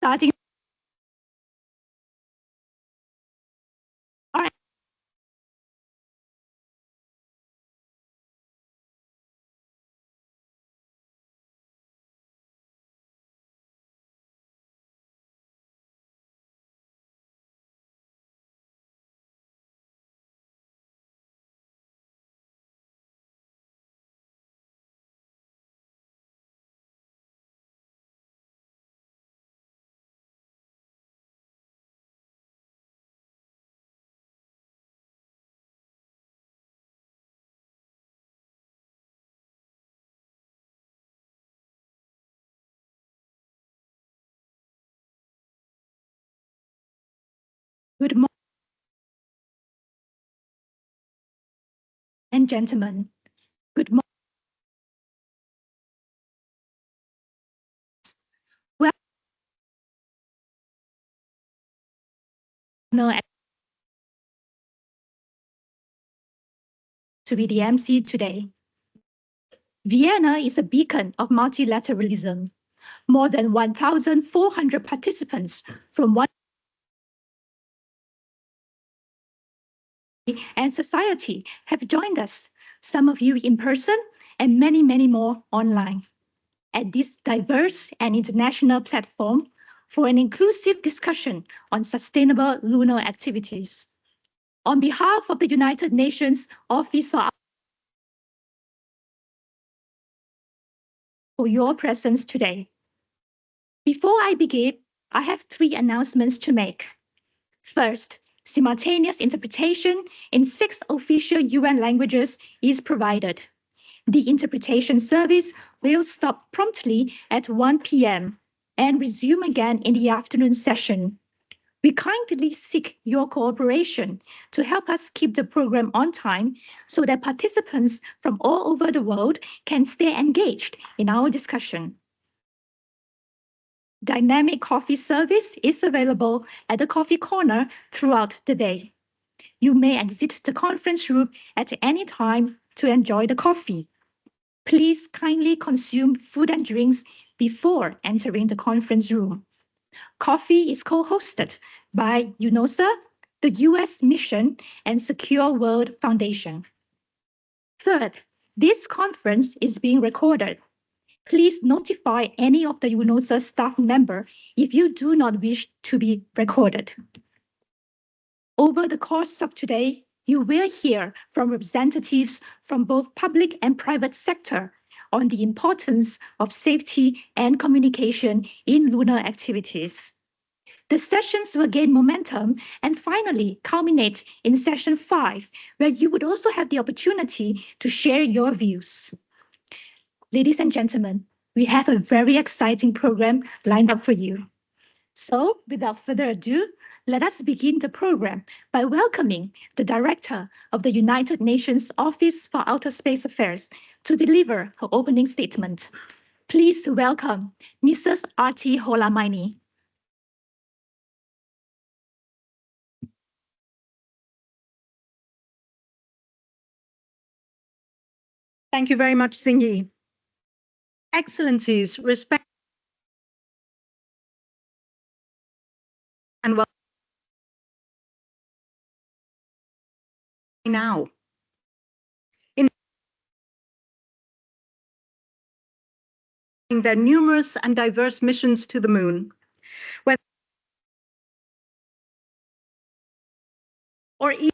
starting our good morning and gentlemen. Good morning. Welcome to be the MC today. Vienna is a beacon of multilateralism. More than 1,400 participants from one and society have joined us, some of you in person and many, many more online, at this diverse and international platform for an inclusive discussion on sustainable lunar activities. On behalf of the United Nations Office for your presence today. Before I begin, I have 3 announcements to make. First, simultaneous interpretation in 6 official UN languages is provided. The interpretation service will stop promptly at 1 p.m. and resume again in the afternoon session. We kindly seek your cooperation to help us keep the program on time so that participants from all over the world can stay engaged in our discussion. Dynamic coffee service is available at the coffee corner throughout the day. You may exit the conference room at any time to enjoy the coffee. Please kindly consume food and drinks before entering the conference room. Coffee is co-hosted by UNOOSA, the US Mission and Secure World Foundation. Third, this conference is being recorded. Please notify any of the UNOOSA staff member if you do not wish to be recorded. Over the course of today, you will hear from representatives from both public and private sector on the importance of safety and communication in lunar activities. The sessions will gain momentum and finally culminate in session 5, where you would also have the opportunity to share your views. Ladies and gentlemen, we have a very exciting program lined up for you. So without further ado, let us begin the program by welcoming the Director of the United Nations Office for Outer Space Affairs to deliver her opening statement. Please welcome Mrs. Arti Holamaini. Thank you very much, Xingyi. Excellencies, respect and welcome now. In their numerous and diverse missions to the moon, whether or even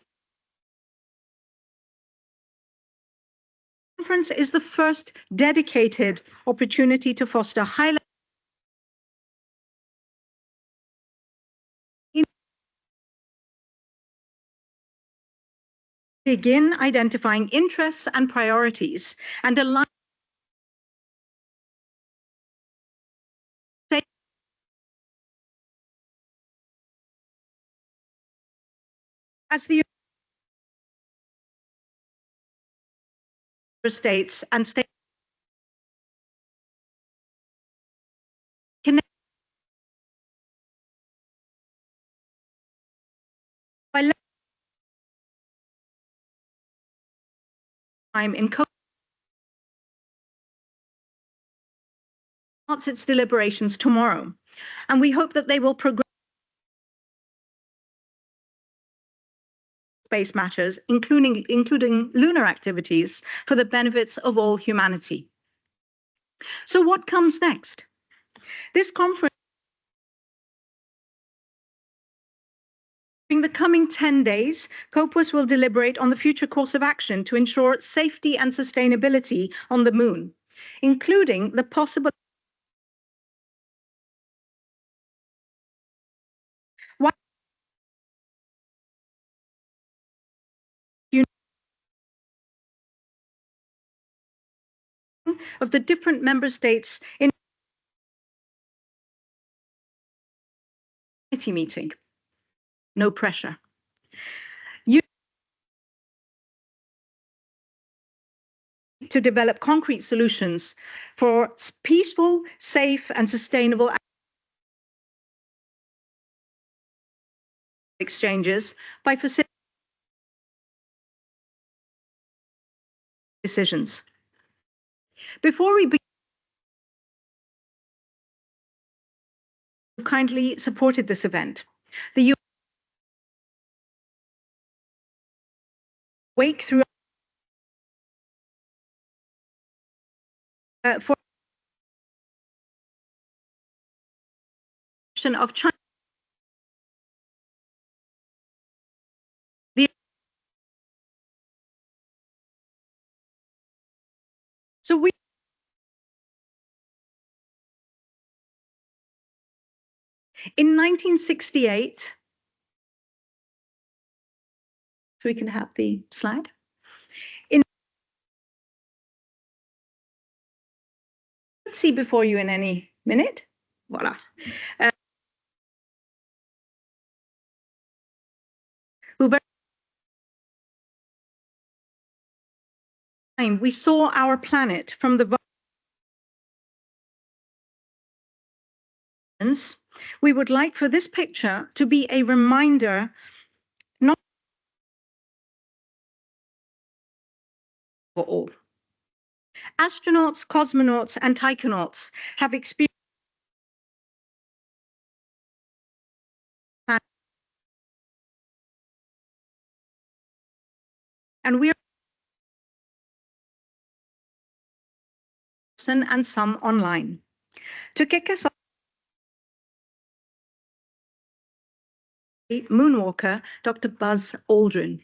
the conference is the first dedicated opportunity to foster high begin identifying interests and priorities and align as the states and state connect by time in starts its deliberations tomorrow. And we hope that they will progress space matters, including lunar activities, for the benefits of all humanity. So what comes next? This conference, during the coming 10 days, COPUS will deliberate on the future course of action to ensure safety and sustainability on the moon, including the possible of the different member states in a meeting. No pressure. To develop concrete solutions for peaceful, safe, and sustainable exchanges by facilitating decisions. Before we begin, you kindly supported this event. The wake through for of China. So we in 1968, we can have the slide. Let's see before you in any minute. Voila. We saw our planet from the we would like for this picture to be a reminder, not for all. Astronauts, cosmonauts, and taikonauts have experienced and we are and some online. To kick us off, Moonwalker, Dr. Buzz Aldrin.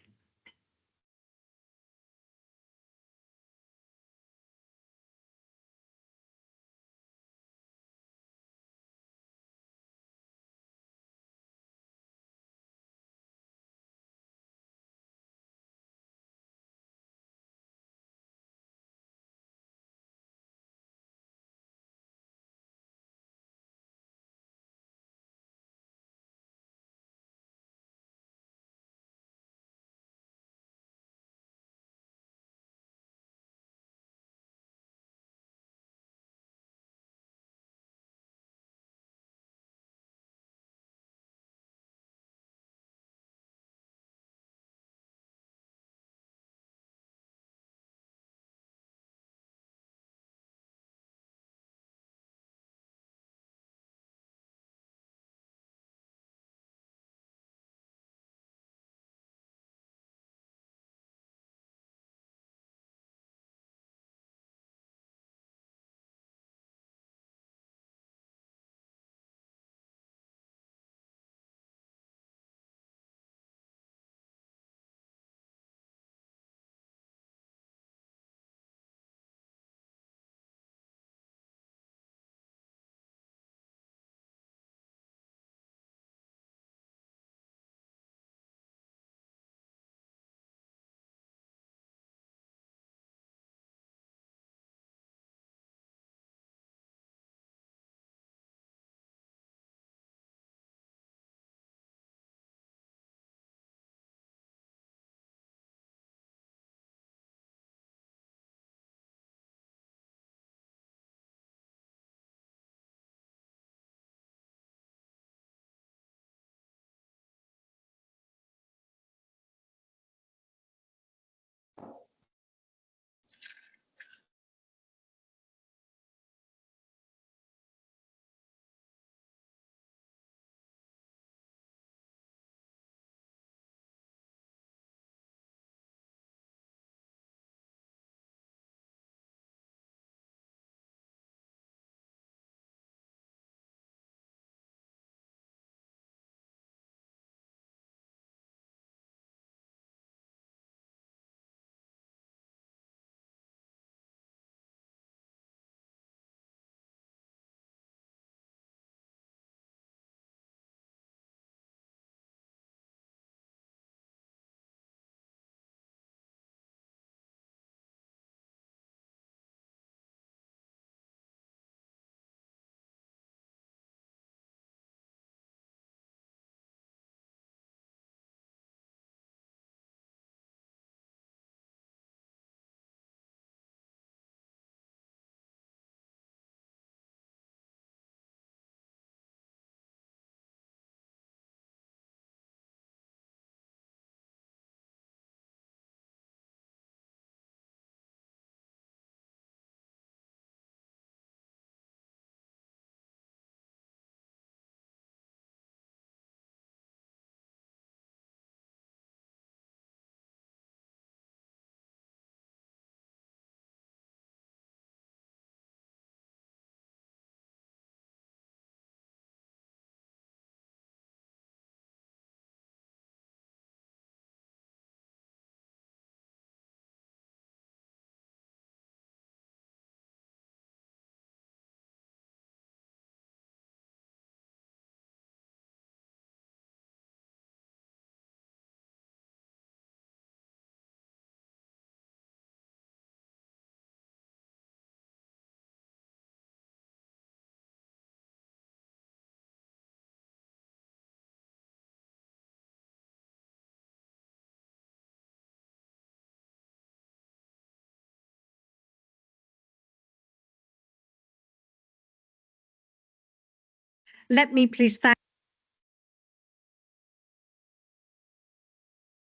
Let me please thank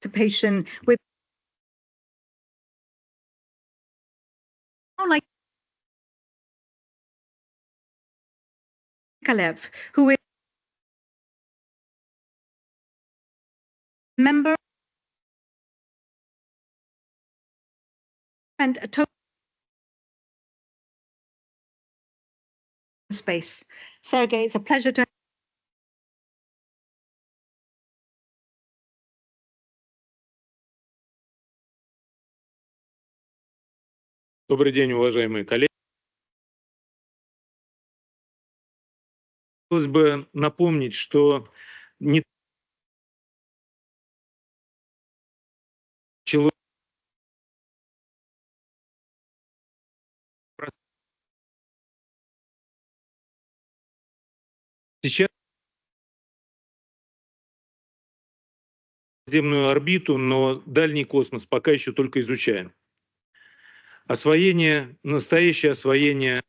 participation with like Kalev, who is a member and a total space. Sergey, it's a pleasure to Добрый день, уважаемые коллеги. Хотелось бы напомнить, что не началось сейчас земную орбиту, но дальний космос пока еще только изучаем. Настоящее освоение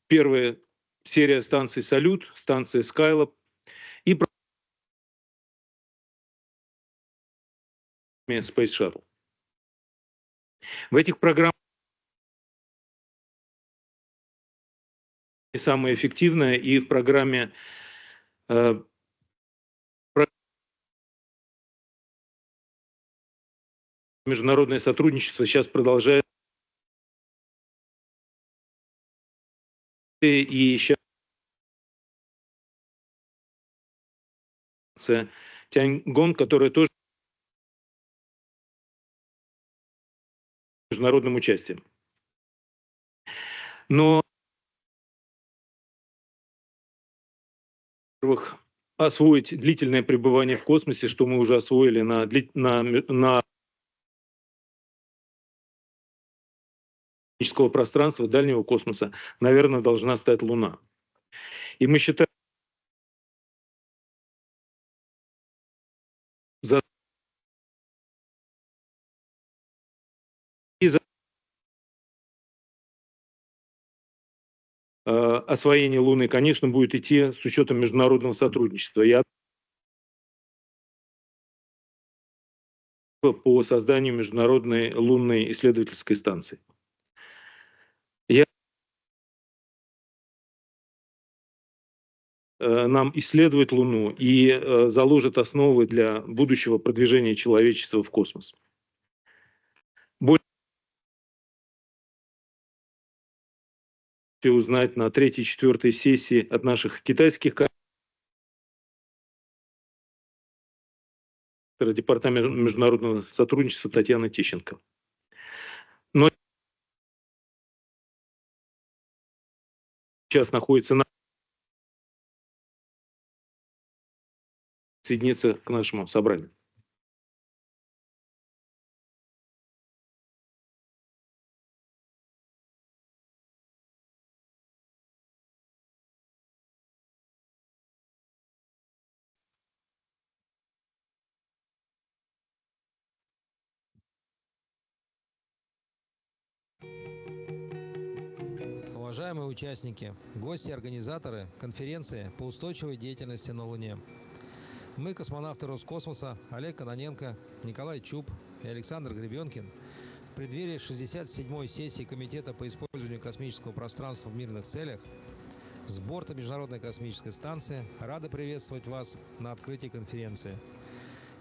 первая серия станций «Салют», станция «Скайлаб» и Space Shuttle. В этих программах самое эффективное, и в программе международное сотрудничество сейчас продолжает, и сейчас Тяньгон, которая тоже международным участием. Но, во-первых, освоить длительное пребывание в космосе, что мы уже освоили на космического пространства, дальнего космоса, наверное, должна стать Луна. И мы считаем, освоение Луны, конечно, будет идти с учетом международного сотрудничества. Я по созданию международной лунной исследовательской станции. Нам исследовать Луну и заложит основы для будущего продвижения человечества в космос. Больше узнать на 3-4 сессии от наших китайских коллег, Департамента международного сотрудничества Татьяны Тищенко. Но сейчас находится на присоединиться к нашему собранию. Уважаемые участники, гости и организаторы конференции по устойчивой деятельности на Луне. Мы, космонавты Роскосмоса Олег Кононенко, Николай Чуб и Александр Гребенкин, в преддверии 67-й сессии Комитета по использованию космического пространства в мирных целях с борта Международной космической станции рады приветствовать вас на открытии конференции.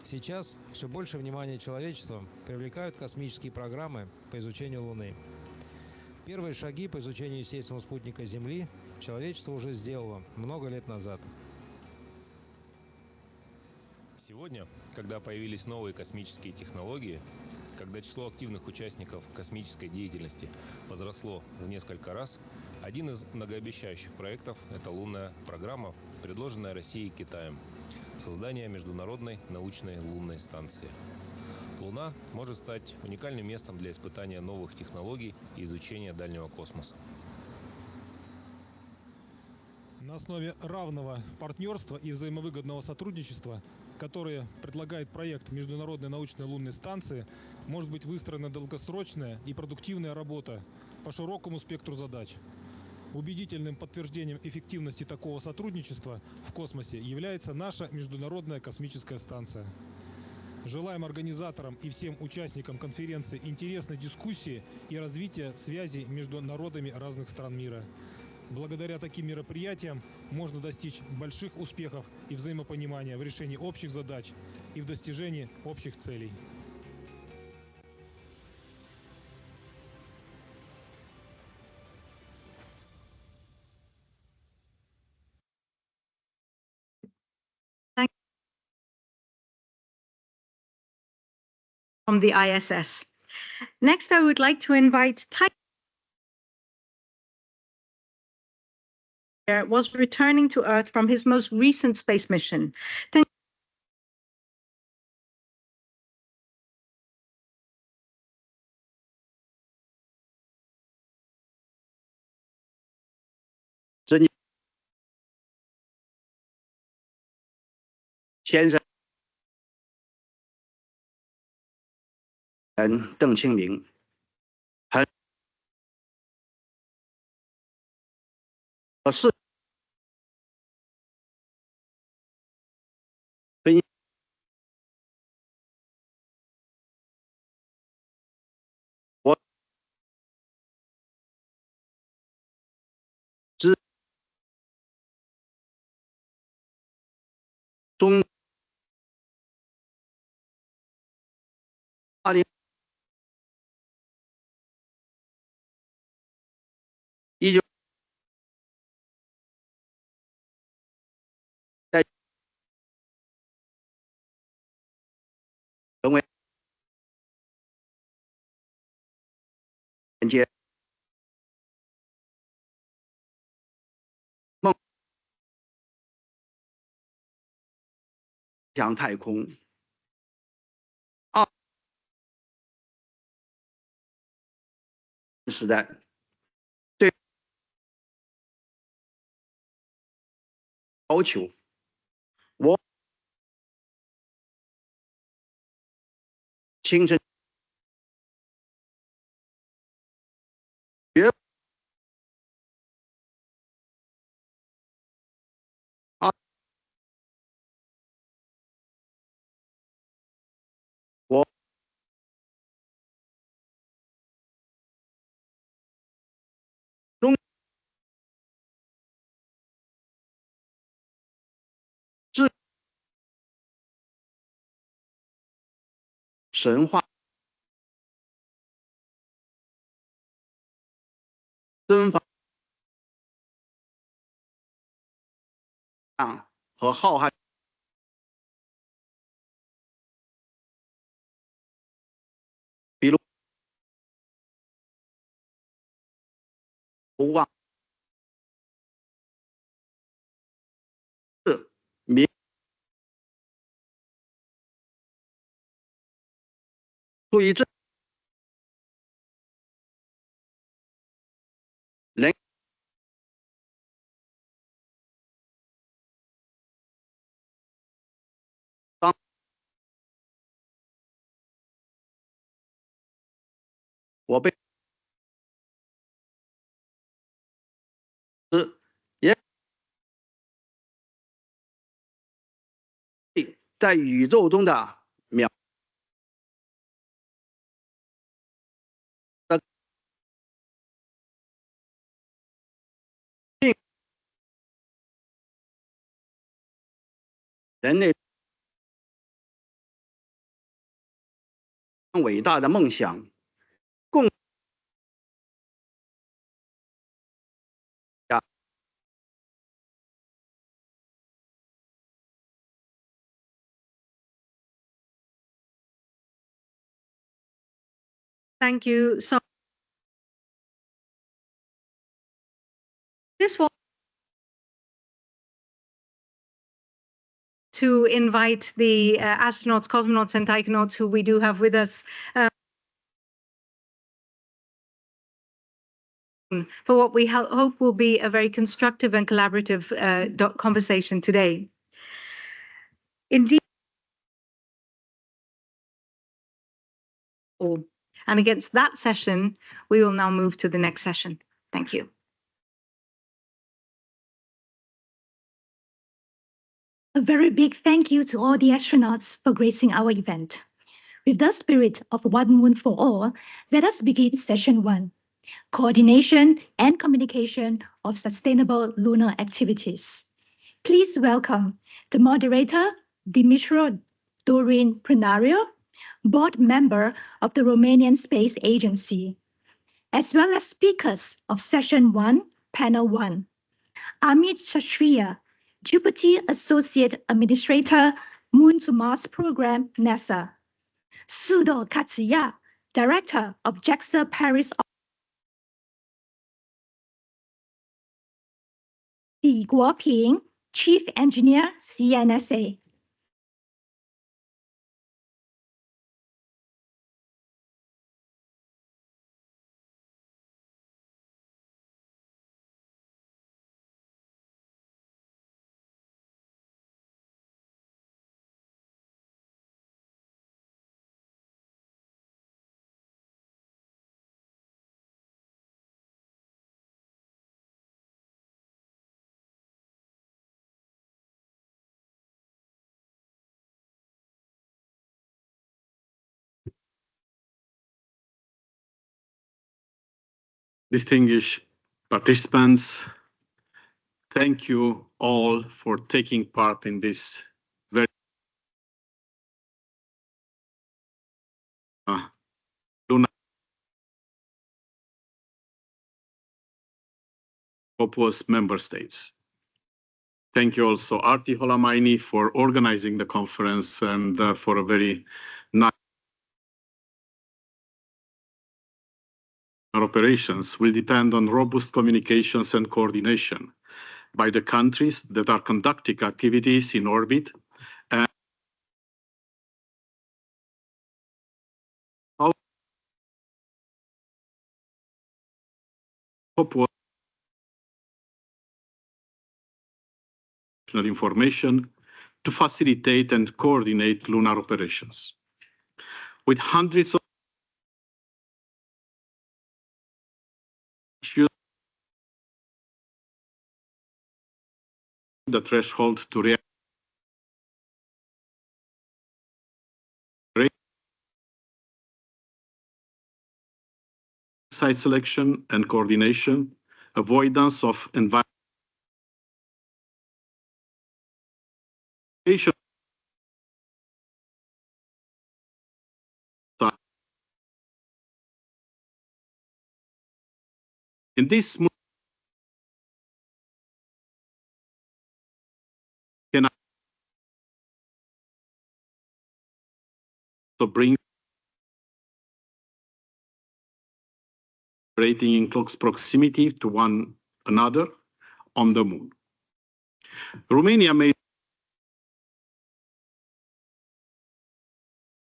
Сейчас все больше внимания человечества привлекают космические программы по изучению Луны. Первые шаги по изучению естественного спутника Земли человечество уже сделало много лет назад. Сегодня, когда появились новые космические технологии, когда число активных участников космической деятельности возросло в несколько раз, один из многообещающих проектов – это лунная программа, предложенная Россией и Китаем – создание международной научной лунной станции. Луна может стать уникальным местом для испытания новых технологий и изучения дальнего космоса. На основе равного партнерства и взаимовыгодного сотрудничества, которое предлагает проект Международной научной лунной станции, может быть выстроена долгосрочная и продуктивная работа по широкому спектру задач. Убедительным подтверждением эффективности такого сотрудничества в космосе является наша Международная космическая станция. Желаем организаторам и всем участникам конференции интересной дискуссии и развития связей между народами разных стран мира. Благодаря таким мероприятиям можно достичь больших успехов и взаимопонимания в решении общих задач и в достижении общих целей. From the ISS. Next, I would like to invite was returning to Earth from his most recent space mission.邓清明，是我知中2019在成为连接梦想太空时代对要求，我亲身绝我中智神话真法和浩瀚。比如不忘是民出于这人当我被也在宇宙中的渺的人类伟大的梦想，共呀。Thank you. So this will to invite the astronauts, cosmonauts, and taikonauts who we do have with us for what we hope will be a very constructive and collaborative conversation today. Indeed, all. And against that session, we will now move to the next session. Thank you. A very big thank you to all the astronauts for gracing our event. With the spirit of One Moon for All, let us begin session 1, Coordination and Communication of Sustainable Lunar Activities. Please welcome the moderator, Dimitro Dorin Prenario, board member of the Romanian Space Agency, as well as speakers of session 1, panel 1. Amit Kshatriya, Deputy Associate Administrator, Moon to Mars Program, NASA. Sudo Katsuya, Director of JAXA Paris. Li Guoping, Chief Engineer, CNSA. Distinguished participants, thank you all for taking part in this very lunar Opus member states. Thank you also, Arti Holamaini, for organizing the conference and for a very nice operations will depend on robust communications and coordination by the countries that are conducting activities in orbit and information to facilitate and coordinate lunar operations. With hundreds of issues, the threshold to react site selection and coordination, avoidance of environmental in this can also bring operating in close proximity to one another on the moon. Romania made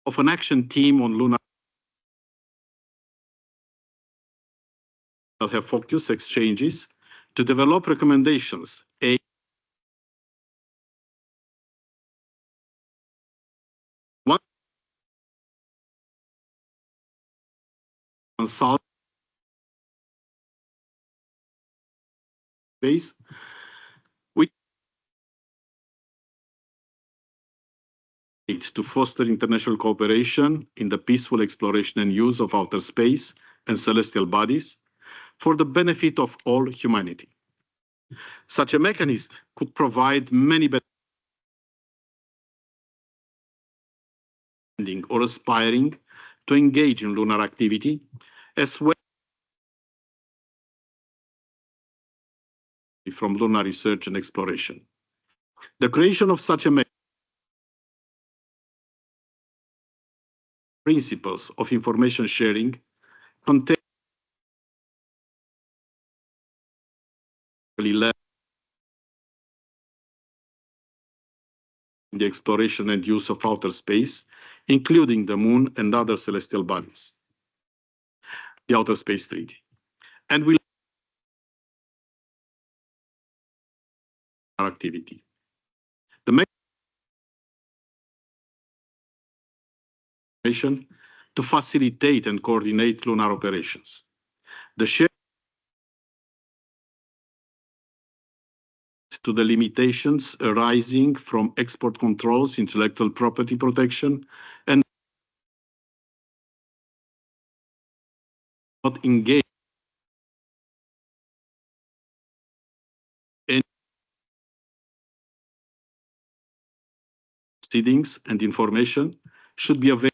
of an action team on lunar will have focus exchanges to develop recommendations. One consult base which to foster international cooperation in the peaceful exploration and use of outer space and celestial bodies for the benefit of all humanity. Such a mechanism could provide many benefits or aspiring to engage in lunar activity, as well from lunar research and exploration. The creation of such a mechanism principles of information sharing contain the exploration and use of outer space, including the moon and other celestial bodies, the Outer Space Treaty, and will activity. The mechanism to facilitate and coordinate lunar operations. The share to the limitations arising from export controls, intellectual property protection, and not engage in proceedings and information should be available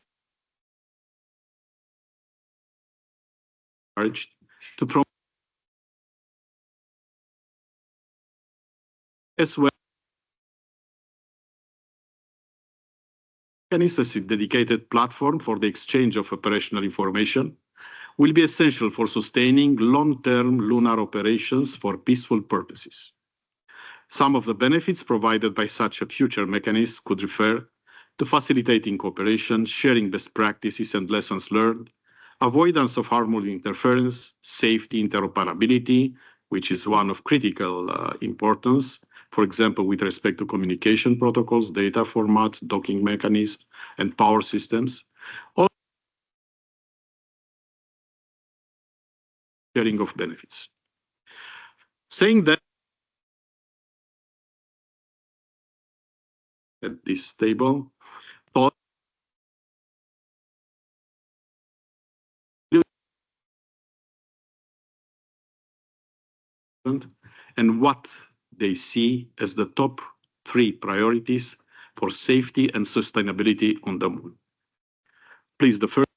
to promote as well as a dedicated platform for the exchange of operational information will be essential for sustaining long-term lunar operations for peaceful purposes. Some of the benefits provided by such a future mechanism could refer to facilitating cooperation, sharing best practices and lessons learned, avoidance of harmful interference, safety, interoperability, which is one of critical importance, for example, with respect to communication protocols, data formats, docking mechanisms, and power systems, all sharing of benefits. Saying that at this table, thought and what they see as the top 3 priorities for safety and sustainability on the moon. Please, the first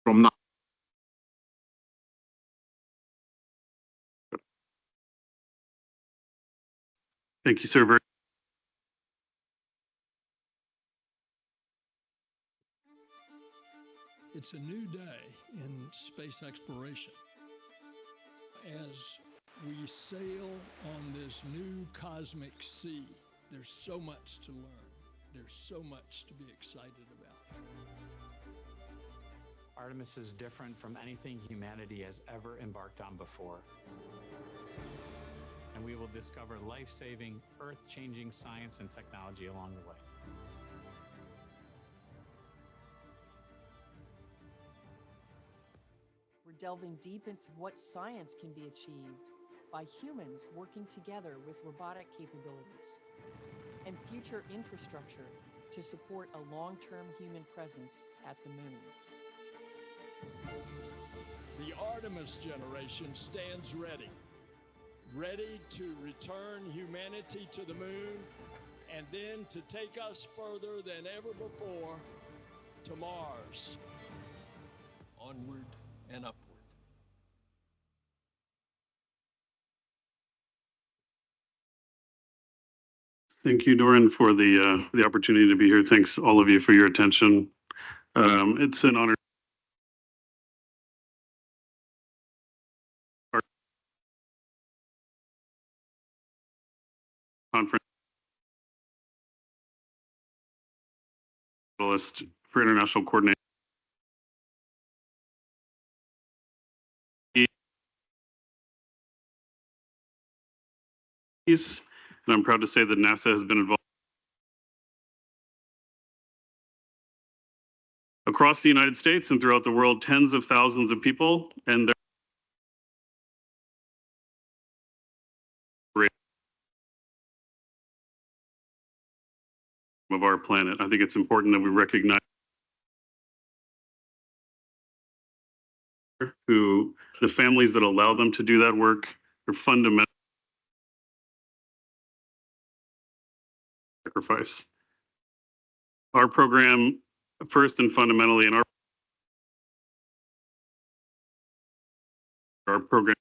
from now. Thank you, sir. It's a new day in space exploration. As we sail on this new cosmic sea, there's so much to learn. There's so much to be excited about. Artemis is different from anything humanity has ever embarked on before. And we will discover life-saving, earth-changing science and technology along the way. We're delving deep into what science can be achieved by humans working together with robotic capabilities and future infrastructure to support a long-term human presence at the moon. The Artemis generation stands ready to return humanity to the moon and then to take us further than ever before to Mars. Onward and upward. Thank you, Doran, for the opportunity to be here. Thanks all of you for your attention. It's an honor. Conference for international coordination. And I'm proud to say that NASA has been involved across the United States and throughout the world, tens of thousands of people and their of our planet. I think it's important that we recognize who the families that allow them to do that work are fundamental sacrifice. Our program, first and fundamentally, in our program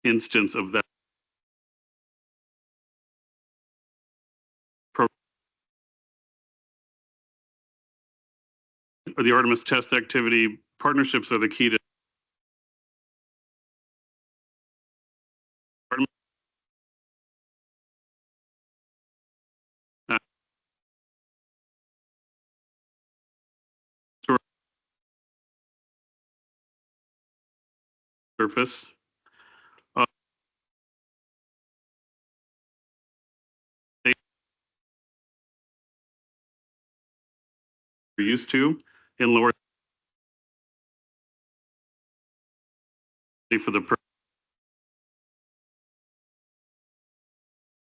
instance of that program, or the Artemis test activity. Partnerships are the key to surface. used to in lower for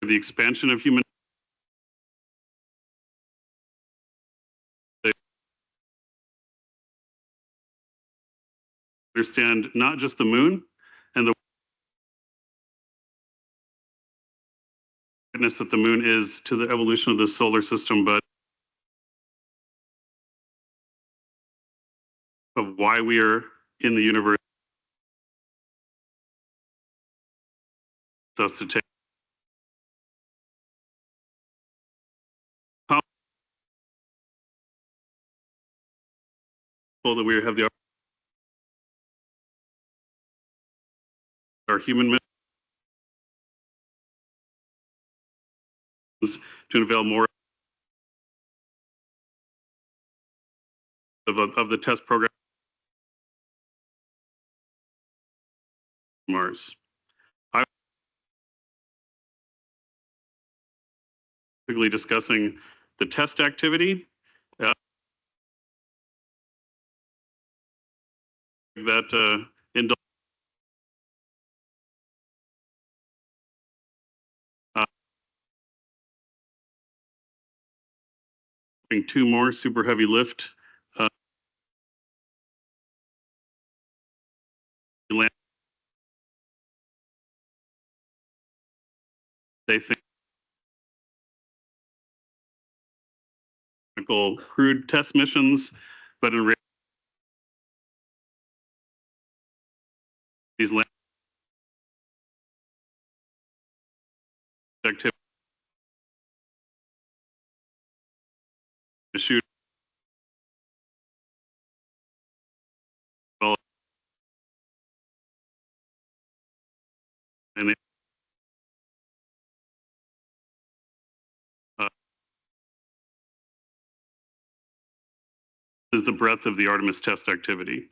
the expansion of human understand not just the moon and the witness that the moon is to the evolution of the solar system, but of why we are in the universe, us to take that we have our human missions to unveil more of the test program Mars. I'm particularly discussing the test activity that two more super heavy lift they think crude test missions, but in reality, these land activities shoot well, and is the breadth of the Artemis test activity.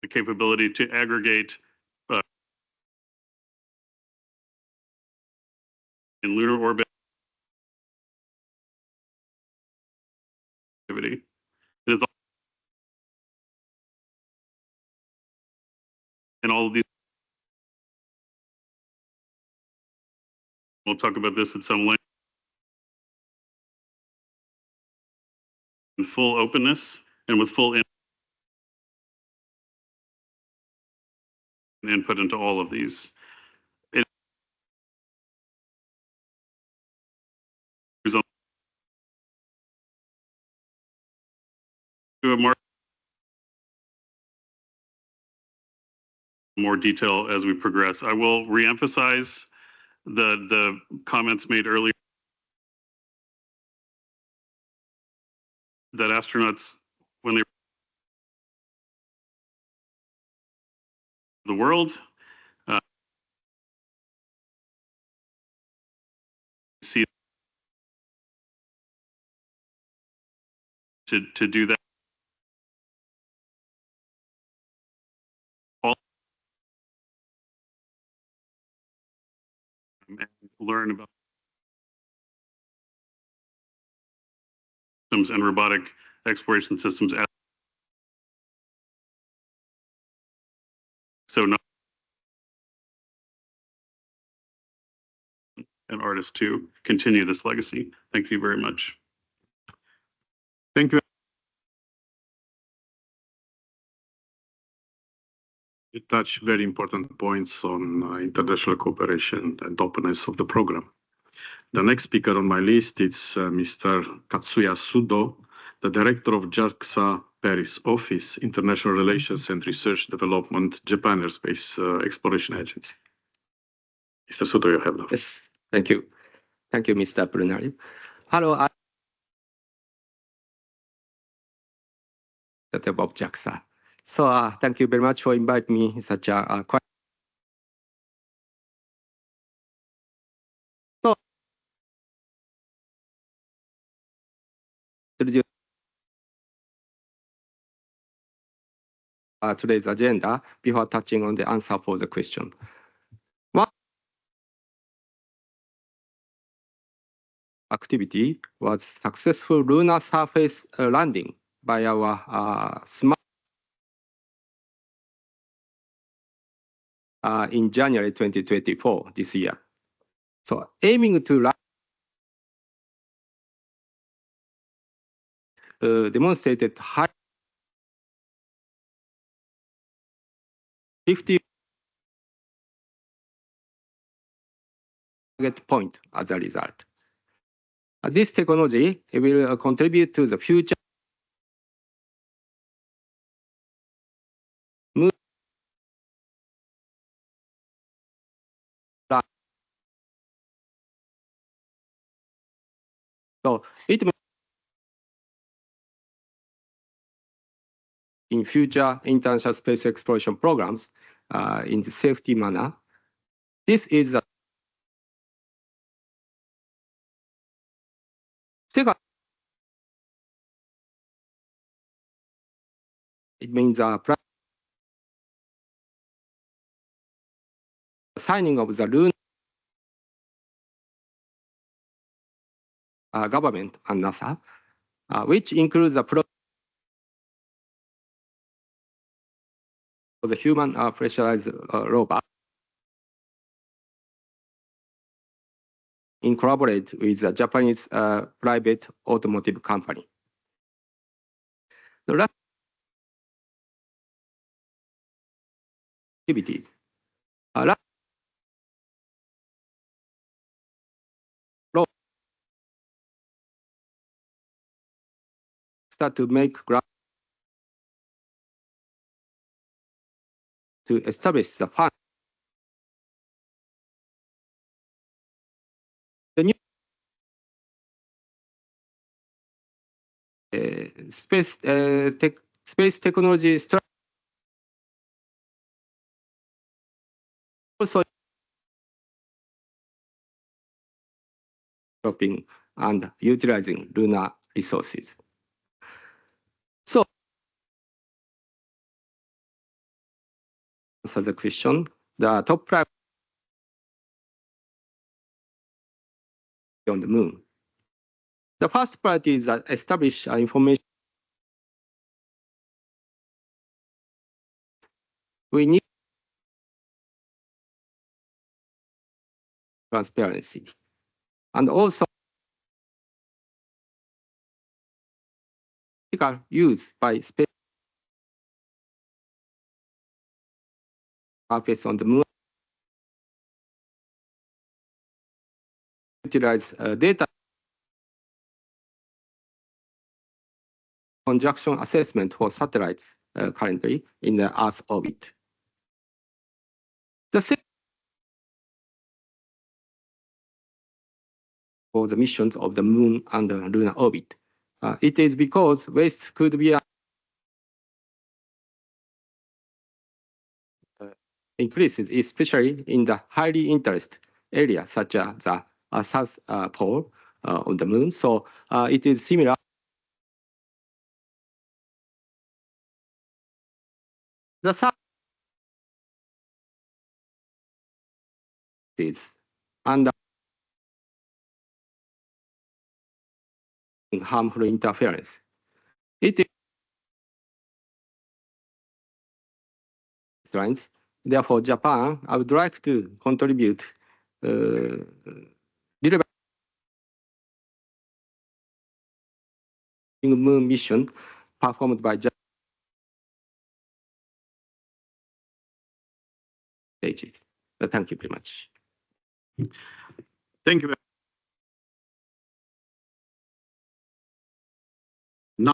The capability to aggregate in lunar orbit activity. It is and all of these. We'll talk about this at some length. In full openness and with full input into all of these. More detail as we progress. I will reemphasize the comments made earlier that astronauts, when they the world, see to do that. And learn about systems and robotic exploration systems. So not an artist to continue this legacy. Thank you very much. Thank you. You touch very important points on international cooperation and openness of the program. The next speaker on my list is Mr. Katsuya Sudo, the director of JAXA Paris office, International Relations and Research Development, Japan Airspace Exploration Agency. Mr. Sudo, you have the floor. Yes, thank you. Thank you, Mr. Brunari. Hello, I'm of JAXA. So thank you very much for inviting me in such a quite today's agenda before touching on the answer for the question. activity was successful lunar surface landing by our smart in January 2024 this year. So aiming to demonstrated high 50 target point as a result. This technology will contribute to the future moon landing. So it may in future international space exploration programs in the safety manner. This is the second. It means signing of the lunar government and NASA, which includes the the human pressurized rover in collaborate with a Japanese private automotive company. The last activities. Start to make ground to establish the fund. The new space technology structure also developing and utilizing lunar resources. So, answer the question, the top priority on the moon. The first priority is that establish information. We need transparency and also use by space surface on the moon. Utilize data conjunction assessment for satellites currently in the Earth orbit. The second for the missions of the moon and the lunar orbit. It is because waste could be increases, especially in the highly interest area such as the south pole of the moon. So it is similar. The south is and harmful interference. It is lines. Therefore, Japan, I would like to contribute moon mission performed by Japan. Thank you very much. Thank you. Now,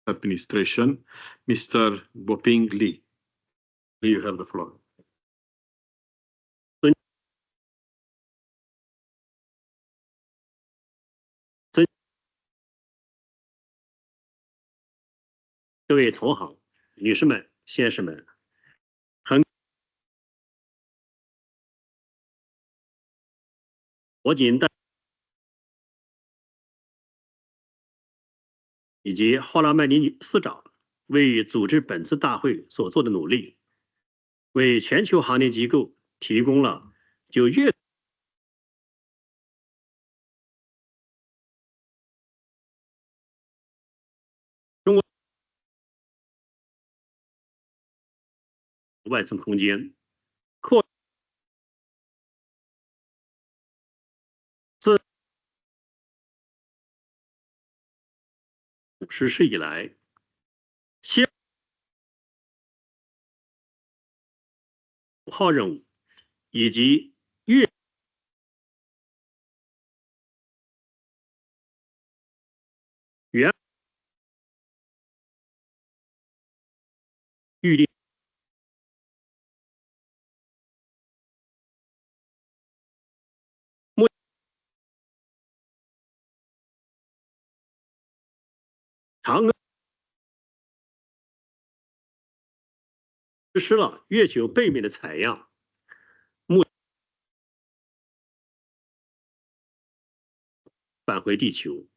administration, Mr. Boping Lee. You have the floor. 各位同行、女士们、先生们，我谨代以及霍拉曼尼司长为组织本次大会所做的努力，为全球航天机构提供了就月外层空间，实施以来，5号任务以及原预定嫦娥实施了月球背面的采样，返回地球。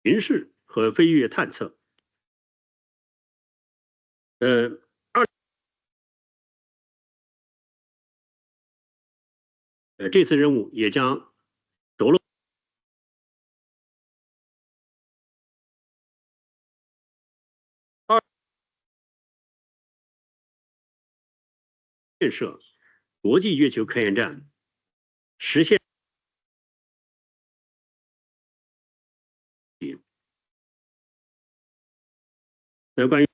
巡视和飞跃探测。这次任务也将着落建设国际月球科研站，实现关于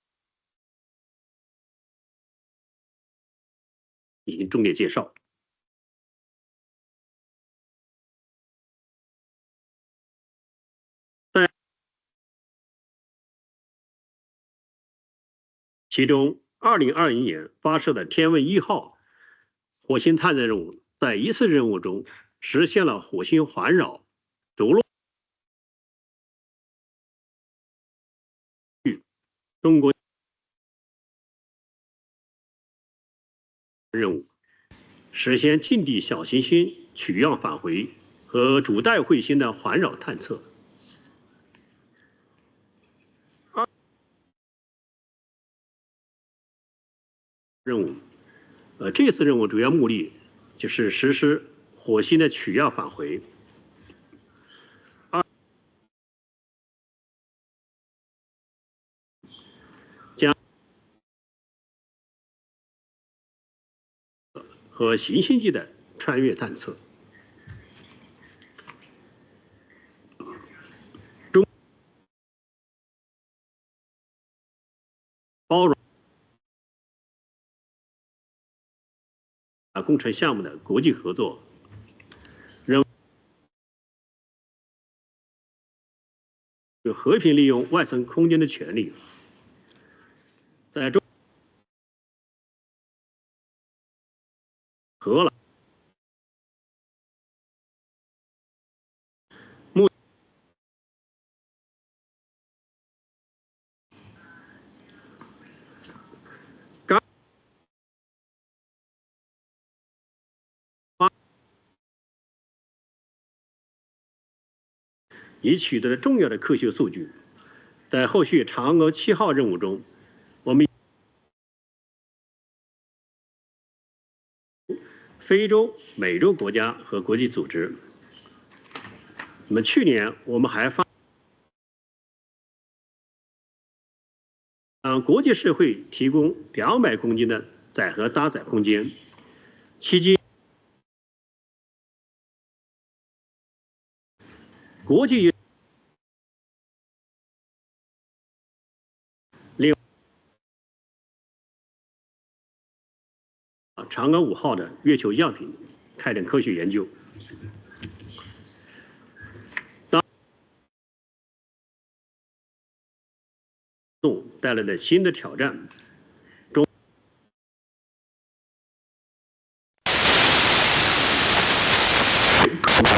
进行重点介绍。其中，2020年发射的天问1号火星探测任务，在一次任务中实现了火星环绕、着陆。中国任务实现近地小行星取样返回和主带彗星的环绕探测。任务，这次任务主要目的就是实施火星的取样返回。将和行星际的穿越探测。包容工程项目的国际合作，有和平利用外层空间的权利，在中荷兰已取得了重要的科学数据。在后续嫦娥7号任务中，我们非洲、美洲国家和国际组织。那么去年我们还向国际社会提供200公斤的载荷搭载空间，期间国际嫦娥5号的月球样品开展科学研究。带来的新的挑战中，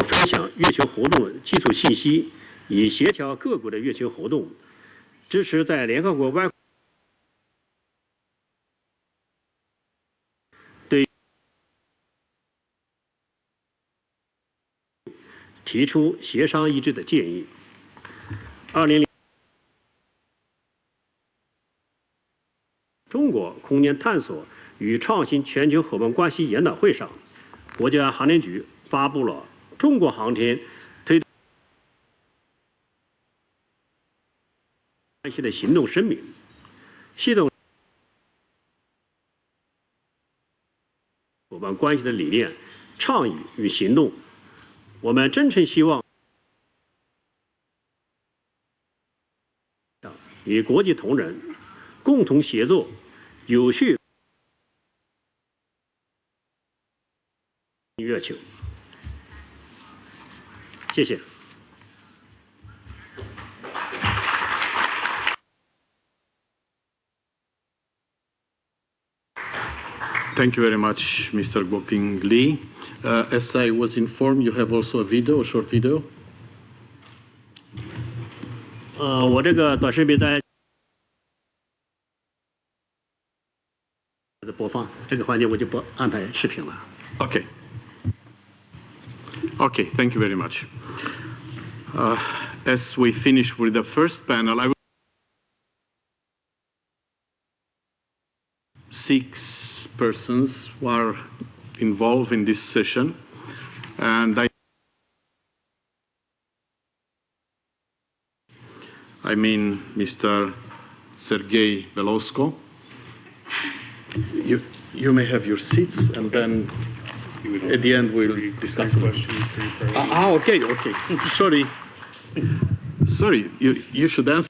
分享月球活动基础信息，以协调各国的月球活动，支持在联合国外对提出协商一致的建议。2020中国空间探索与创新全球伙伴关系研讨会上，国家航天局发布了中国航天推动关系的行动声明，系统伙伴关系的理念、倡议与行动。我们真诚希望与国际同仁共同协作，有序月球。谢谢。Thank you very much, Mr. Guoping Li. As I was informed, you have also a video, a short video. 我这个短视频在播放，这个环节我就不安排视频了。Okay. Okay, thank you very much. As we finish with the first panel, I will 6 persons who are involved in this session, and I mean Mr. Sergei Velosko. You may have your seats, and then at the end we'll discuss questions. Okay. Sorry, you should answer.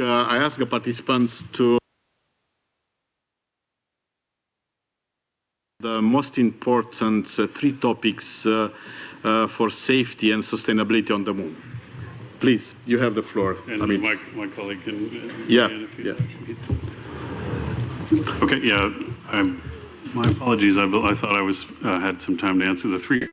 I ask the participants to the most important 3 topics for safety and sustainability on the moon. Please, you have the floor. And my colleague can. Yeah. Okay. Yeah. My apologies. I thought I was had some time to answer the 3.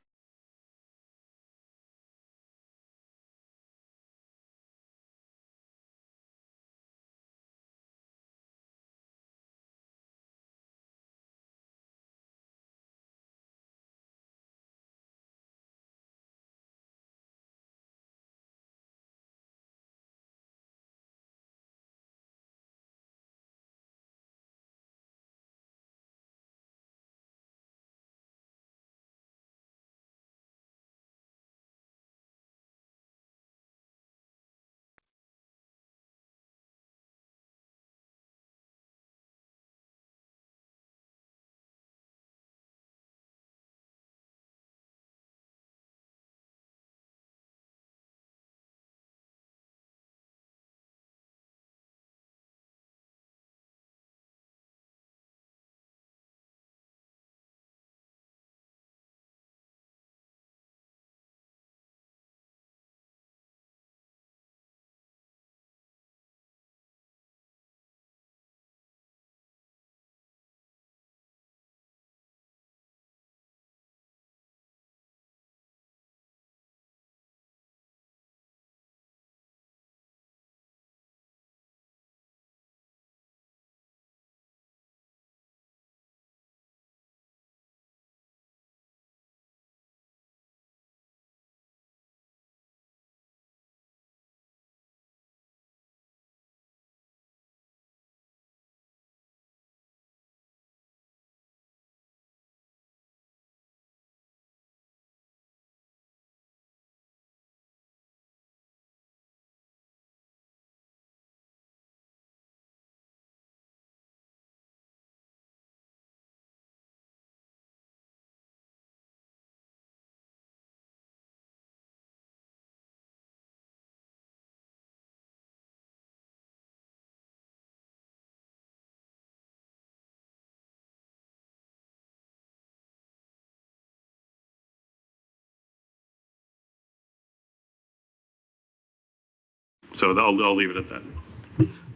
So I'll leave it at that.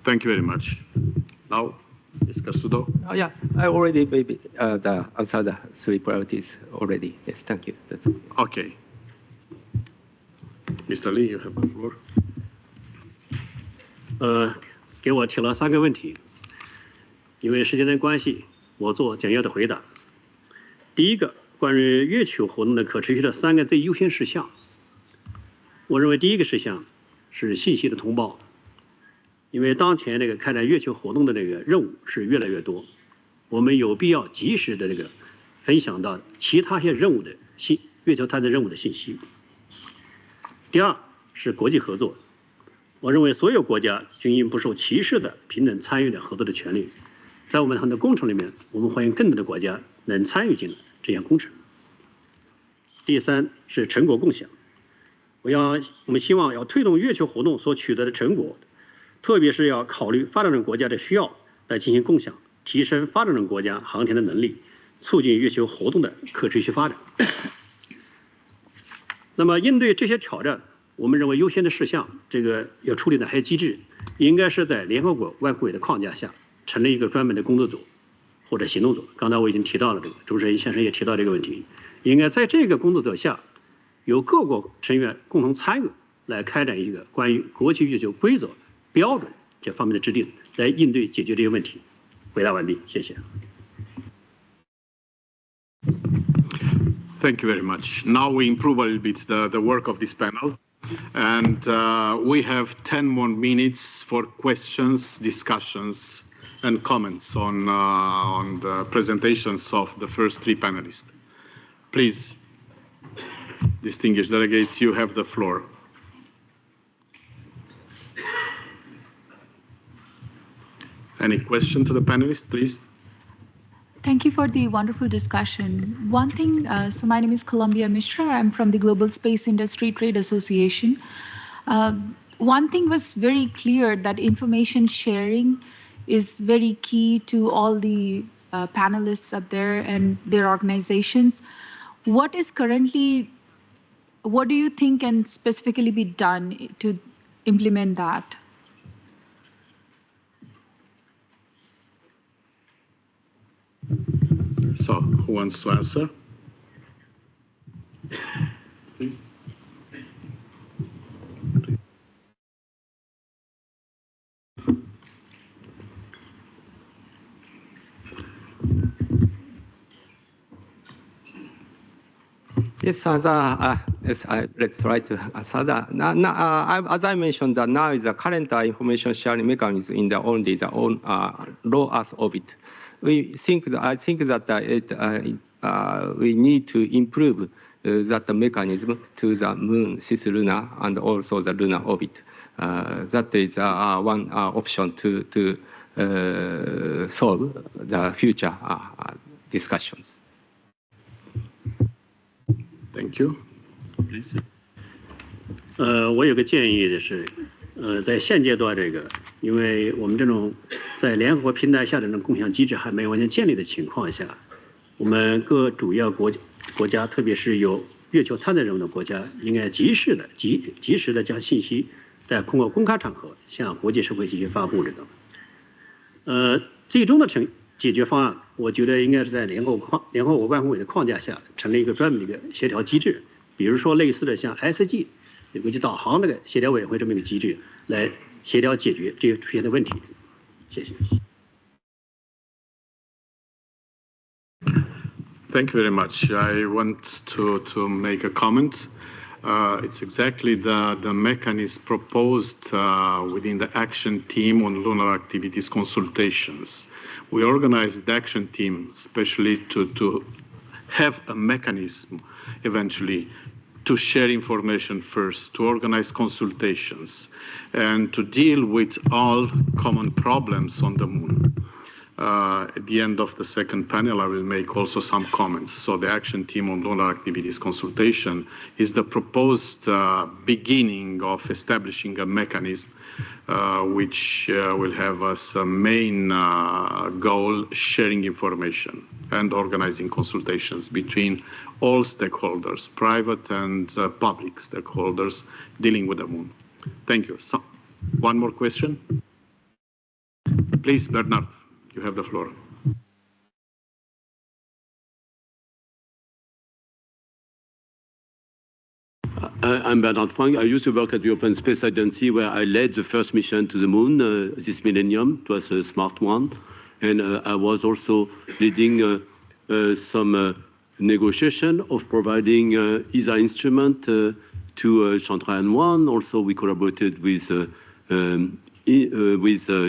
Thank you very much. Now, Mr. Sudo. Oh, yeah, I already maybe answered the 3 priorities already. Yes, thank you. That's Okay. Mr. Li, you have the floor. 给我提了3个问题，因为时间的关系，我做简要的回答。第一个，关于月球活动的可持续的3个最优先事项，我认为第一个事项是信息的通报，因为当前开展月球活动的任务是越来越多，我们有必要及时的分享到其他些任务的月球探测任务的信息。第二是国际合作，我认为所有国家均应不受歧视的平等参与的合作的权利。在我们的工程里面，我们欢迎更多的国家能参与进来这项工程。第三是成果共享，我们希望要推动月球活动所取得的成果，特别是要考虑发展中国家的需要来进行共享，提升发展中国家航天的能力，促进月球活动的可持续发展。那么应对这些挑战，我们认为优先的事项，要处理哪些机制，应该是在联合国外会的框架下成立一个专门的工作组或者行动组。刚才我已经提到了主持人先生也提到这个问题，应该在这个工作组下，由各国成员共同参与，来开展一个关于国际月球规则、标准这方面的制定，来应对解决这些问题。回答完毕，谢谢。Thank you very much. Now we improve a little bit the work of this panel. And we have 10 more minutes for questions, discussions, and comments on the presentations of the first three panelists. Please, distinguished delegates, you have the floor. Any question to the panelists, please? Thank you for the wonderful discussion. One thing, so my name is Columbia Mishra. I'm from the Global Space Industry Trade Association. One thing was very clear, that information sharing is very key to all the panelists up there and their organizations. What do you think can specifically be done to implement that? So, who wants to answer? Please. Yes, let's try to answer that. As I mentioned, now is the current information sharing mechanism in only the low Earth orbit. I think that we need to improve that mechanism to the Moon, cislunar, and also the lunar orbit. That is one option to solve the future discussions. Thank you. Please. 我有个建议的是，在现阶段因为我们这种在联合国平台下的这种共享机制还没有完全建立的情况下，我们各主要国家，特别是有月球探测任务的国家，应该及时的将信息在通过公开场合向国际社会进行发布最终的解决方案，我觉得应该是在联合国外会的框架下成立一个专门的一个协调机制，比如说类似的像 SG 国际导航协调委员会这么一个机制，来协调解决这些出现的问题。谢谢。Thank you very much. I want to make a comment. It's exactly the mechanism proposed within the action team on lunar activities consultations. We organized the action team especially to have a mechanism eventually to share information first, to organize consultations, and to deal with all common problems on the Moon. At the end of the second panel, I will make also some comments. So the action team on lunar activities consultation is the proposed beginning of establishing a mechanism which will have as a main goal sharing information and organizing consultations between all stakeholders, private and public stakeholders dealing with the Moon. Thank you. So, one more question? Please, Bernard. You have the floor. I'm Bernard Frank. I used to work at the European Space Agency, where I led the first mission to the Moon this millennium. It was a smart one. And I was also leading some negotiation of providing ESA instrument to Chandrayaan-1. Also, we collaborated with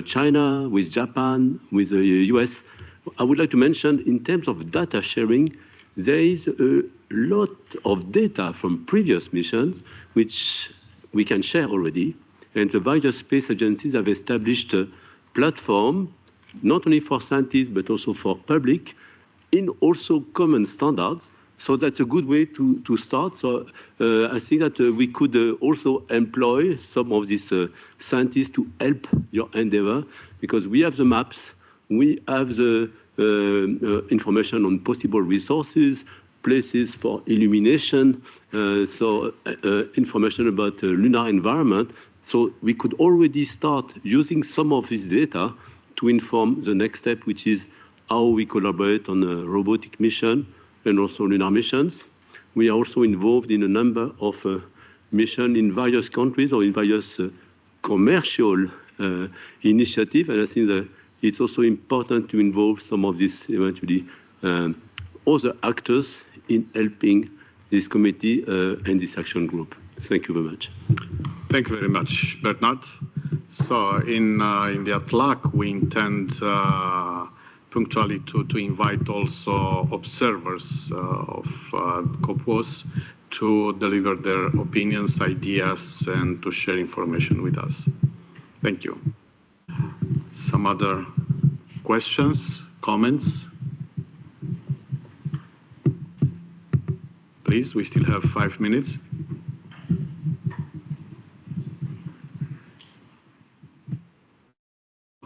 China, with Japan, with the US I would like to mention, in terms of data sharing, there is a lot of data from previous missions, which we can share already. And the various space agencies have established a platform, not only for scientists, but also for public, in also common standards. So that's a good way to start. So I think that we could also employ some of these scientists to help your endeavor, because we have the maps, we have the information on possible resources, places for illumination, information about lunar environment. So we could already start using some of this data to inform the next step, which is how we collaborate on a robotic mission and also lunar missions. We are also involved in a number of missions in various countries or in various commercial initiatives, and I think that it's also important to involve some of these eventually other actors in helping this committee and this action group. Thank you very much. Thank you very much, Bernard. So in the ATLAC, we intend punctually to invite also observers of COPWOS to deliver their opinions, ideas, and to share information with us. Thank you. Some other questions, comments? Please, we still have 5 minutes.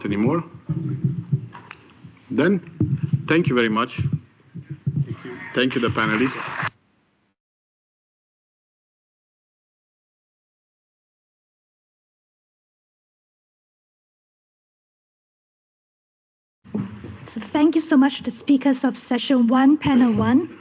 Any more? Then, thank you very much. Thank you, the panelists. So thank you so much to the speakers of session 1, panel 1.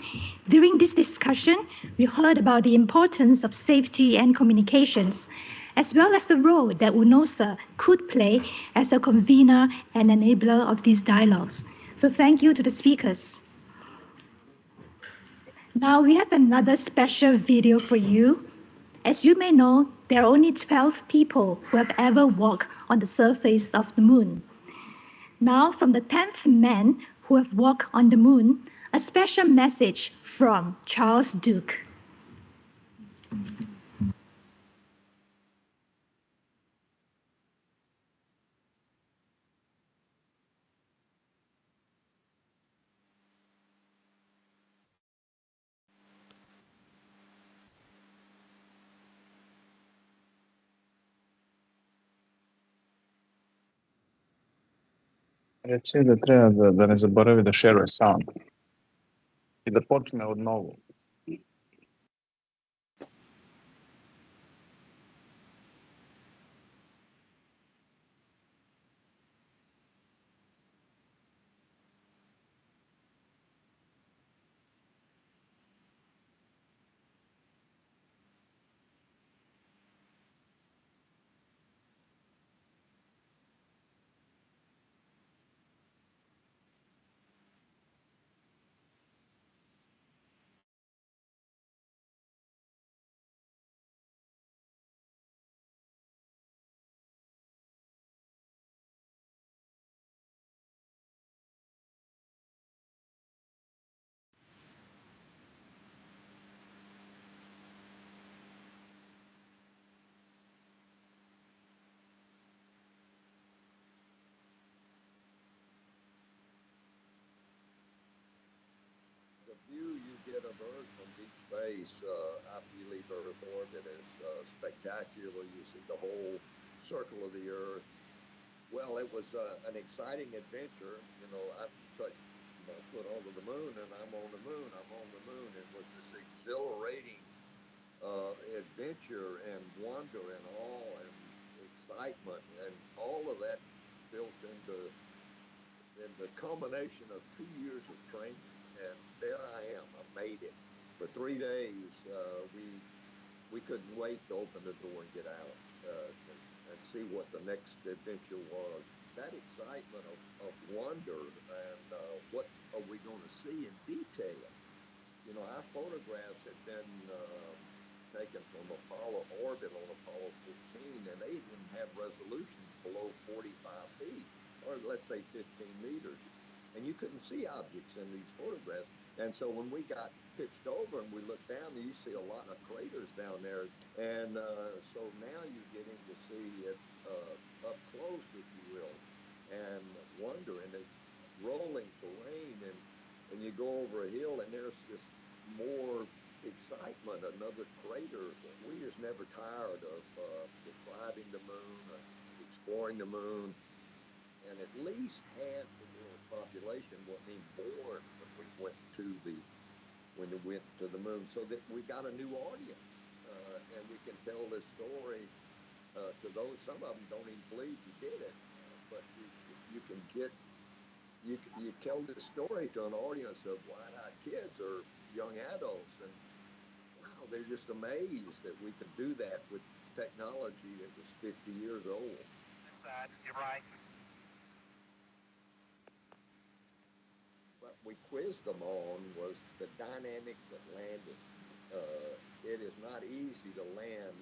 During this discussion, we heard about the importance of safety and communications, as well as the role that UNOOSA could play as a convener and enabler of these dialogues. So thank you to the speakers. Now we have another special video for you. As you may know, there are only 12 people who have ever walked on the surface of the moon. Now, from the 10th man who have walked on the moon, a special message from Charles Duke. Рецеда треба да не заборави да шерuje сам и да почне од ново. The view you get of Earth from deep space after you leave Earth orbit is spectacular. You see the whole circle of the Earth. Well, it was an exciting adventure. You know, I touched my foot onto the moon, and I'm on the moon. I'm on the moon. It was this exhilarating adventure and wonder and awe and excitement, and all of that built into the culmination of 2 years of training. And there I am. I made it. For 3 days, we couldn't wait to open the door and get out and see what the next adventure was. That excitement of wonder and what are we going to see in detail. You know, our photographs had been taken from Apollo orbit on Apollo 14, and they didn't have resolutions below 45 feet, or let's say 15 meters. and you couldn't see objects in these photographs. And so when we got pitched over and we looked down, you see a lot of craters down there. And so now you're getting to see it up close, if you will, and wonder. And it's rolling terrain, and you go over a hill, and there's just more excitement, another crater. We just never tired of describing the moon, exploring the moon. And at least half the world's population wasn't even born when we went to the moon, so that we got a new audience, and we can tell this story to those. Some of them don't even believe you did it, but you can get you tell this story to an audience of wide-eyed kids or young adults, and wow, they're just amazed that we could do that with technology that was 50 years old. You're right. What we quizzed them on was the dynamics of landing. It is not easy to land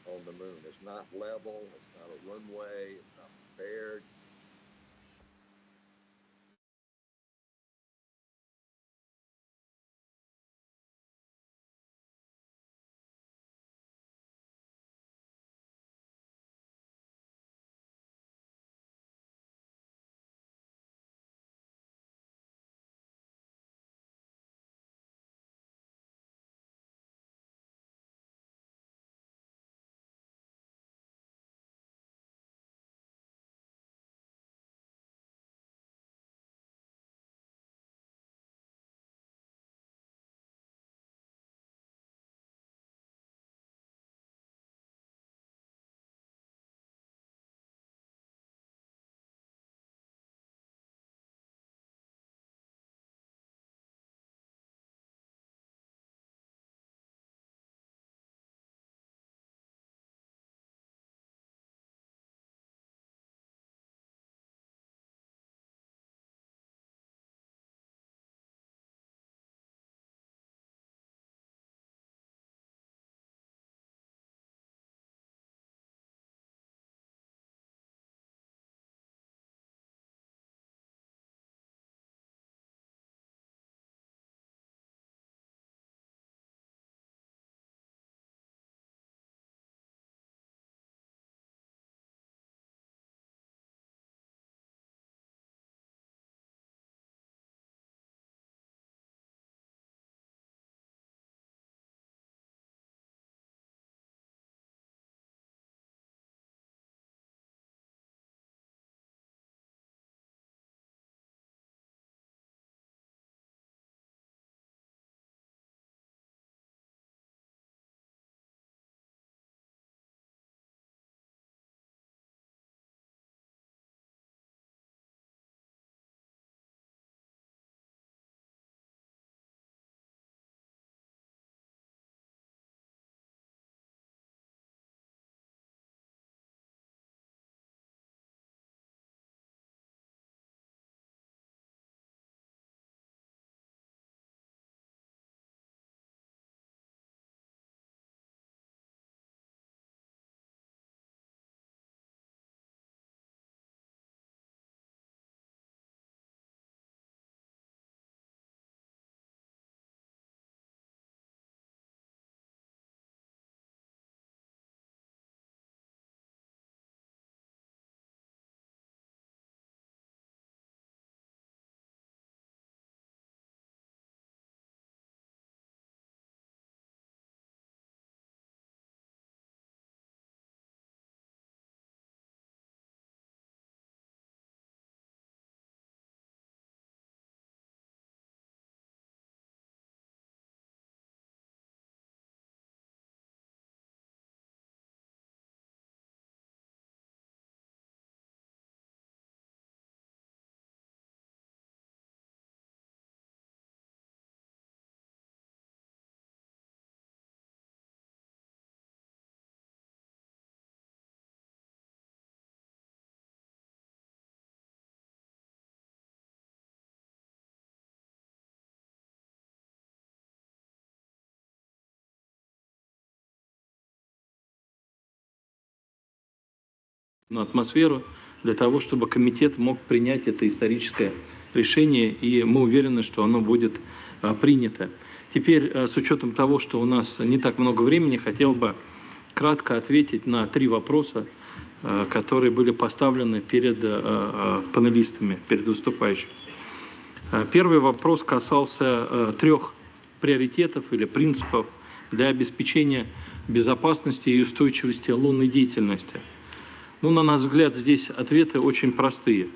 on the moon. It's not level. It's not a runway. It's not prepared. атмосферу для того, чтобы комитет мог принять это историческое решение, и мы уверены, что оно будет принято. Теперь, с учетом того, что у нас не так много времени, хотел бы кратко ответить на 3 вопроса, которые были поставлены перед панелистами, перед выступающими. Первый вопрос касался 3 приоритетов или принципов для обеспечения безопасности и устойчивости лунной деятельности. Ну, на наш взгляд, здесь ответы очень простые.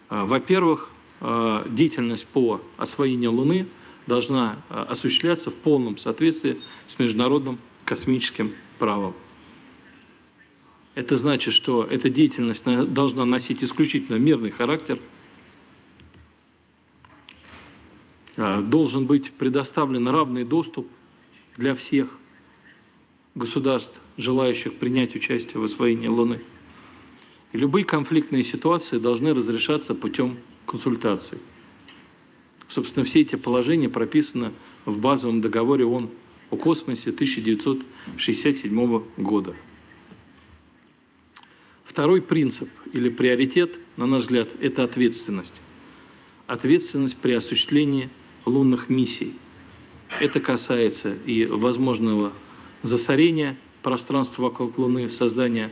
Во-первых, деятельность по освоению Луны должна осуществляться в полном соответствии с международным космическим правом. Это значит, что эта деятельность должна носить исключительно мирный характер, должен быть предоставлен равный доступ для всех государств, желающих принять участие в освоении Луны. И любые конфликтные ситуации должны разрешаться путем консультаций. Собственно, все эти положения прописаны в базовом договоре ООН о космосе 1967 года. Второй принцип или приоритет, на наш взгляд, это ответственность. Ответственность при осуществлении лунных миссий. Это касается и возможного засорения пространства вокруг Луны, создания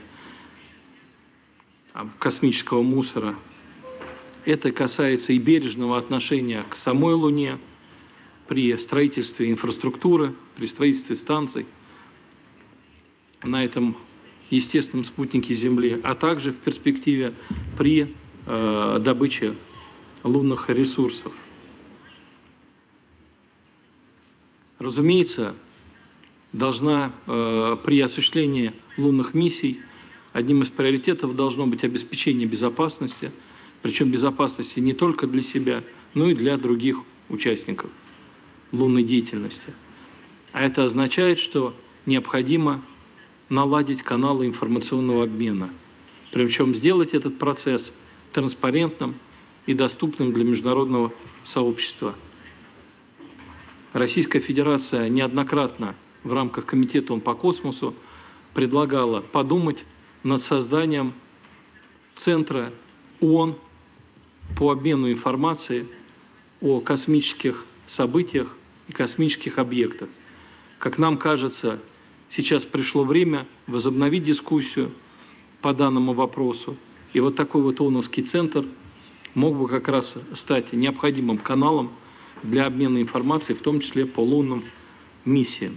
космического мусора. Это касается и бережного отношения к самой Луне при строительстве инфраструктуры, при строительстве станций на этом естественном спутнике Земли, а также в перспективе при добыче лунных ресурсов. Разумеется, при осуществлении лунных миссий одним из приоритетов должно быть обеспечение безопасности, причем безопасности не только для себя, но и для других участников лунной деятельности. А это означает, что необходимо наладить каналы информационного обмена, причем сделать этот процесс транспарентным и доступным для международного сообщества. Российская Федерация неоднократно в рамках Комитета ООН по космосу предлагала подумать над созданием Центра ООН по обмену информацией о космических событиях и космических объектах. Как нам кажется, сейчас пришло время возобновить дискуссию по данному вопросу. И вот такой вот ООНовский центр мог бы как раз стать необходимым каналом для обмена информацией, в том числе по лунным миссиям.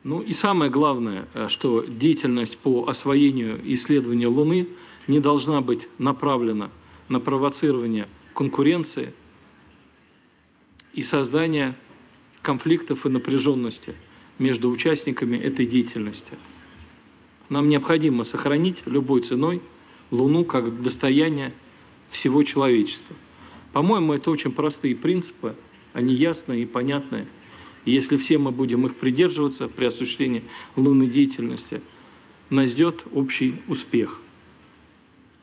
Ну и самое главное, что деятельность по освоению и исследованию Луны не должна быть направлена на провоцирование конкуренции и создание конфликтов и напряженности между участниками этой деятельности. Нам необходимо сохранить любой ценой Луну как достояние всего человечества. По-моему, это очень простые принципы, они ясные и понятные. И если все мы будем их придерживаться при осуществлении лунной деятельности, нас ждет общий успех.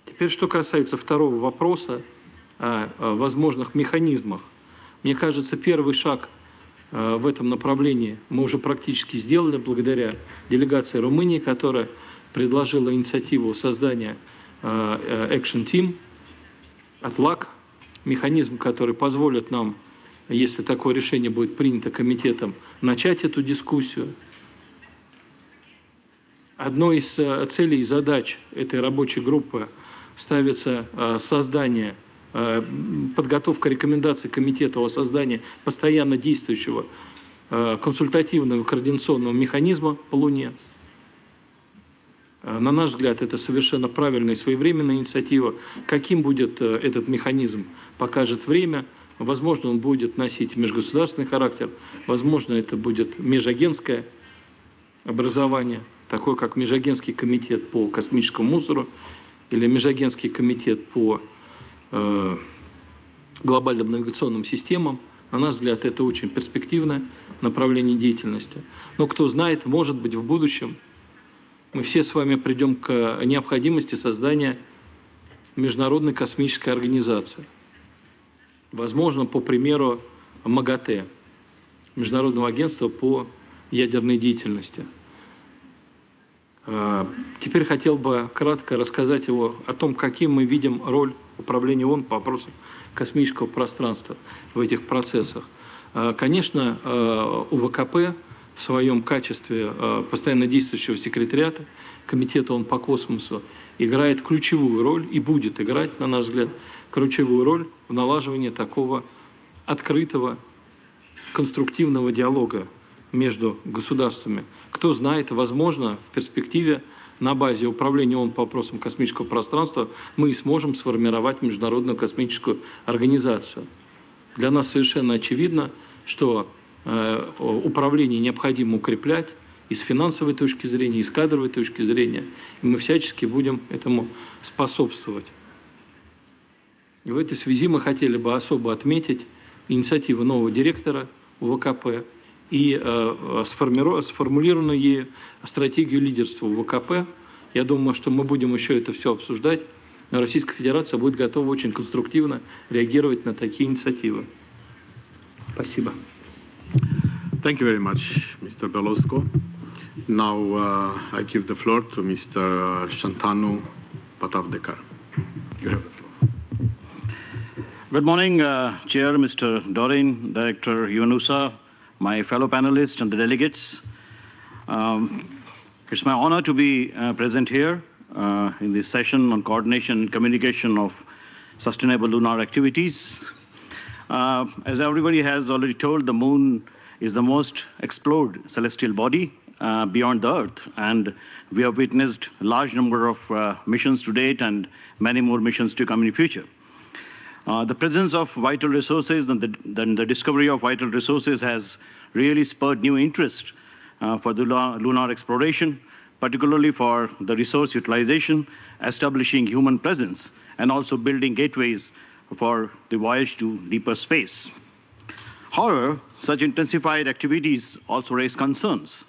Теперь, что касается второго вопроса о возможных механизмах. Мне кажется, первый шаг в этом направлении мы уже практически сделали благодаря делегации Румынии, которая предложила инициативу создания Action Team от ЛАК, механизм, который позволит нам, если такое решение будет принято комитетом, начать эту дискуссию. Одной из целей и задач этой рабочей группы ставится создание, подготовка рекомендаций комитета о создании постоянно действующего консультативного координационного механизма по Луне. На наш взгляд, это совершенно правильная и своевременная инициатива. Каким будет этот механизм, покажет время. Возможно, он будет носить межгосударственный характер, возможно, это будет межагентское образование, такое как Межагентский комитет по космическому мусору или Межагентский комитет по глобальным навигационным системам. На наш взгляд, это очень перспективное направление деятельности. Но кто знает, может быть, в будущем мы все с вами придем к необходимости создания Международной космической организации. Возможно, по примеру МАГАТЭ, Международного агентства по ядерной деятельности. Теперь хотел бы кратко рассказать о том, каким мы видим роль управления ООН по вопросам космического пространства в этих процессах. Конечно, УВКП в своем качестве постоянно действующего секретариата Комитета ООН по космосу играет ключевую роль и будет играть, на наш взгляд, ключевую роль в налаживании такого открытого, конструктивного диалога между государствами. Кто знает, возможно, в перспективе на базе управления ООН по вопросам космического пространства мы и сможем сформировать Международную космическую организацию. Для нас совершенно очевидно, что управление необходимо укреплять и с финансовой точки зрения, и с кадровой точки зрения, и мы всячески будем этому способствовать. И в этой связи мы хотели бы особо отметить инициативу нового директора УВКП и сформулированную ею стратегию лидерства УВКП. Я думаю, что мы будем еще это все обсуждать, но Российская Федерация будет готова очень конструктивно реагировать на такие инициативы. Спасибо. Thank you very much, Mr. Belosko. Now I give the floor to Mr. Shantanu Patavdekar. You have the floor. Good morning, Chair, Mr. Dorin, Director UNOOSA, my fellow panelists and the delegates. It's my honor to be present here in this session on coordination and communication of sustainable lunar activities. As everybody has already told, the moon is the most explored celestial body beyond the Earth, and we have witnessed a large number of missions to date and many more missions to come in the future. The presence of vital resources and the discovery of vital resources has really spurred new interest for the lunar exploration, particularly for the resource utilization, establishing human presence, and also building gateways for the voyage to deeper space. However, such intensified activities also raise concerns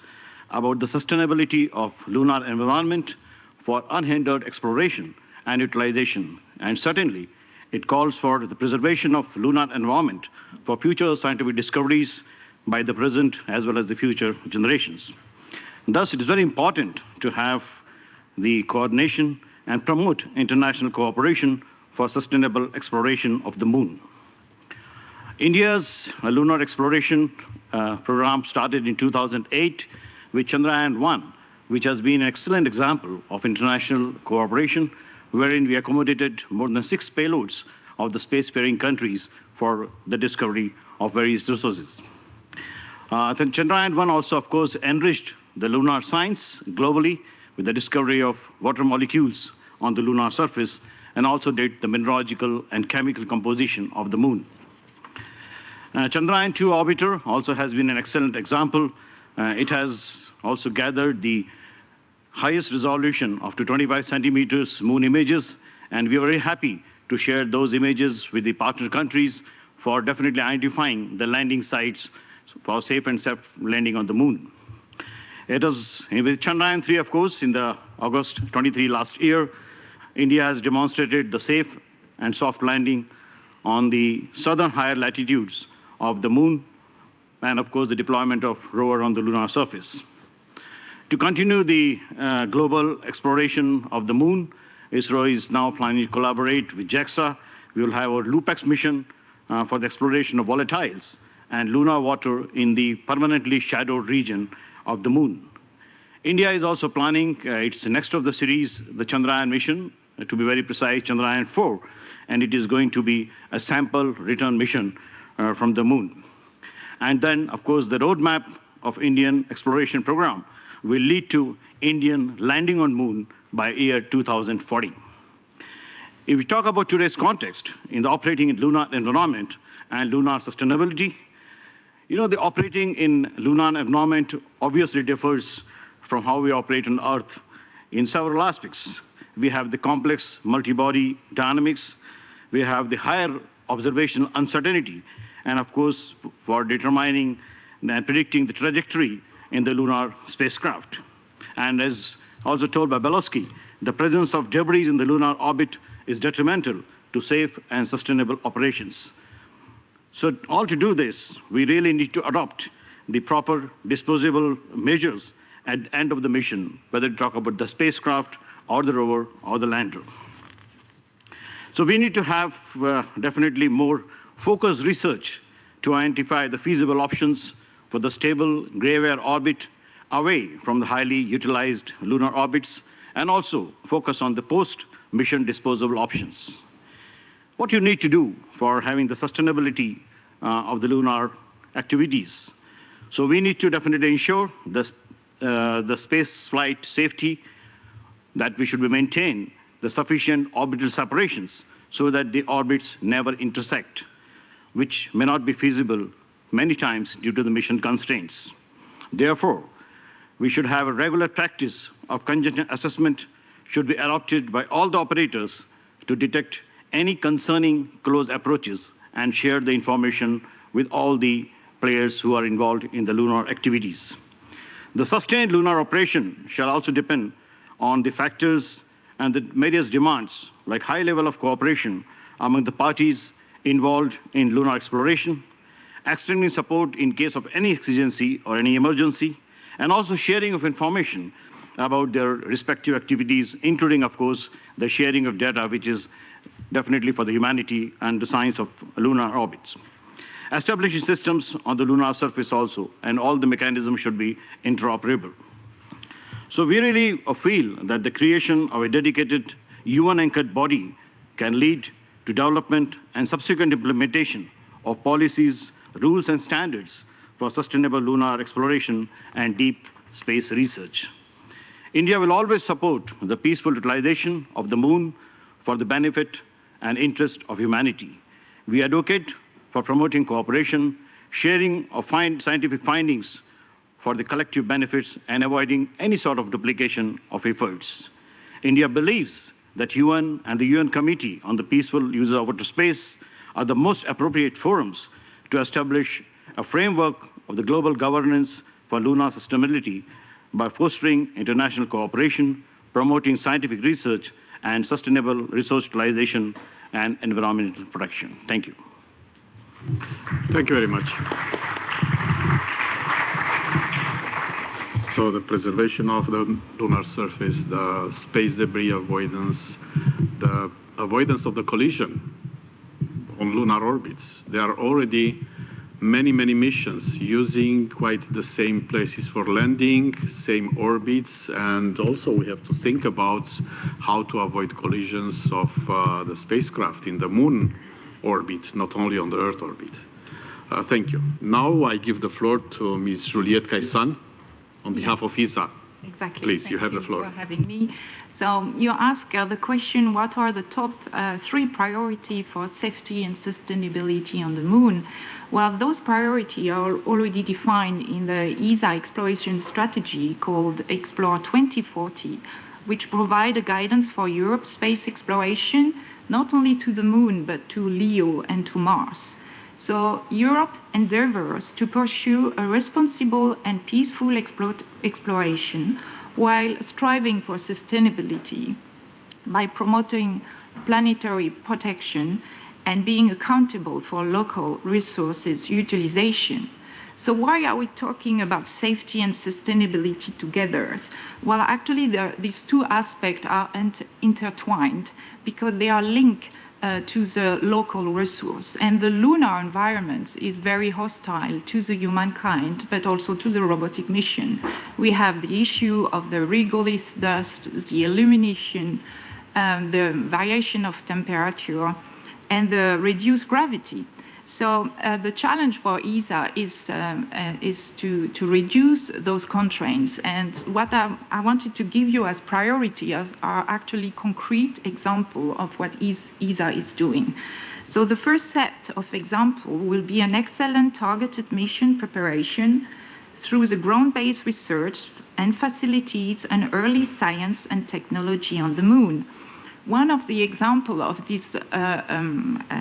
about the sustainability of lunar environment for unhindered exploration and utilization, and certainly it calls for the preservation of lunar environment for future scientific discoveries by the present as well as the future generations. Thus, it is very important to have the coordination and promote international cooperation for sustainable exploration of the moon. India's lunar exploration program started in 2008 with Chandrayaan-1, which has been an excellent example of international cooperation, wherein we accommodated more than 6 payloads of the spacefaring countries for the discovery of various resources. Then Chandrayaan-1 also, of course, enriched the lunar science globally with the discovery of water molecules on the lunar surface, and also did the mineralogical and chemical composition of the moon. Chandrayaan-2 orbiter also has been an excellent example. It has also gathered the highest resolution of 25 centimeters moon images, and we are very happy to share those images with the partner countries for definitely identifying the landing sites for safe and safe landing on the moon. It is with Chandrayaan-3, of course, in the August 23 last year, India has demonstrated the safe and soft landing on the southern higher latitudes of the moon, and of course the deployment of rover on the lunar surface. To continue the global exploration of the moon, ISRO is now planning to collaborate with JAXA. We will have our LUPEX mission for the exploration of volatiles and lunar water in the permanently shadowed region of the moon. India is also planning its next of the series, the Chandrayaan mission, to be very precise, Chandrayaan-4, and it is going to be a sample return mission from the moon. And then, of course, the roadmap of Indian exploration program will lead to Indian landing on moon by year 2040. If we talk about today's context in the operating in lunar environment and lunar sustainability, you know, the operating in lunar environment obviously differs from how we operate on Earth in several aspects. We have the complex multi-body dynamics, we have the higher observational uncertainty, and of course, for determining and predicting the trajectory in the lunar spacecraft. And as also told by Belowski, the presence of debris in the lunar orbit is detrimental to safe and sustainable operations. So all to do this, we really need to adopt the proper disposable measures at the end of the mission, whether you talk about the spacecraft or the rover or the lander. So we need to have definitely more focused research to identify the feasible options for the stable gray-ware orbit away from the highly utilized lunar orbits, and also focus on the post-mission disposable options. What you need to do for having the sustainability of the lunar activities. So we need to definitely ensure the space flight safety, that we should maintain the sufficient orbital separations so that the orbits never intersect, which may not be feasible many times due to the mission constraints. Therefore, we should have a regular practice of congestion assessment should be adopted by all the operators to detect any concerning close approaches and share the information with all the players who are involved in the lunar activities. The sustained lunar operation shall also depend on the factors and the various demands, like high level of cooperation among the parties involved in lunar exploration, extending support in case of any exigency or any emergency, and also sharing of information about their respective activities, including, of course, the sharing of data, which is definitely for the humanity and the science of lunar orbits. Establishing systems on the lunar surface also, and all the mechanisms should be interoperable. So we really feel that the creation of a dedicated UN-anchored body can lead to development and subsequent implementation of policies, rules, and standards for sustainable lunar exploration and deep space research. India will always support the peaceful utilization of the moon for the benefit and interest of humanity. We advocate for promoting cooperation, sharing of scientific findings for the collective benefits, and avoiding any sort of duplication of efforts. India believes that UN and the UN Committee on the Peaceful Use of Outer Space are the most appropriate forums to establish a framework of the global governance for lunar sustainability by fostering international cooperation, promoting scientific research, and sustainable resource utilization and environmental protection. Thank you. Thank you very much. So the preservation of the lunar surface, the space debris avoidance, the avoidance of the collision on lunar orbits. There are already many missions using quite the same places for landing, same orbits, and also we have to think about how to avoid collisions of the spacecraft in the moon orbit, not only on the Earth orbit. Thank you. Now I give the floor to Ms. Juliette Caissan on behalf of ESA. Exactly. Please, you have the floor. Thank you for having me. So you ask the question, what are the top 3 priorities for safety and sustainability on the moon? Well, those priorities are already defined in the ESA exploration strategy called Explore 2040, which provide a guidance for Europe's space exploration, not only to the moon, but to LEO and to Mars. So Europe endeavors to pursue a responsible and peaceful exploration while striving for sustainability by promoting planetary protection and being accountable for local resources utilization. So why are we talking about safety and sustainability together? Well, actually, these 2 aspects are intertwined because they are linked to the local resource. And the lunar environment is very hostile to the humankind, but also to the robotic mission. We have the issue of the regolith dust, the illumination, the variation of temperature, and the reduced gravity. So the challenge for ESA is to reduce those constraints. And what I wanted to give you as priority are actually concrete examples of what ESA is doing. So the first set of examples will be an excellent targeted mission preparation through the ground-based research and facilities and early science and technology on the moon. One of the examples of this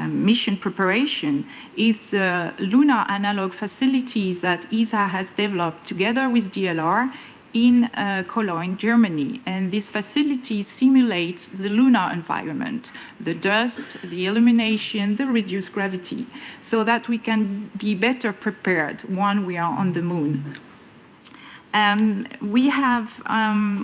mission preparation is the lunar analog facilities that ESA has developed together with DLR in Cologne, Germany. And this facility simulates the lunar environment, the dust, the illumination, the reduced gravity, so that we can be better prepared when we are on the moon. We have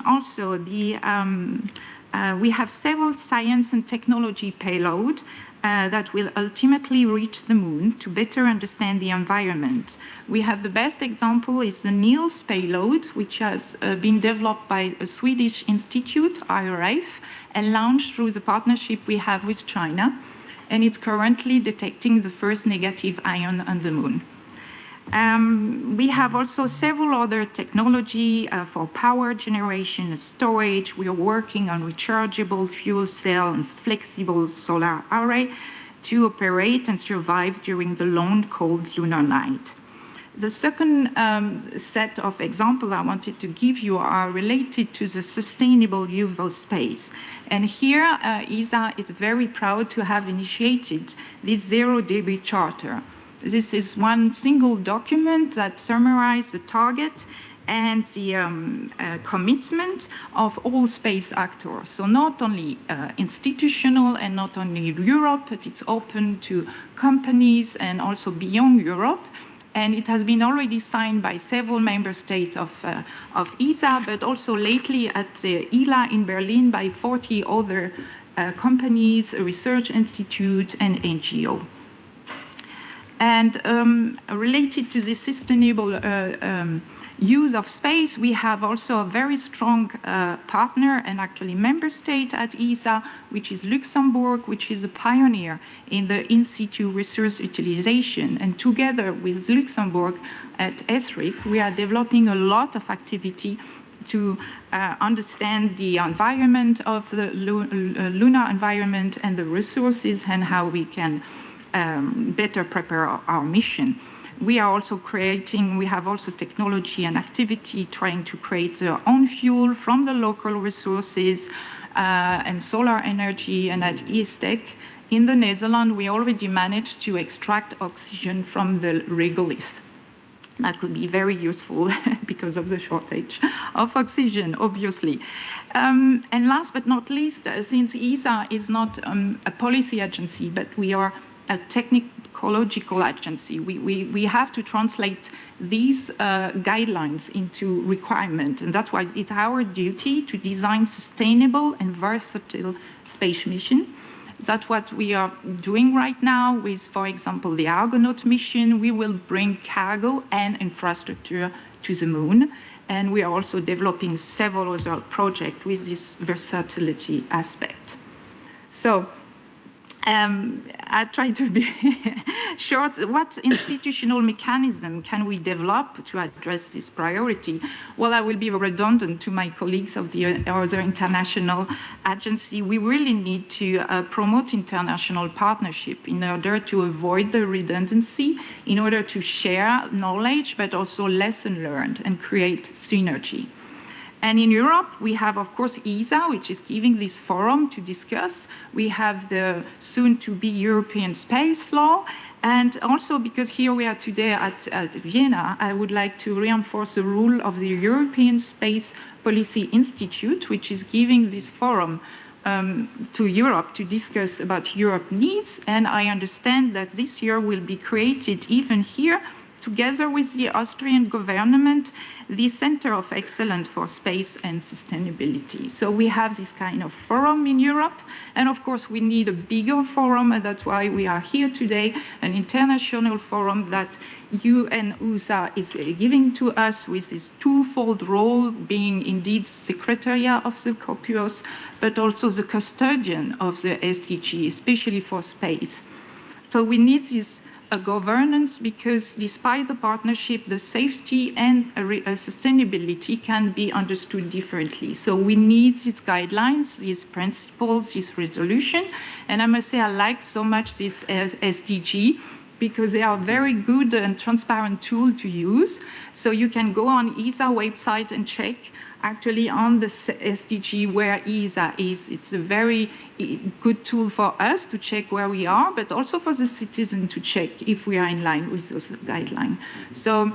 also we have several science and technology payload that will ultimately reach the moon to better understand the environment. We have the best example is the NILS payload, which has been developed by a Swedish institute, ILRS, and launched through the partnership we have with China. And it's currently detecting the first negative ion on the moon. We have also several other technology for power generation and storage. We are working on rechargeable fuel cell and flexible solar array to operate and survive during the long, cold lunar night. The second set of examples I wanted to give you are related to the sustainable use of space. And here, ESA is very proud to have initiated this Zero Debris Charter. This is one single document that summarizes the target and the commitment of all space actors. So not only institutional and not only Europe, but it's open to companies and also beyond Europe. And it has been already signed by several member states of ESA, but also lately at the ILA in Berlin by 40 other companies, research institutes, and NGO. And related to the sustainable use of space, we have also a very strong partner and actually member state at ESA, which is Luxembourg, which is a pioneer in the in situ resource utilization. And together with Luxembourg at ESRIC, we are developing a lot of activity to understand the environment of the lunar environment and the resources and how we can better prepare our mission. We are also creating, we have also technology and activity trying to create their own fuel from the local resources and solar energy. And at ESTEC in the Netherlands, we already managed to extract oxygen from the regolith. That could be very useful because of the shortage of oxygen, obviously. And last but not least, since ESA is not a policy agency, but we are a technological agency, we have to translate these guidelines into requirements. And that's why it's our duty to design sustainable and versatile space mission. That's what we are doing right now with, for example, the Argonaut mission. We will bring cargo and infrastructure to the moon. And we are also developing several other projects with this versatility aspect. So I try to be short. What institutional mechanism can we develop to address this priority? Well, I will be redundant to my colleagues of the other international agency. We really need to promote international partnership in order to avoid the redundancy, in order to share knowledge, but also lesson learned and create synergy. And in Europe, we have, of course, ESA, which is giving this forum to discuss. We have the soon-to-be European space law. And also, because here we are today at Vienna, I would like to reinforce the role of the European Space Policy Institute, which is giving this forum to Europe to discuss about Europe needs. And I understand that this year will be created even here, together with the Austrian government, the Center of Excellence for Space and Sustainability. So we have this kind of forum in Europe, and of course we need a bigger forum, and that's why we are here today, an international forum that UNOOSA is giving to us with this twofold role, being indeed Secretariat of the COPUOS, but also the custodian of the SDG, especially for space. So we need this governance, because despite the partnership, the safety and sustainability can be understood differently. So we need these guidelines, these principles, this resolution. And I must say, I like so much this SDG, because they are very good and transparent tool to use. So you can go on ESA website and check actually on the SDG where ESA is. It's a very good tool for us to check where we are, but also for the citizen to check if we are in line with those guidelines. So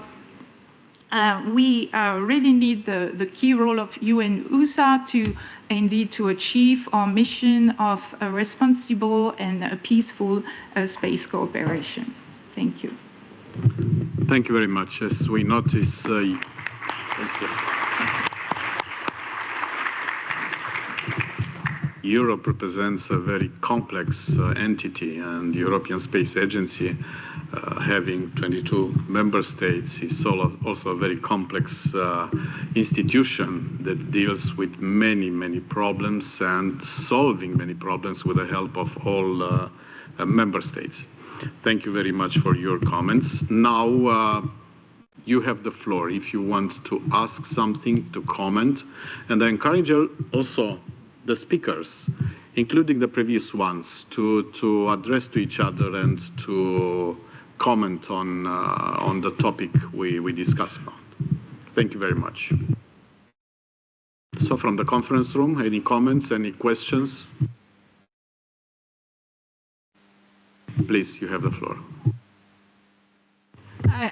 we really need the key role of UNOOSA to indeed to achieve our mission of a responsible and a peaceful space cooperation. Thank you. Thank you very much. As we notice, Thank you. Europe represents a very complex entity, and the European Space Agency, having 22 member states, is also a very complex institution that deals with many, many problems and solving many problems with the help of all member states. Thank you very much for your comments. Now, you have the floor if you want to ask something, to comment, and I encourage also the speakers, including the previous ones, to address to each other and to comment on the topic we discussed about. Thank you very much. So from the conference room, any comments, any questions? Please, you have the floor.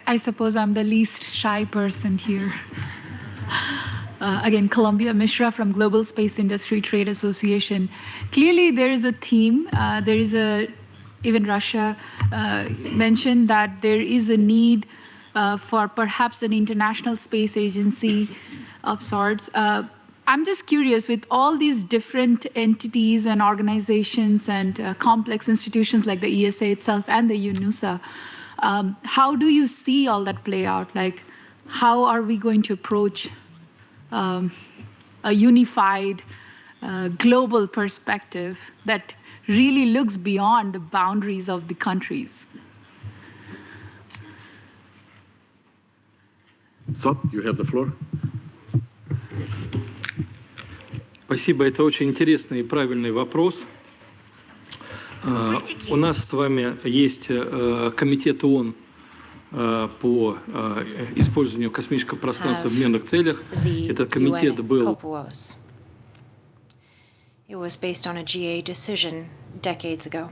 I suppose I'm the least shy person here. Again, Columbia Mishra from Global Space Industry Trade Association. Clearly, there is a theme. Even Russia mentioned that there is a need for perhaps an international space agency of sorts. I'm just curious, with all these different entities and organizations and complex institutions like the ESA itself and the UNOOSA, how do you see all that play out? Like, how are we going to approach a unified global perspective that really looks beyond the boundaries of the countries? So, you have the floor. Спасибо, это очень интересный и правильный вопрос. У нас с вами есть комитет ООН по использованию космического пространства в мирных целях. Этот комитет был... It was based on a GA decision decades ago.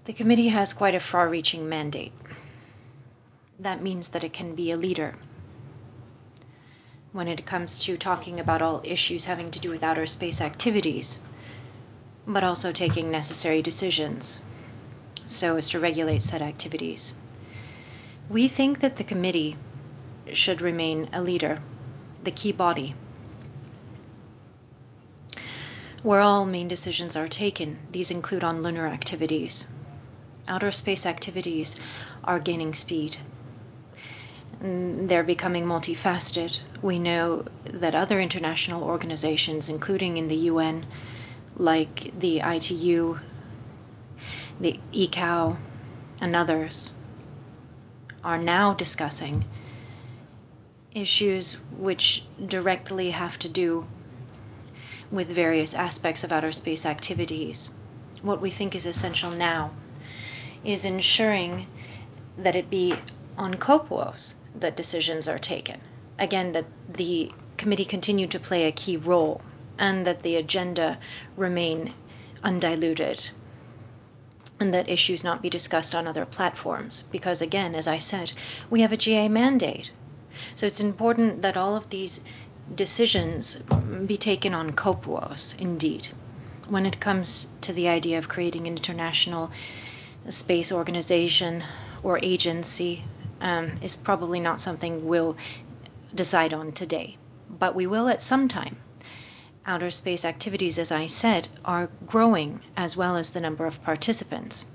The committee has quite a far-reaching mandate. That means that it can be a leader when it comes to talking about all issues having to do with outer space activities, but also taking necessary decisions so as to regulate said activities. We think that the committee should remain a leader, the key body, where all main decisions are taken. These include on lunar activities. Outer space activities are gaining speed. They're becoming multifaceted. We know that other international organizations, including in the UN, like the ITU, the ICAO, and others, are now discussing issues which directly have to do with various aspects of outer space activities. What we think is essential now is ensuring that it be on COPUOS that decisions are taken. Again, that the committee continue to play a key role and that the agenda remain undiluted and that issues not be discussed on other platforms. Because again, as I said, we have a GA mandate. So it's important that all of these decisions be taken on COPUOS, indeed. When it comes to the idea of creating an international space organization or agency, is probably not something we'll decide on today, but we will at some time. Outer space activities, as I said, are growing as well as the number of participants.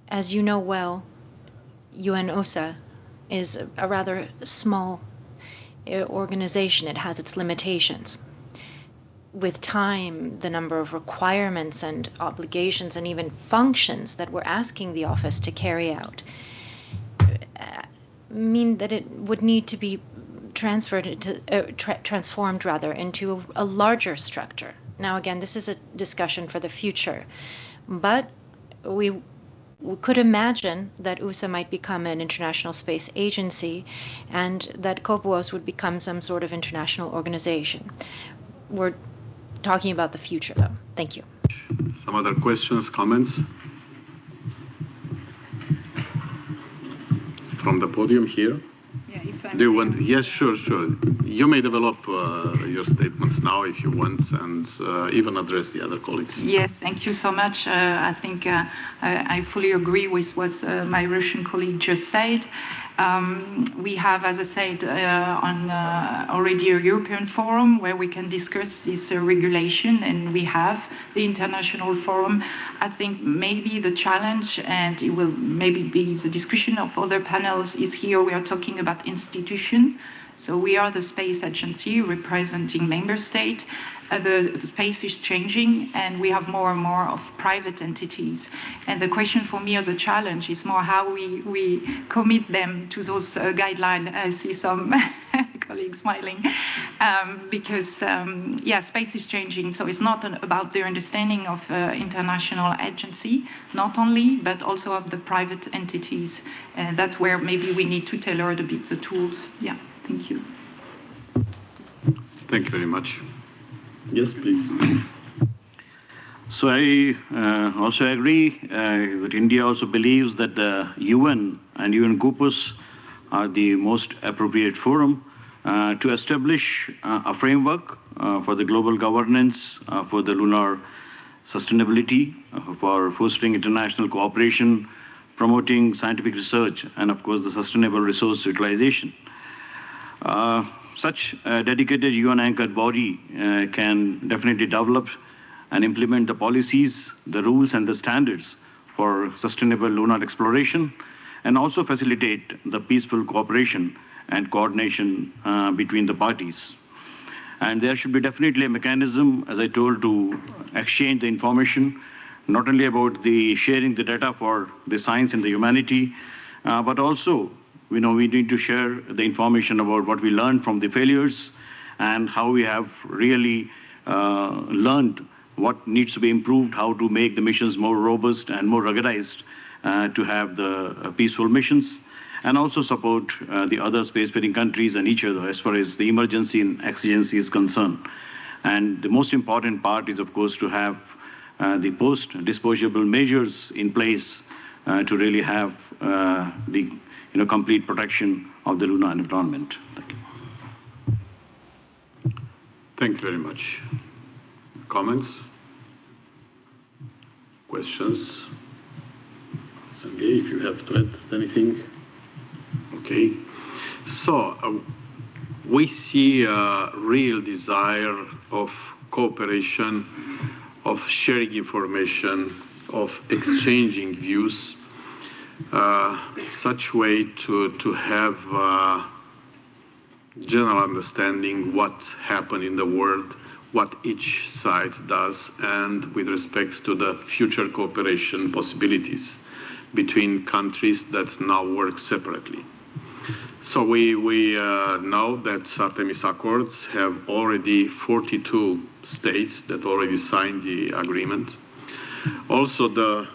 As you know well, UNOOSA is a rather small organization. It has its limitations. With time, the number of requirements and obligations and even functions that we're asking the office to carry out mean that it would need to be transformed into a larger structure. Now, again, this is a discussion for the future, but we could imagine that USA might become an international space agency and that COPUOS would become some sort of international organization. We're talking about the future, though. Thank you. Some other questions, comments? From the podium here. Yeah, Do you want? Yes, sure. You may develop your statements now if you want, and even address the other colleagues. Yes, thank you so much. I think I fully agree with what my Russian colleague just said. We have, as I said, already a European forum where we can discuss this regulation, and we have the international forum. I think maybe the challenge, and it will maybe be the discussion of other panels, is here we are talking about institution. So we are the space agency representing member states. The space is changing, and we have more and more of private entities. And the question for me as a challenge is more how we commit them to those guidelines. I see some colleagues smiling, because space is changing. So it's not about the understanding of international agency, not only, but also of the private entities. That's where maybe we need to tailor a bit the tools. Yeah, thank you. Thank you very much. Yes, please. So I also agree that India also believes that the UN and UNOOSA are the most appropriate forum to establish a framework for the global governance for the lunar sustainability, for fostering international cooperation, promoting scientific research, and of course the sustainable resource utilization. Such a dedicated UN-anchored body can definitely develop and implement the policies, the rules, and the standards for sustainable lunar exploration, and also facilitate the peaceful cooperation and coordination between the parties. And there should be definitely a mechanism, as I told, to exchange the information, not only about the sharing the data for the science and the humanity, but also we need to share the information about what we learned from the failures and how we have really learned what needs to be improved, how to make the missions more robust and more ruggedized to have the peaceful missions, and also support the other spacefaring countries and each other as far as the emergency and exigency is concerned. And the most important part is, of course, to have the post-disposable measures in place to really have the complete protection of the lunar environment. Thank you. Thank you very much. Comments? Questions? Sergei, if you have to add anything. Okay. So we see a real desire of cooperation, of sharing information, of exchanging views, such way to have general understanding what happened in the world, what each side does, and with respect to the future cooperation possibilities between countries that now work separately. So we know that Artemis Accords have already 42 states that already signed the agreement. Also, the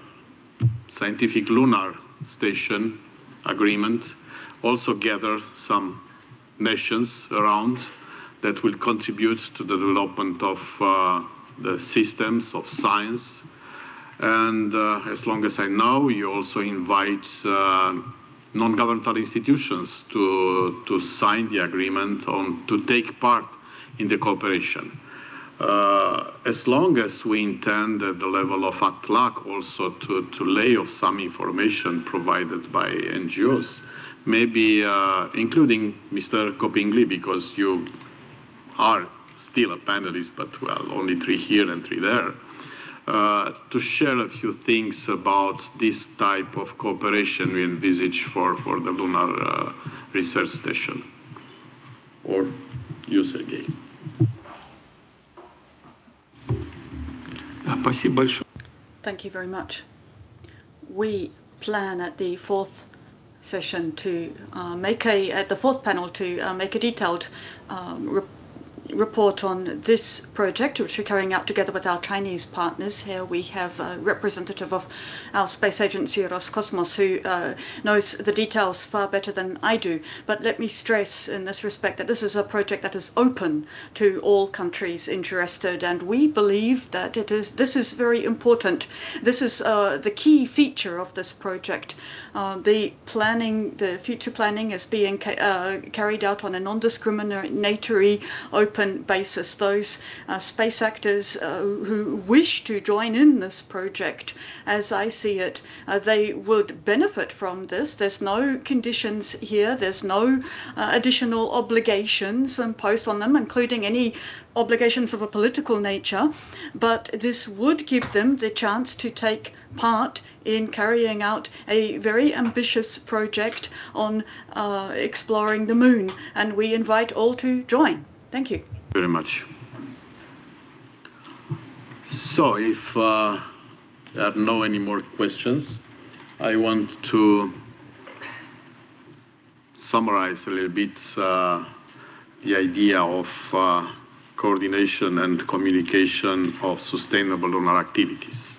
Scientific Lunar Station agreement also gathers some nations around that will contribute to the development of the systems of science. And as long as I know, you also invite non-governmental institutions to sign the agreement to take part in the cooperation. As long as we intend at the level of ATLAC also to lay off some information provided by NGOs, maybe including Mr. Kopingli, because you are still a panelist, but well, only 3 here and 3 there, to share a few things about this type of cooperation we envisage for the Lunar Research Station. Or you, Sergei. Thank you very much. We plan at the fourth session to at the fourth panel to make a detailed report on this project, which we're carrying out together with our Chinese partners. Here we have a representative of our space agency, Roscosmos, who knows the details far better than I do. But let me stress in this respect that this is a project that is open to all countries interested, and we believe that this is very important. This is the key feature of this project. The future planning is being carried out on a non-discriminatory, open basis. Those space actors who wish to join in this project, as I see it, they would benefit from this. There's no conditions here. There's no additional obligations imposed on them, including any obligations of a political nature, but this would give them the chance to take part in carrying out a very ambitious project on exploring the moon, and we invite all to join. Thank you. Very much. So if there are no any more questions, I want to summarize a little bit the idea of coordination and communication of sustainable lunar activities.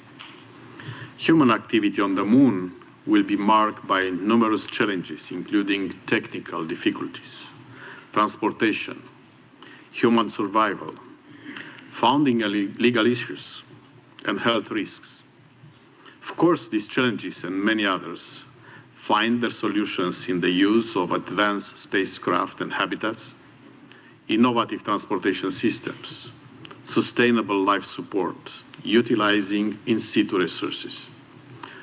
Human activity on the moon will be marked by numerous challenges, including technical difficulties, transportation, human survival, founding and legal issues, and health risks. Of course, these challenges and many others find their solutions in the use of advanced spacecraft and habitats, innovative transportation systems, sustainable life support, utilizing in situ resources,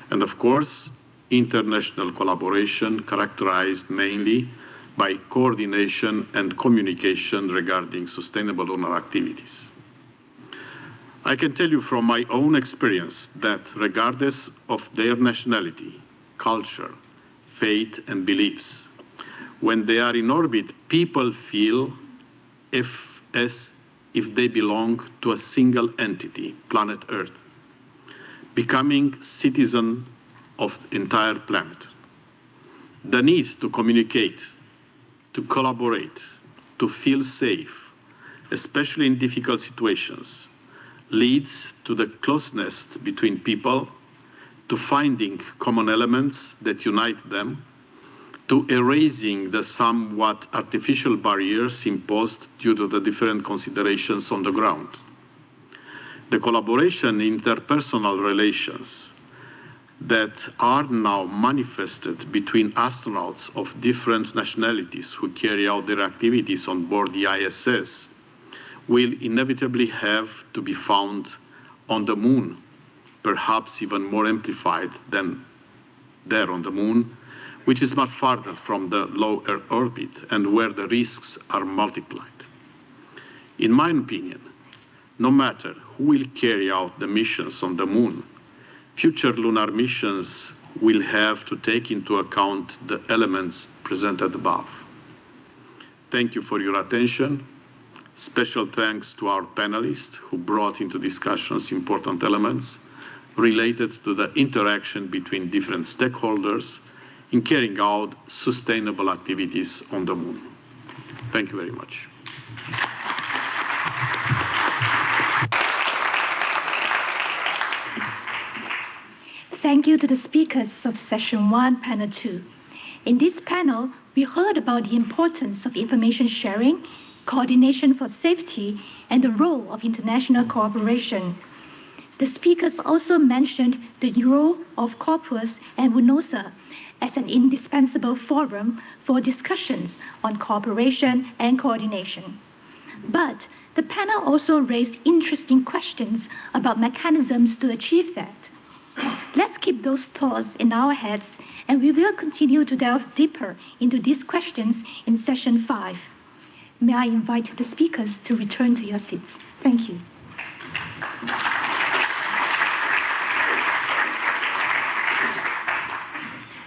and of course, international collaboration characterized mainly by coordination and communication regarding sustainable lunar activities. I can tell you from my own experience that regardless of their nationality, culture, faith, and beliefs, when they are in orbit, people feel as if they belong to a single entity, planet Earth, becoming citizen of the entire planet. The need to communicate, to collaborate, to feel safe, especially in difficult situations, leads to the closeness between people, to finding common elements that unite them, to erasing the somewhat artificial barriers imposed due to the different considerations on the ground. The collaboration in interpersonal relations that are now manifested between astronauts of different nationalities who carry out their activities on board the ISS will inevitably have to be found on the moon, perhaps even more amplified than there on the moon, which is much farther from the low Earth orbit and where the risks are multiplied. In my opinion, no matter who will carry out the missions on the moon, future lunar missions will have to take into account the elements presented above. Thank you for your attention. Special thanks to our panelists who brought into discussions important elements related to the interaction between different stakeholders in carrying out sustainable activities on the moon. Thank you very much. Thank you to the speakers of Session 1, Panel 2. In this panel, we heard about the importance of information sharing, coordination for safety, and the role of international cooperation. The speakers also mentioned the role of Corpus and UNOOSA as an indispensable forum for discussions on cooperation and coordination. But the panel also raised interesting questions about mechanisms to achieve that. Let's keep those thoughts in our heads, and we will continue to delve deeper into these questions in Session 5. May I invite the speakers to return to your seats. Thank you.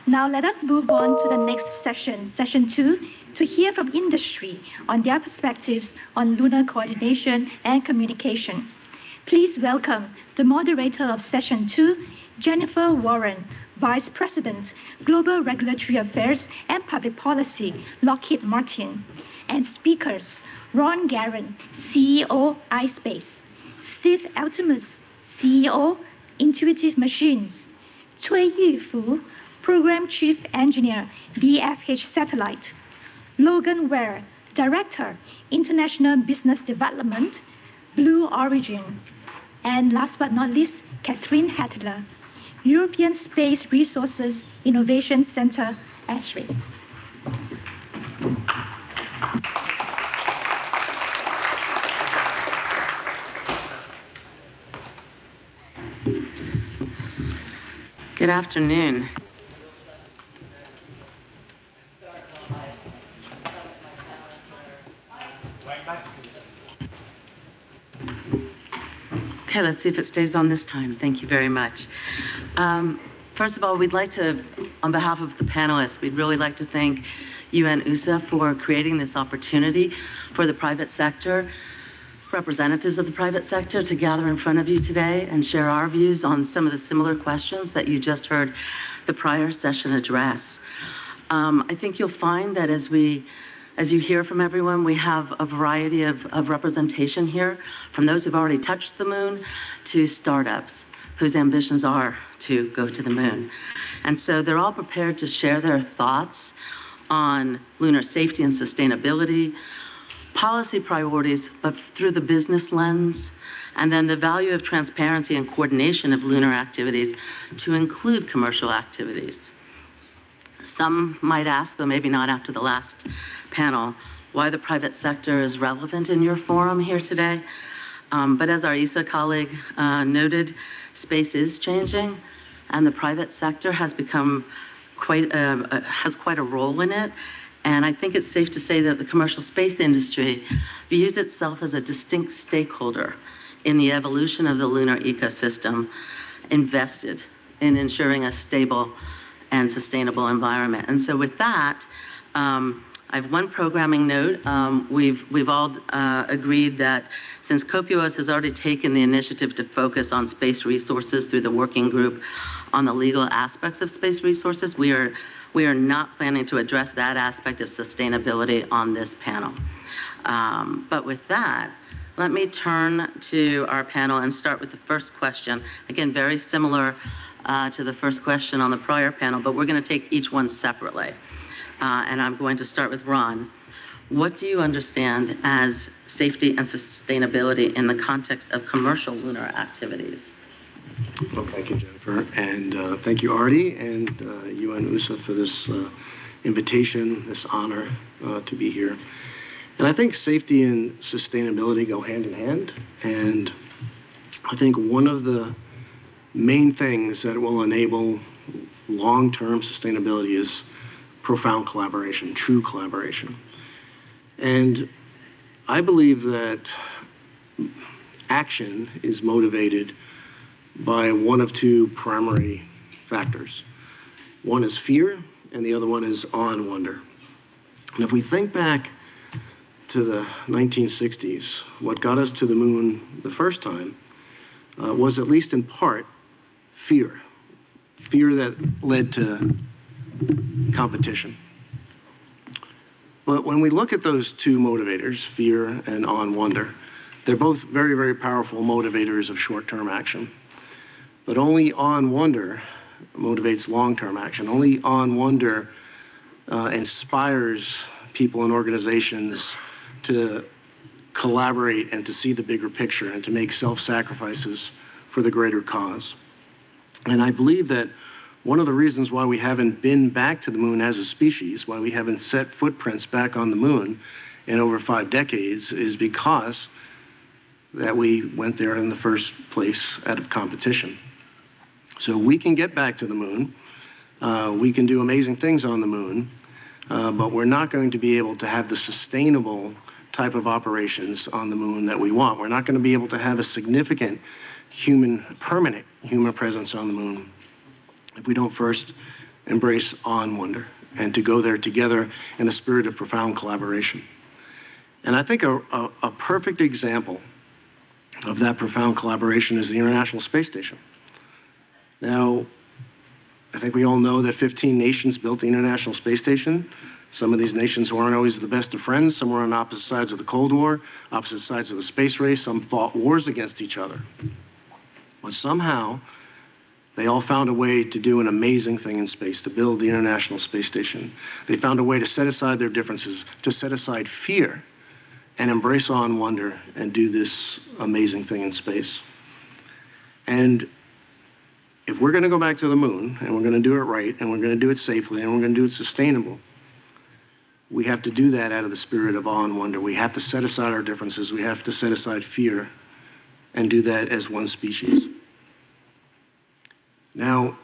Now let us move on to the next session, Session 2, to hear from industry on their perspectives on lunar coordination and communication. Please welcome the moderator of Session 2, Jennifer Warren, Vice President, Global Regulatory Affairs and Public Policy, Lockheed Martin, and speakers, Ron Garan, CEO, iSpace, Steve Altimus, CEO, Intuitive Machines, Cui Yufu, Program Chief Engineer, BFH Satellite, Logan Ware, Director, International Business Development, Blue Origin, and last but not least, Catherine Hattler, European Space Resources Innovation Center, ESRI. Good afternoon. Okay, let's see if it stays on this time. Thank you very much. First of all, we'd like to, on behalf of the panelists, we'd really like to thank UNOOSA for creating this opportunity for the private sector, representatives of the private sector, to gather in front of you today and share our views on some of the similar questions that you just heard the prior session address. I think you'll find that as you hear from everyone, we have a variety of representation here, from those who've already touched the moon to startups whose ambitions are to go to the moon. And so they're all prepared to share their thoughts on lunar safety and sustainability, policy priorities, but through the business lens, and then the value of transparency and coordination of lunar activities to include commercial activities. Some might ask, though maybe not after the last panel, why the private sector is relevant in your forum here today. But as our ESA colleague noted, space is changing, and the private sector has become has quite a role in it. And I think it's safe to say that the commercial space industry views itself as a distinct stakeholder in the evolution of the lunar ecosystem, invested in ensuring a stable and sustainable environment. And so with that, I have one programming note. We've all agreed that since COPUOS has already taken the initiative to focus on space resources through the working group on the legal aspects of space resources, we are not planning to address that aspect of sustainability on this panel. But with that, let me turn to our panel and start with the first question. Again, very similar to the first question on the prior panel, but we're going to take each one separately. And I'm going to start with Ron. What do you understand as safety and sustainability in the context of commercial lunar activities? Well, thank you, Jennifer, and thank you, Artie, and UNOOSA for this invitation, this honor to be here. And I think safety and sustainability go hand in hand, and I think one of the main things that will enable long-term sustainability is profound collaboration, true collaboration. And I believe that action is motivated by one of two primary factors. One is fear, and the other one is awe and wonder. And if we think back to the 1960s, what got us to the moon the first time was, at least in part, fear. Fear that led to competition. But when we look at those two motivators, fear and awe and wonder, they're both very, very powerful motivators of short-term action. But only awe and wonder motivates long-term action. Only awe and wonder inspires people and organizations to collaborate and to see the bigger picture and to make self-sacrifices for the greater cause. And I believe that one of the reasons why we haven't been back to the moon as a species, why we haven't set footprints back on the moon in over 5 decades, is because that we went there in the first place out of competition. So we can get back to the moon, we can do amazing things on the moon, but we're not going to be able to have the sustainable type of operations on the moon that we want. We're not going to be able to have a significant permanent human presence on the moon if we don't first embrace awe and wonder and to go there together in a spirit of profound collaboration. And I think a perfect example of that profound collaboration is the International Space Station. Now, I think we all know that 15 nations built the International Space Station. Some of these nations weren't always the best of friends. Some were on opposite sides of the Cold War, opposite sides of the space race. Some fought wars against each other. But somehow, they all found a way to do an amazing thing in space, to build the International Space Station. They found a way to set aside their differences, to set aside fear, and embrace awe and wonder and do this amazing thing in space. And if we're going to go back to the moon, and we're going to do it right, and we're going to do it safely, and we're going to do it sustainable, we have to do that out of the spirit of awe and wonder. We have to set aside our differences. We have to set aside fear and do that as one species. Now,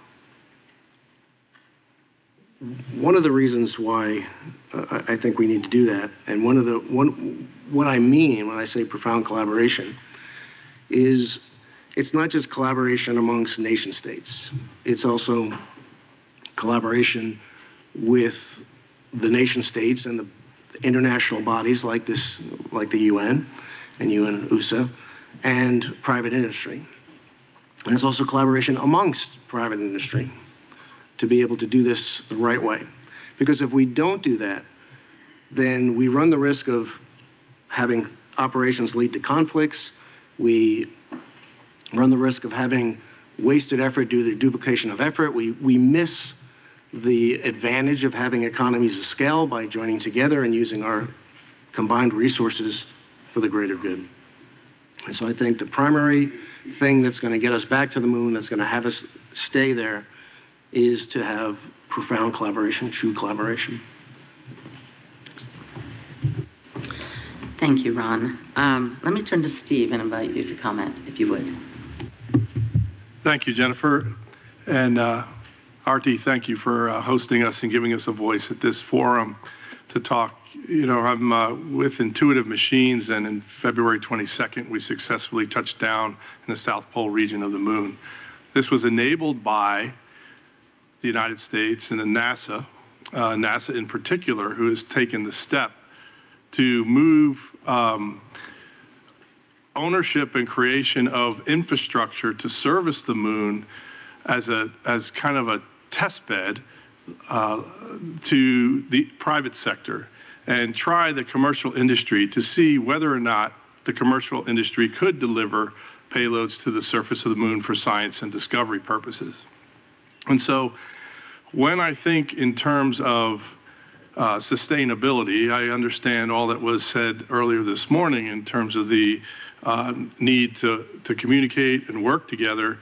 one of the reasons why I think we need to do that, and what I mean when I say profound collaboration, is it's not just collaboration amongst nation states. It's also collaboration with the nation states and the international bodies like the UN and UNOOSA, and private industry. And it's also collaboration amongst private industry to be able to do this the right way. Because if we don't do that, then we run the risk of having operations lead to conflicts. We run the risk of having wasted effort due to duplication of effort. We miss the advantage of having economies of scale by joining together and using our combined resources for the greater good. And so I think the primary thing that's going to get us back to the moon, that's going to have us stay there, is to have profound collaboration, true collaboration. Thank you, Ron. Let me turn to Steve and invite you to comment, if you would. Thank you, Jennifer. And Artie, thank you for hosting us and giving us a voice at this forum to talk. You know, I'm with Intuitive Machines, and in February 22nd, we successfully touched down in the South Pole region of the moon. This was enabled by the United States and the NASA in particular, who has taken the step to move ownership and creation of infrastructure to service the moon as kind of a test bed to the private sector, and try the commercial industry to see whether or not the commercial industry could deliver payloads to the surface of the moon for science and discovery purposes. And so when I think in terms of sustainability, I understand all that was said earlier this morning in terms of the need to communicate and work together.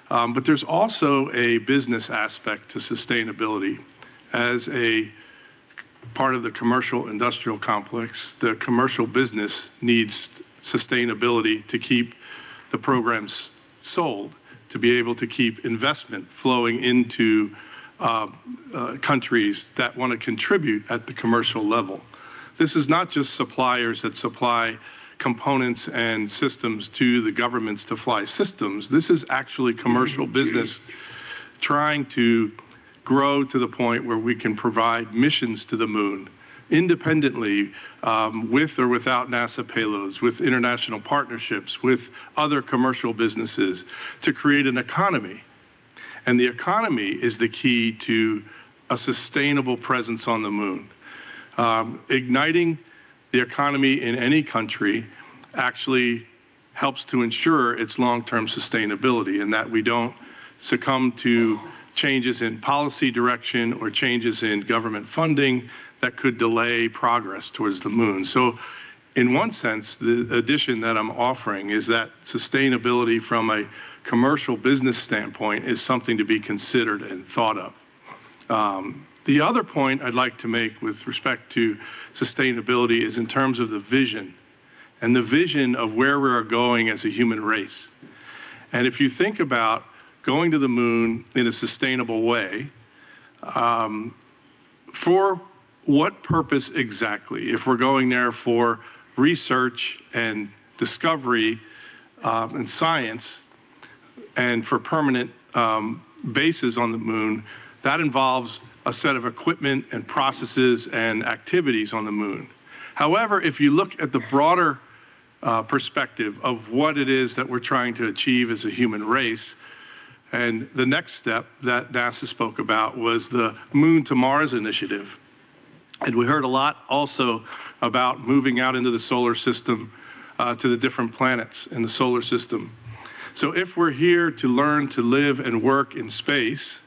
But there's also a business aspect to sustainability. As a part of the commercial industrial complex, the commercial business needs sustainability to keep the programs sold, to be able to keep investment flowing into countries that want to contribute at the commercial level. This is not just suppliers that supply components and systems to the governments to fly systems. This is actually commercial business trying to grow to the point where we can provide missions to the moon independently, with or without NASA payloads, with international partnerships, with other commercial businesses, to create an economy. And the economy is the key to a sustainable presence on the moon. Igniting the economy in any country actually helps to ensure its long-term sustainability, and that we don't succumb to changes in policy direction or changes in government funding that could delay progress towards the moon. So in one sense, the addition that I'm offering is that sustainability from a commercial business standpoint is something to be considered and thought of. The other point I'd like to make with respect to sustainability is in terms of the vision, and the vision of where we are going as a human race. And if you think about going to the moon in a sustainable way, for what purpose exactly? If we're going there for research and discovery and science, and for permanent bases on the moon, that involves a set of equipment and processes and activities on the moon. However, if you look at the broader perspective of what it is that we're trying to achieve as a human race, and the next step that NASA spoke about was the Moon to Mars initiative. And we heard a lot also about moving out into the solar system to the different planets in the solar system. So if we're here to learn to live and work in space,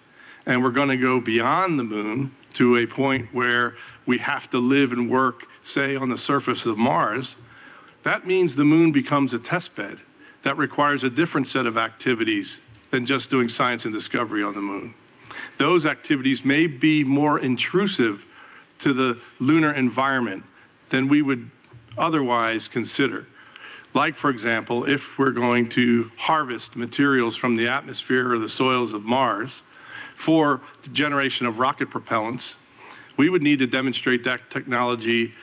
and we're going to go beyond the moon to a point where we have to live and work, say, on the surface of Mars, that means the moon becomes a test bed that requires a different set of activities than just doing science and discovery on the moon. Those activities may be more intrusive to the lunar environment than we would otherwise consider. Like, for example, if we're going to harvest materials from the atmosphere or the soils of Mars for the generation of rocket propellants, we would need to demonstrate that technology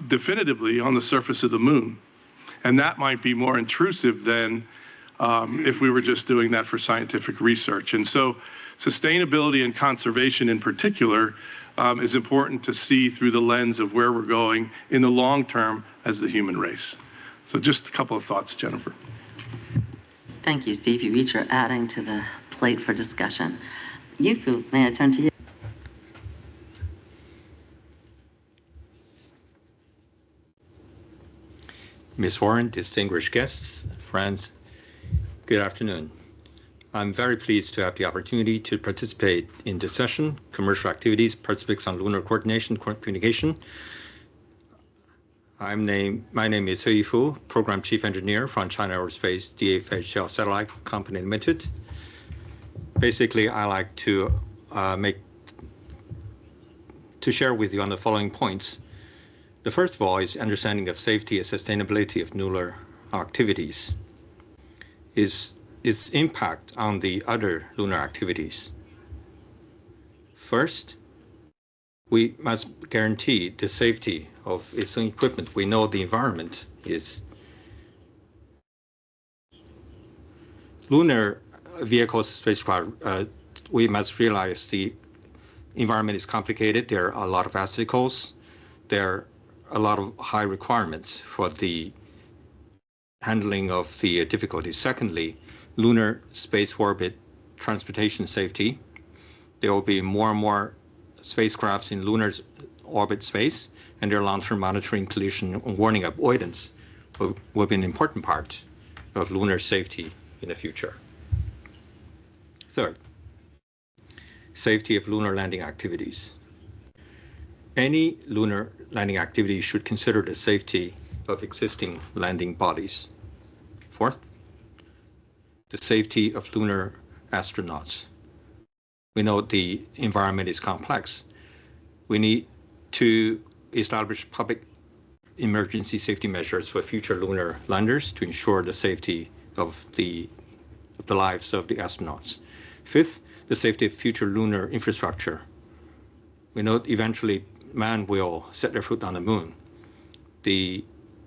definitively on the surface of the moon. And that might be more intrusive than if we were just doing that for scientific research. And so sustainability and conservation in particular is important to see through the lens of where we're going in the long term as the human race. So just a couple of thoughts, Jennifer. Thank you, Steve. You each are adding to the plate for discussion. Yu-Fu, may I turn to you? Ms. Warren, distinguished guests, friends, good afternoon. I'm very pleased to have the opportunity to participate in this session, Commercial Activities, Perspectives on Lunar Coordination, Communication. My name is Hui Fu, Program Chief Engineer from China Aerospace DFHL Satellite Company Limited. Basically, I like to share with you on the following points. The first of all is understanding of safety and sustainability of lunar activities. Its impact on the other lunar activities. First, we must guarantee the safety of its own equipment. We know the environment is. Lunar vehicles, spacecraft, we must realize the environment is complicated. There are a lot of obstacles. There are a lot of high requirements for the handling of the difficulties. Secondly, lunar space orbit transportation safety. There will be more and more spacecrafts in lunar orbit space, and their long-term monitoring, collision, and warning avoidance will be an important part of lunar safety in the future. Third, safety of lunar landing activities. Any lunar landing activity should consider the safety of existing landing bodies. Fourth, the safety of lunar astronauts. We know the environment is complex. We need to establish public emergency safety measures for future lunar landers to ensure the safety of the lives of the astronauts. Fifth, the safety of future lunar infrastructure. We know eventually man will set their foot on the moon. The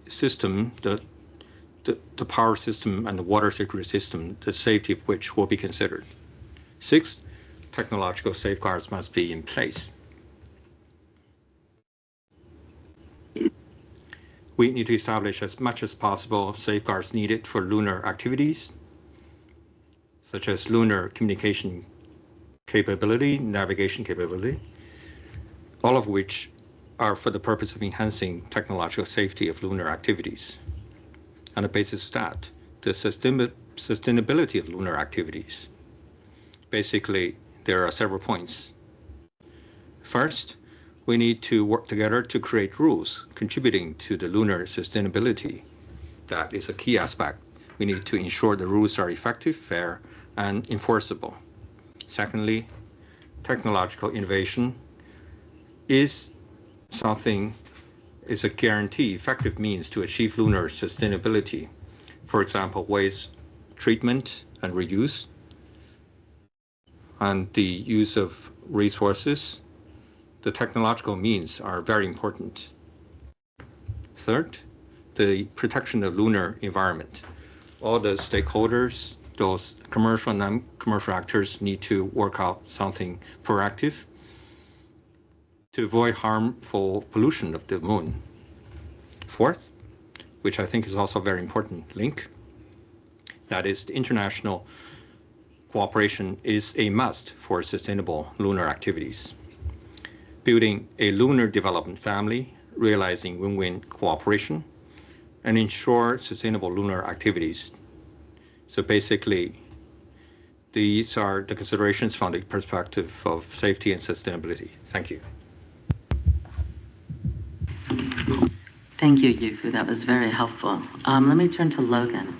system, the power system and the water security system, the safety of which will be considered. Sixth, technological safeguards must be in place. We need to establish as much as possible safeguards needed for lunar activities, such as lunar communication capability, navigation capability, all of which are for the purpose of enhancing technological safety of lunar activities. On the basis of that, the sustainability of lunar activities. Basically, there are several points. First, we need to work together to create rules contributing to the lunar sustainability. That is a key aspect. We need to ensure the rules are effective, fair, and enforceable. Secondly, technological innovation is a guarantee, effective means to achieve lunar sustainability. For example, waste treatment and reuse, and the use of resources. The technological means are very important. Third, the protection of lunar environment. All the stakeholders, those commercial and non-commercial actors need to work out something proactive to avoid harmful pollution of the moon. Fourth, which I think is also a very important link, that is the international cooperation is a must for sustainable lunar activities. building a lunar development family, realizing win-win cooperation, and ensure sustainable lunar activities. So basically, these are the considerations from the perspective of safety and sustainability. Thank you. Thank you, Yu-Fu. That was very helpful. Let me turn to Logan.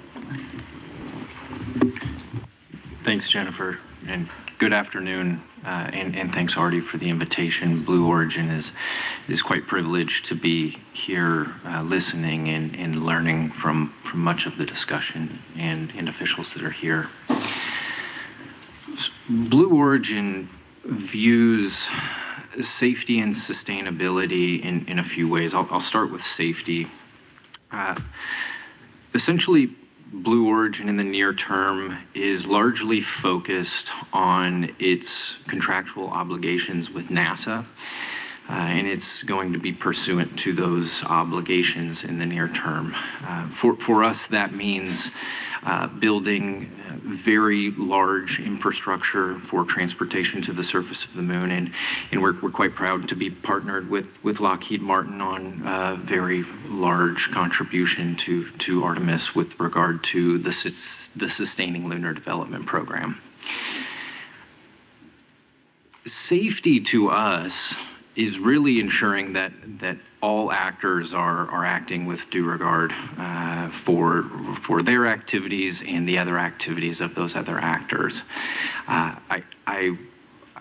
Thanks, Jennifer, and good afternoon, and thanks, Artie, for the invitation. Blue Origin is quite privileged to be here listening and learning from much of the discussion and officials that are here. Blue Origin views safety and sustainability in a few ways. I'll start with safety. Essentially, Blue Origin in the near term is largely focused on its contractual obligations with NASA, and it's going to be pursuant to those obligations in the near term. For us, that means building very large infrastructure for transportation to the surface of the moon, and we're quite proud to be partnered with Lockheed Martin on a very large contribution to Artemis with regard to the Sustaining Lunar Development Program. Safety to us is really ensuring that all actors are acting with due regard for their activities and the other activities of those other actors. I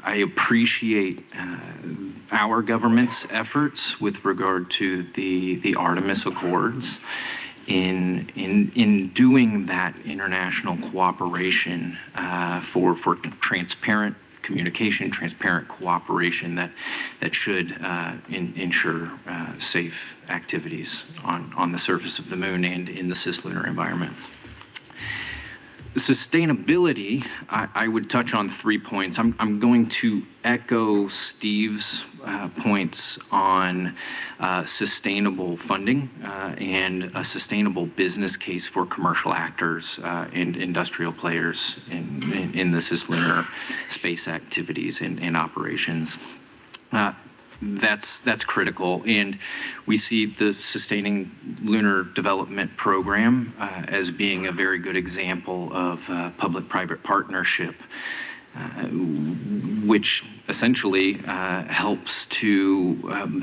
appreciate our government's efforts with regard to the Artemis Accords in doing that international cooperation for transparent communication, transparent cooperation that should ensure safe activities on the surface of the moon and in the cislunar environment. Sustainability, I would touch on 3 points. I'm going to echo Steve's points on sustainable funding and a sustainable business case for commercial actors and industrial players in the cislunar space activities and operations. That's critical, and we see the Sustaining Lunar Development Program as being a very good example of public-private partnership, which essentially helps to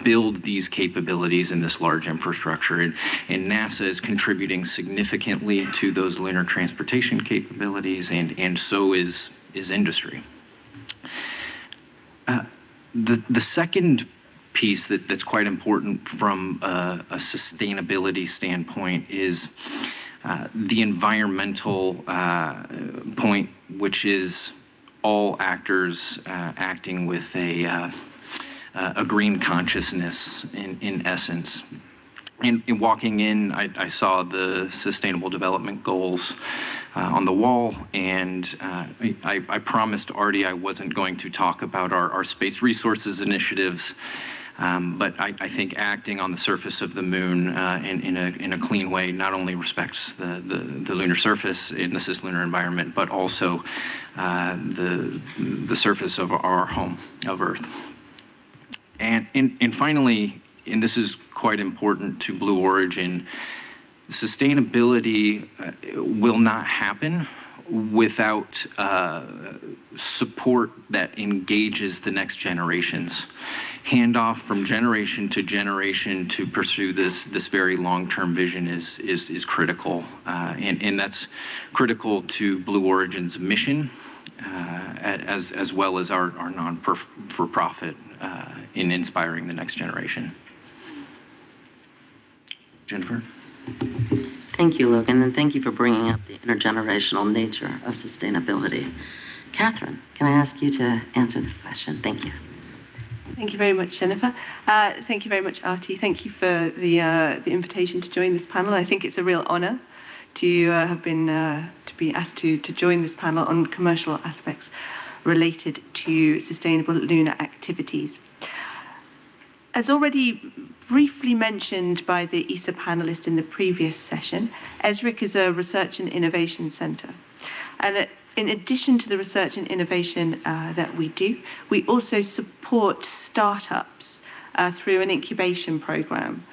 build these capabilities in this large infrastructure, and NASA is contributing significantly to those lunar transportation capabilities, and so is industry. The second piece that's quite important from a sustainability standpoint is the environmental point, which is all actors acting with a green consciousness in essence. And walking in, I saw the Sustainable Development Goals on the wall, and I promised Artie I wasn't going to talk about our space resources initiatives, but I think acting on the surface of the moon in a clean way not only respects the lunar surface in the cislunar environment, but also the surface of our home, of Earth. And finally, and this is quite important to Blue Origin, sustainability will not happen without support that engages the next generations. Handoff from generation to generation to pursue this very long-term vision is critical, and that's critical to Blue Origin's mission as well as our non-for-profit in inspiring the next generation. Jennifer? Thank you, Logan, and thank you for bringing up the intergenerational nature of sustainability. Catherine, can I ask you to answer this question? Thank you. Thank you very much, Jennifer. Thank you very much, Artie. Thank you for the invitation to join this panel. I think it's a real honour to have been to be asked to join this panel on commercial aspects related to sustainable lunar activities. As already briefly mentioned by the ESA panelist in the previous session, ESRIC is a research and innovation centre. And in addition to the research and innovation that we do, we also support startups through an incubation program.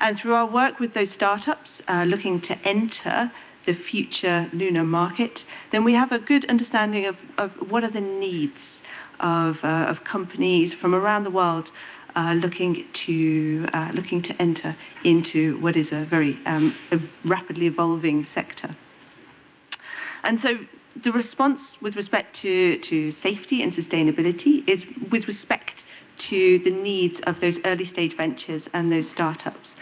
And through our work with those startups looking to enter the future lunar market, then we have a good understanding of what are the needs of companies from around the world looking to enter into what is a very a rapidly evolving sector. And so the response with respect to safety and sustainability is with respect to the needs of those early stage ventures and those startups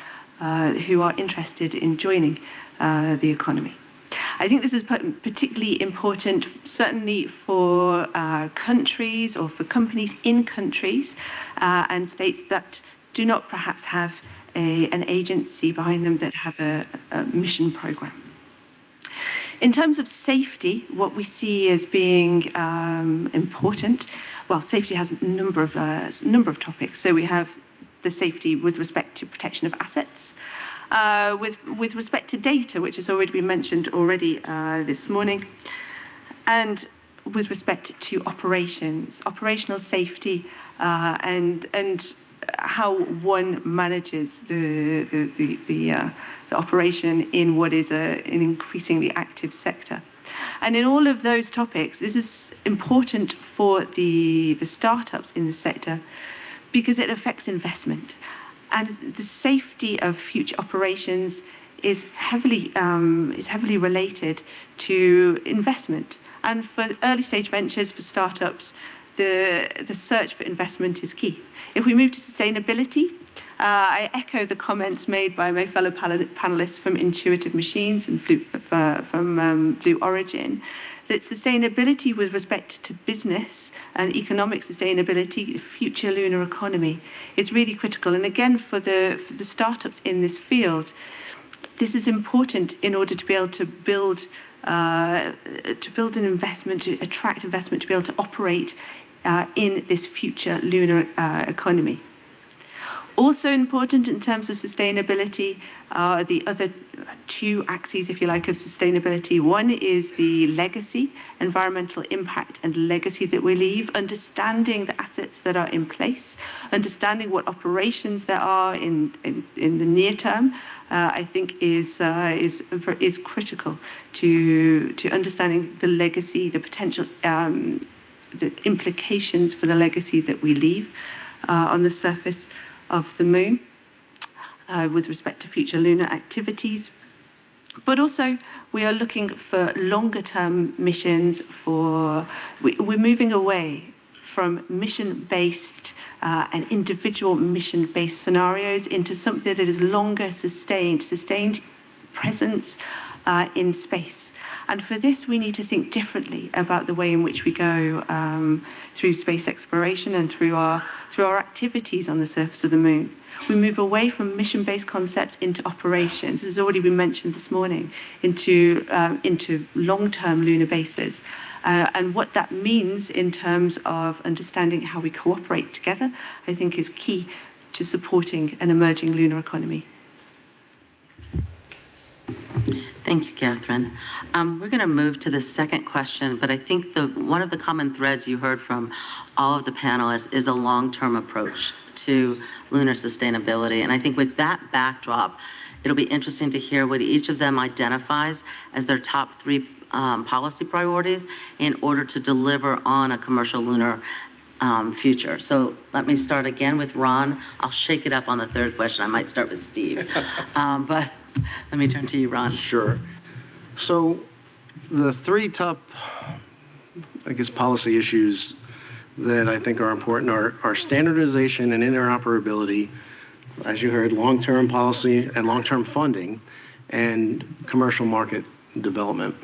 who are interested in joining the economy. I think this is particularly important, certainly for countries or for companies in countries and states that do not perhaps have an agency behind them that have a mission program. In terms of safety, what we see as being important, well, safety has a number of topics. So we have the safety with respect to protection of assets, with respect to data, which has already been mentioned this morning, and with respect to operations, operational safety, and how one manages the operation in what is an increasingly active sector. And in all of those topics, this is important for the startups in the sector because it affects investment. And the safety of future operations is heavily related to investment. And for early stage ventures, for startups, the search for investment is key. If we move to sustainability, I echo the comments made by my fellow panelists from Intuitive Machines and from Blue Origin, that sustainability with respect to business and economic sustainability, future lunar economy, is really critical. And again, for the startups in this field, this is important in order to be able to build an investment, to attract investment, to be able to operate in this future lunar economy. Also important in terms of sustainability are the other two axes, if you like, of sustainability. One is the legacy, environmental impact and legacy that we leave, understanding the assets that are in place, understanding what operations there are in the near term, I think is critical to understanding the legacy, the potential, the implications for the legacy that we leave on the surface of the moon with respect to future lunar activities. But also we are looking for longer term missions we're moving away from mission-based and individual mission-based scenarios into something that is longer sustained presence in space. And for this, we need to think differently about the way in which we go through space exploration and through our activities on the surface of the moon. We move away from mission-based concept into operations. This has already been mentioned this morning, into long-term lunar bases. And what that means in terms of understanding how we cooperate together, I think is key to supporting an emerging lunar economy. Thank you, Catherine. We're going to move to the second question, but I think one of the common threads you heard from all of the panelists is a long-term approach to lunar sustainability. And I think with that backdrop, it'll be interesting to hear what each of them identifies as their top three policy priorities in order to deliver on a commercial lunar future. So let me start again with Ron. I'll shake it up on the third question. I might start with Steve. But let me turn to you, Ron. Sure. So the three top, I guess, policy issues that I think are important are standardization and interoperability, as you heard, long-term policy and long-term funding, and commercial market development.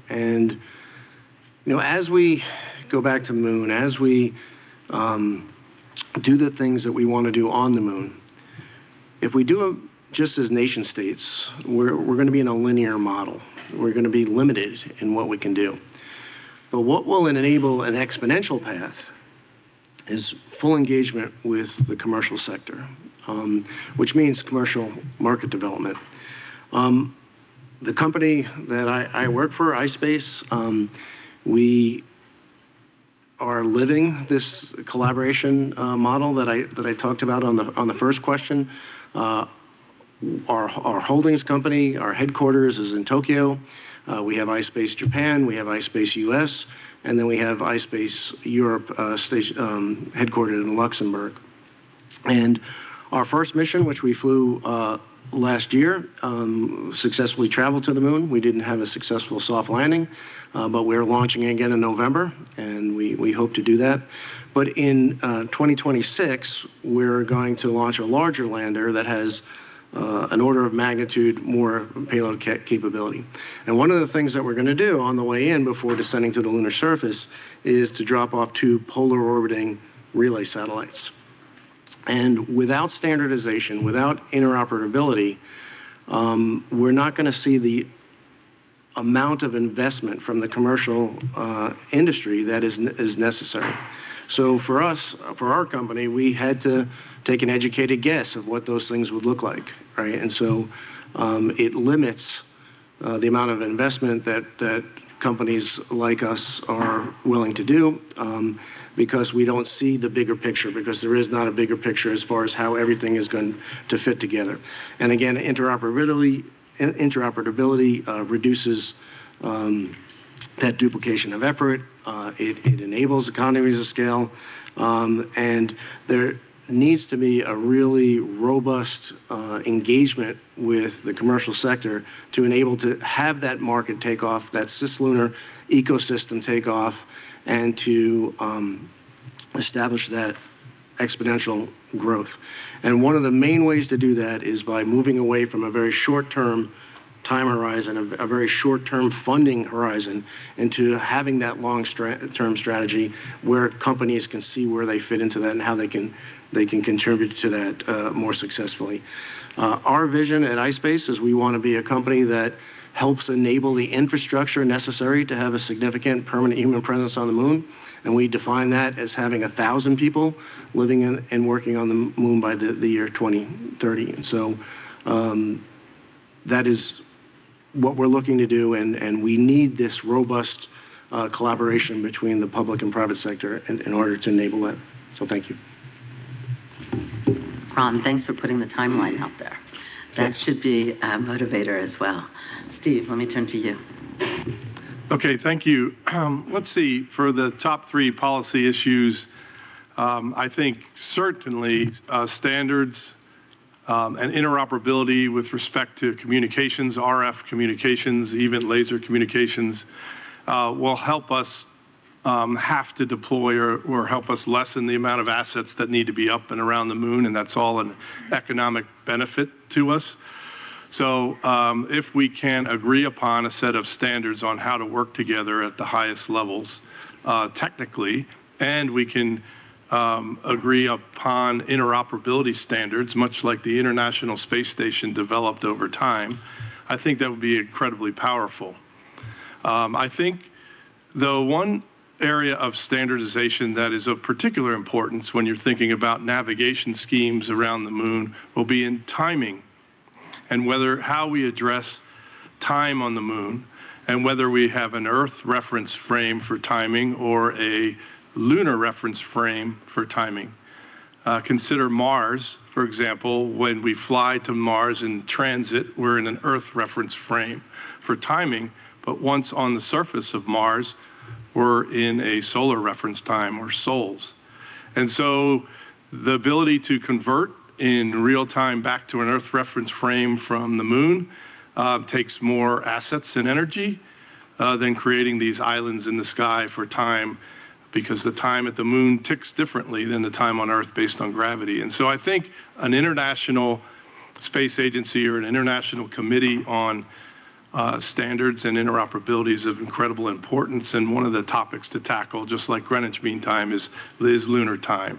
And, you know, as we go back to the moon, as we do the things that we want to do on the moon, if we do it just as nation states, we're going to be in a linear model. We're going to be limited in what we can do. But what will enable an exponential path is full engagement with the commercial sector, which means commercial market development. The company that I work for, iSpace, We are living this collaboration model that I talked about on the first question. Our holdings company, our headquarters is in Tokyo. We have iSpace Japan, we have iSpace US, and then we have iSpace Europe headquartered in Luxembourg. And our first mission, which we flew last year, successfully traveled to the moon. We didn't have a successful soft landing, but we're launching again in November, and we hope to do that. But in 2026, we're going to launch a larger lander that has an order of magnitude more payload capability. And one of the things that we're going to do on the way in before descending to the lunar surface is to drop off 2 polar orbiting relay satellites. And without standardization, without interoperability, we're not going to see the amount of investment from the commercial industry that is necessary. So for us, for our company, we had to take an educated guess of what those things would look like, right? And so it limits the amount of investment that companies like us are willing to do because we don't see the bigger picture, because there is not a bigger picture as far as how everything is going to fit together. And again, interoperability reduces that duplication of effort. It enables economies of scale, and there needs to be a really robust engagement with the commercial sector to enable to have that market take off, that cislunar ecosystem take off, and to establish that exponential growth. And one of the main ways to do that is by moving away from a very short-term time horizon, a very short-term funding horizon, into having that long-term strategy where companies can see where they fit into that and how they can contribute to that more successfully. Our vision at iSpace is we want to be a company that helps enable the infrastructure necessary to have a significant permanent human presence on the moon. And we define that as having 1,000 people living in and working on the moon by the year 2030. And so that is what we're looking to do, and we need this robust collaboration between the public and private sector in order to enable that. So thank you. Ron, thanks for putting the timeline out there. That should be a motivator as well. Steve, let me turn to you. Okay, thank you. Let's see, for the top 3 policy issues, I think certainly standards and interoperability with respect to communications, RF communications, even laser communications, will help us have to deploy or help us lessen the amount of assets that need to be up and around the moon, and that's all an economic benefit to us. So if we can agree upon a set of standards on how to work together at the highest levels technically, and we can agree upon interoperability standards, much like the International Space Station developed over time, I think that would be incredibly powerful. I think, though, one area of standardization that is of particular importance when you're thinking about navigation schemes around the moon will be in timing, and how we address time on the moon, and whether we have an Earth reference frame for timing or a lunar reference frame for timing. Consider Mars, for example. When we fly to Mars in transit, we're in an Earth reference frame for timing, but once on the surface of Mars, we're in a solar reference time, or SOLS. And so the ability to convert in real time back to an Earth reference frame from the moon takes more assets and energy than creating these islands in the sky for time, because the time at the moon ticks differently than the time on Earth based on gravity. And so I think an international space agency or an international committee on standards and interoperability is of incredible importance, and one of the topics to tackle, just like Greenwich Mean Time, is lunar time.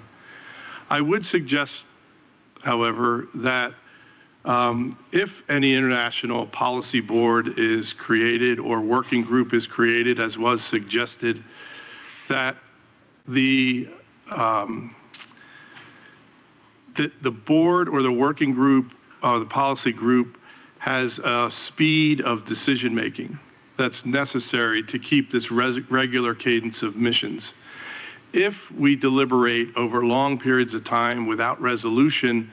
I would suggest, however, that if any international policy board is created or working group is created, as was suggested, that the board or the working group or the policy group has a speed of decision making that's necessary to keep this regular cadence of missions. If we deliberate over long periods of time without resolution,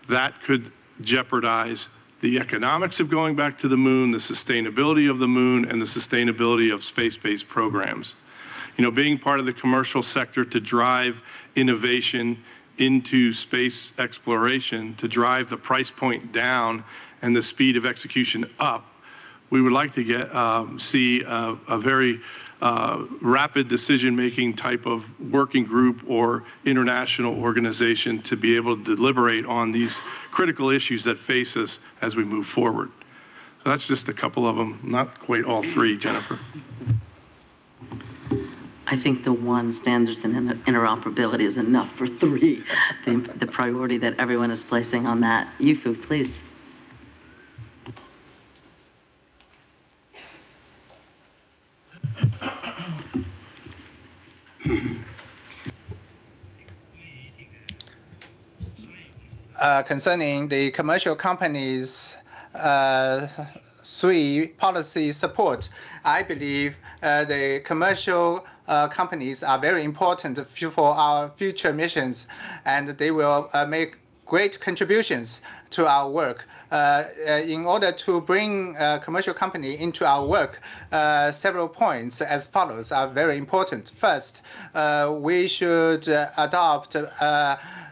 that could jeopardize the economics of going back to the moon, the sustainability of the moon, and the sustainability of space-based programs. You know, being part of the commercial sector to drive innovation into space exploration, to drive the price point down and the speed of execution up, we would like to see a very rapid decision-making type of working group or international organization to be able to deliberate on these critical issues that face us as we move forward. So that's just a couple of them, not quite all three, Jennifer. I think the one, standards and interoperability, is enough for three, the priority that everyone is placing on that. Yufu, please. Concerning the commercial companies' three policy support, I believe the commercial companies are very important for our future missions, and they will make great contributions to our work. In order to bring a commercial company into our work, several points as follows are very important. First, we should adopt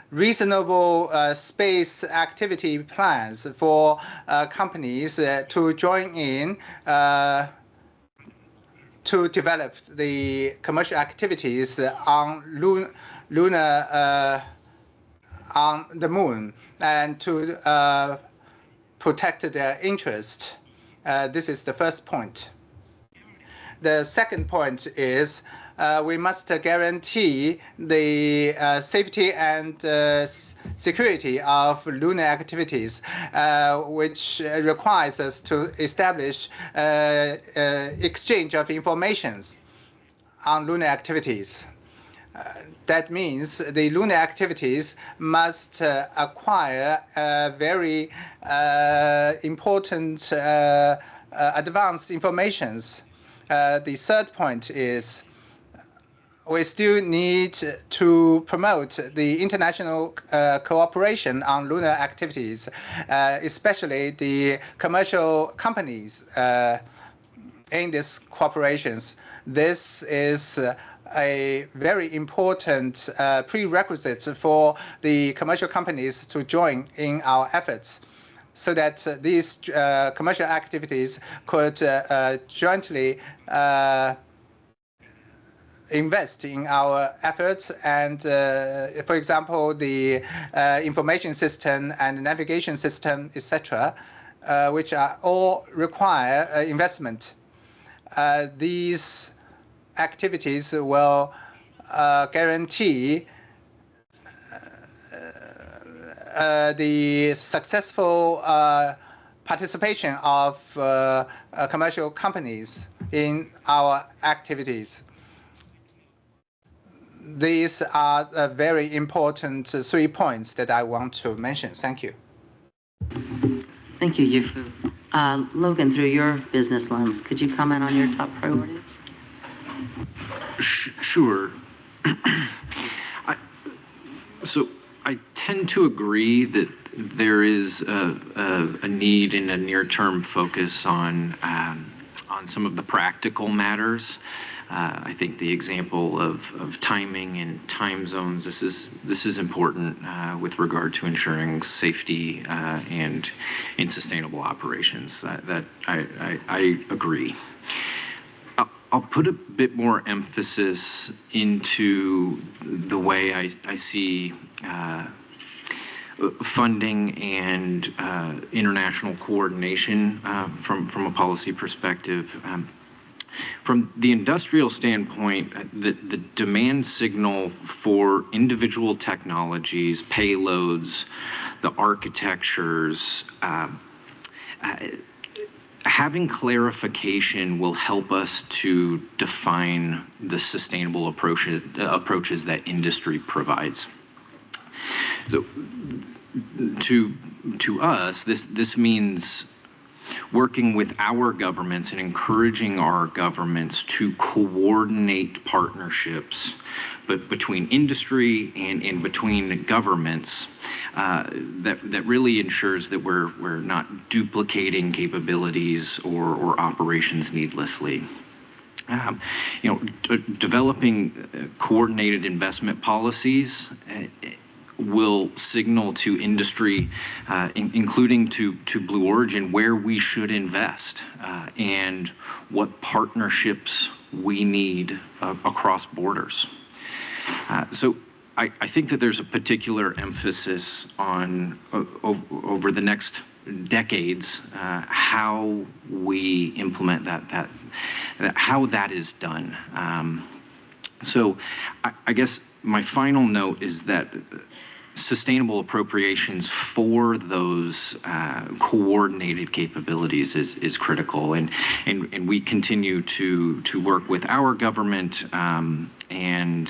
reasonable space activity plans for companies to join in to develop the commercial activities on on the moon, and to protect their interest. This is the first point. The second point is we must guarantee the safety and security of lunar activities, which requires us to establish exchange of information on lunar activities. That means the lunar activities must acquire very important advanced information. The third point is we still need to promote the international cooperation on lunar activities, especially the commercial companies in these cooperations. This is a very important prerequisite for the commercial companies to join in our efforts, so that these commercial activities could jointly invest in our efforts, and for example, the information system and navigation system, etc., which are all require investment. These activities will guarantee the successful participation of commercial companies in our activities. These are very important 3 points that I want to mention. Thank you. Thank you, Yufu. Logan, through your business lens, could you comment on your top priorities? Sure. So I tend to agree that there is a need and a near-term focus on some of the practical matters. I think the example of timing and time zones, this is important with regard to ensuring safety and in sustainable operations. That I agree. I'll put a bit more emphasis into the way I see funding and international coordination from a policy perspective. From the industrial standpoint, the demand signal for individual technologies, payloads, the architectures, having clarification will help us to define the sustainable approaches that industry provides. So, to us, this means working with our governments and encouraging our governments to coordinate partnerships, but between industry and between governments, that really ensures that we're not duplicating capabilities or operations needlessly. Developing coordinated investment policies will signal to industry, including to Blue Origin, where we should invest and what partnerships we need across borders. So I think that there's a particular emphasis on over the next decades how we implement that how that is done. So I guess my final note is that sustainable appropriations for those coordinated capabilities is critical, and we continue to work with our government and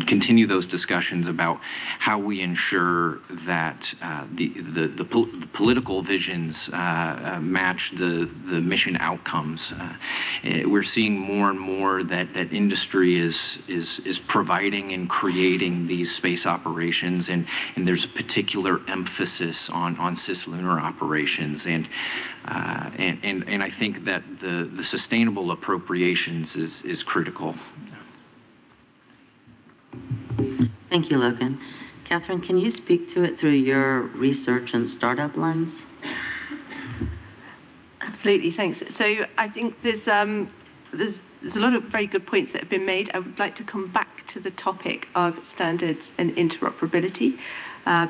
continue those discussions about how we ensure that the political visions match the mission outcomes. We're seeing more and more that industry is providing and creating these space operations, and there's a particular emphasis on cislunar operations, and I think that the sustainable appropriations is critical. Thank you, Logan. Catherine, can you speak to it through your research and startup lens? Absolutely, thanks. So I think there's a lot of very good points that have been made. I would like to come back to the topic of standards and interoperability,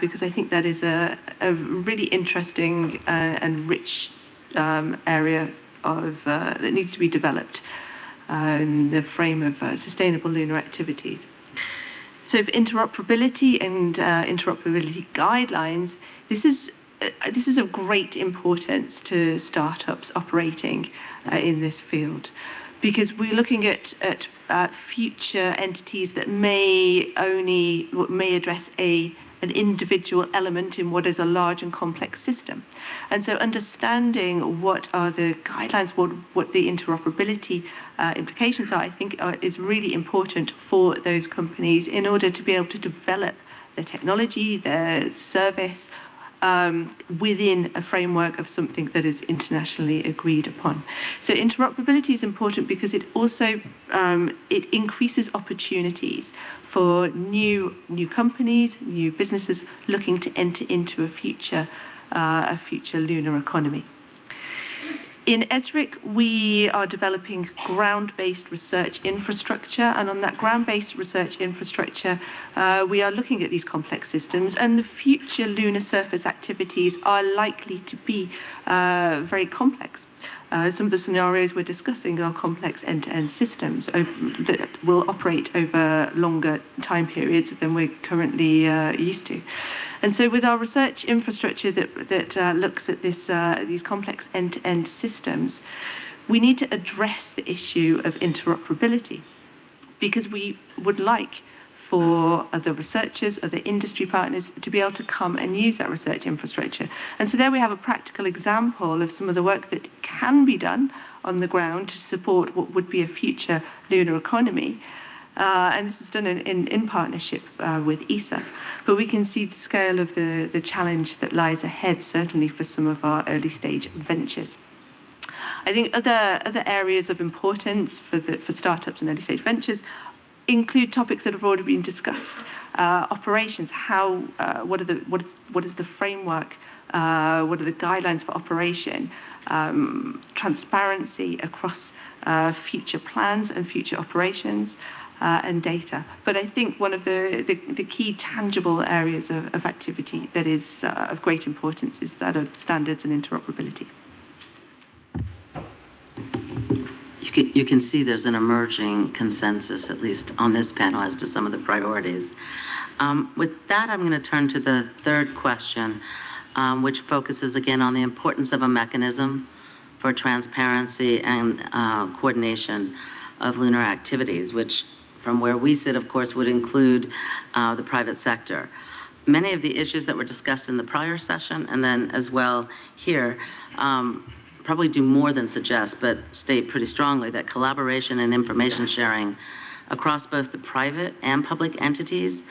because I think that is a really interesting and rich area that needs to be developed in the frame of sustainable lunar activities. So for interoperability and interoperability guidelines, this is of great importance to startups operating in this field, because we're looking at future entities that may address an individual element in what is a large and complex system. And so understanding what are the guidelines, what the interoperability implications are, I think is really important for those companies in order to be able to develop their technology, their service, within a framework of something that is internationally agreed upon. So interoperability is important because it also it increases opportunities for new companies, new businesses looking to enter into a future lunar economy. In ESRIC, we are developing ground-based research infrastructure, and on that ground-based research infrastructure, we are looking at these complex systems, and the future lunar surface activities are likely to be very complex. Some of the scenarios we're discussing are complex end-to-end systems that will operate over longer time periods than we're currently used to. And so with our research infrastructure that looks at these complex end-to-end systems, we need to address the issue of interoperability, because we would like for other researchers, other industry partners to be able to come and use that research infrastructure. And so there we have a practical example of some of the work that can be done on the ground to support what would be a future lunar economy. And this is done in partnership with ESA. But we can see the scale of the challenge that lies ahead, certainly for some of our early stage ventures. I think other areas of importance for startups and early stage ventures include topics that have already been discussed. Operations, what is the framework, what are the guidelines for operation, transparency across future plans and future operations, and data. But I think one of the key tangible areas of activity that is of great importance is that of standards and interoperability. You can see there's an emerging consensus, at least on this panel, as to some of the priorities. With that, I'm going to turn to the third question, which focuses again on the importance of a mechanism for transparency and coordination of lunar activities, which from where we sit, of course, would include the private sector. many of the issues that were discussed in the prior session and then as well here probably do more than suggest, but state pretty strongly that collaboration and information sharing across both the private and public entities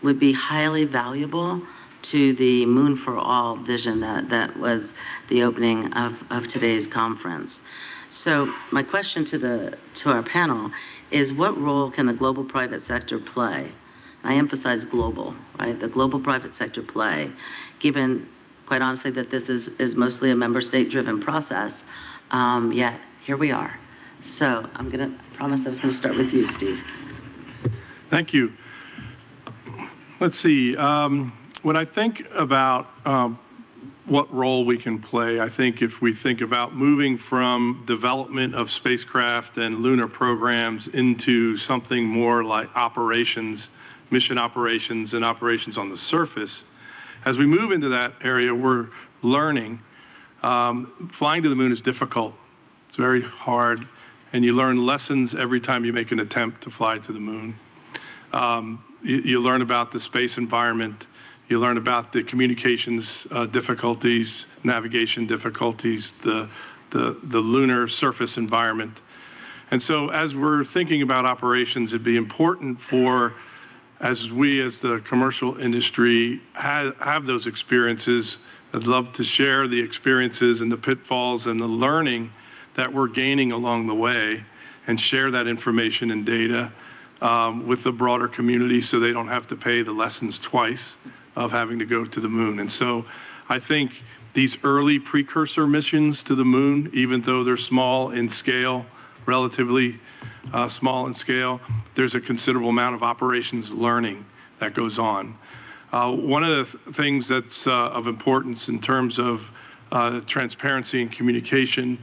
would be highly valuable to the Moon for All vision that was the opening of today's conference. So my question to our panel is, what role can the global private sector play? I emphasize global, right? The global private sector play, given, quite honestly, that this is mostly a member state driven process, yet here we are. So I'm gonna promise I was gonna start with you, Steve. Thank you. Let's see, when I think about what role we can play, I think if we think about moving from development of spacecraft and lunar programs into something more like operations, mission operations and operations on the surface, as we move into that area, we're learning. Flying to the moon is difficult. It's very hard, and you learn lessons every time you make an attempt to fly to the moon. You learn about the space environment. You learn about the communications difficulties, navigation difficulties, the lunar surface environment. And so as we're thinking about operations, it'd be important for, as we as the commercial industry have those experiences, I'd love to share the experiences and the pitfalls and the learning that we're gaining along the way and share that information and data with the broader community so they don't have to pay the lessons twice of having to go to the moon. And so I think these early precursor missions to the moon, even though they're small in scale, relatively small in scale, there's a considerable amount of operations learning that goes on. One of the things that's of importance in terms of transparency and communication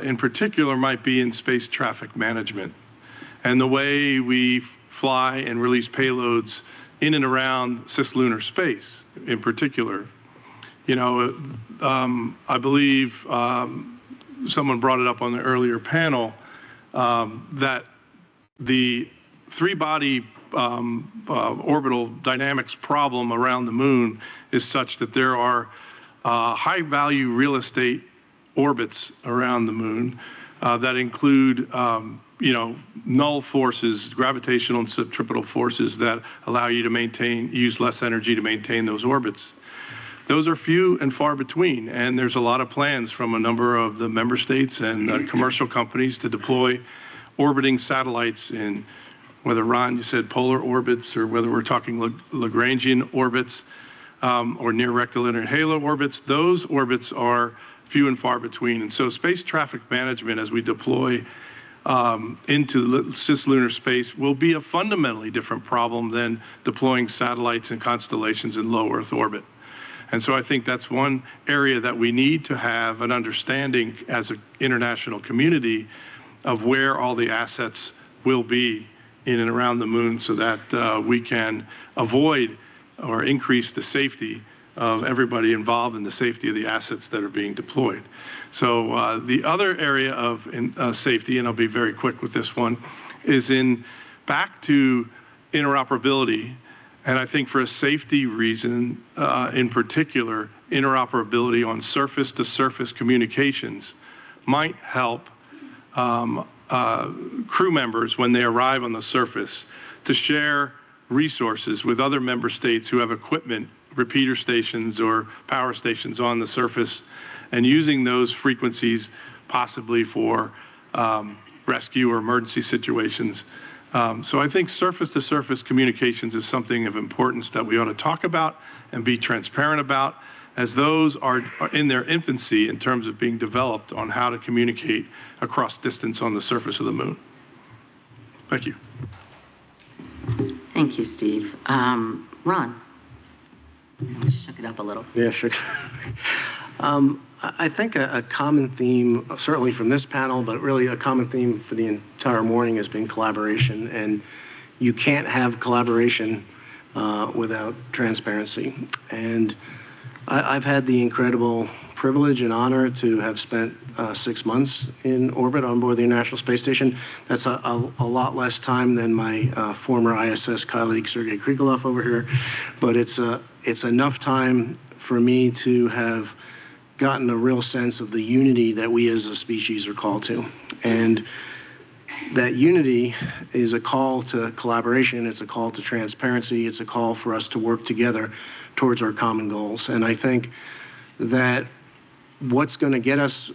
in particular might be in space traffic management. And the way we fly and release payloads in and around cislunar space in particular. You know, I believe someone brought it up on the earlier panel that the three-body orbital dynamics problem around the moon is such that there are high-value real estate orbits around the moon that include you know, null forces, gravitational and centripetal forces that allow you to use less energy to maintain those orbits. Those are few and far between, and there's a lot of plans from a number of the member states and commercial companies to deploy orbiting satellites in, whether, Ron, you said polar orbits, or whether we're talking Lagrangian orbits or near rectilinear halo orbits. Those orbits are few and far between, and so space traffic management as we deploy into cislunar space will be a fundamentally different problem than deploying satellites and constellations in low Earth orbit. And so I think that's one area that we need to have an understanding as an international community of where all the assets will be in and around the moon so that we can avoid or increase the safety of everybody involved in the safety of the assets that are being deployed. So the other area of safety, and I'll be very quick with this one, is back to interoperability. And I think for a safety reason, in particular, interoperability on surface-to-surface communications might help crew members when they arrive on the surface to share resources with other member states who have equipment, repeater stations or power stations on the surface, and using those frequencies possibly for rescue or emergency situations. So I think surface-to-surface communications is something of importance that we ought to talk about and be transparent about, as those are in their infancy in terms of being developed on how to communicate across distance on the surface of the moon. Thank you. Thank you, Steve. Ron. Shook it up a little. Yeah, sure. I think a common theme, certainly from this panel, but really a common theme for the entire morning has been collaboration. And you can't have collaboration without transparency. And I've had the incredible privilege and honor to have spent 6 months in orbit on board the International Space Station. That's a lot less time than my former ISS colleague Sergei Krikalev over here, but it's enough time for me to have gotten a real sense of the unity that we as a species are called to. And that unity is a call to collaboration, it's a call to transparency, it's a call for us to work together towards our common goals. And I think that what's going to get us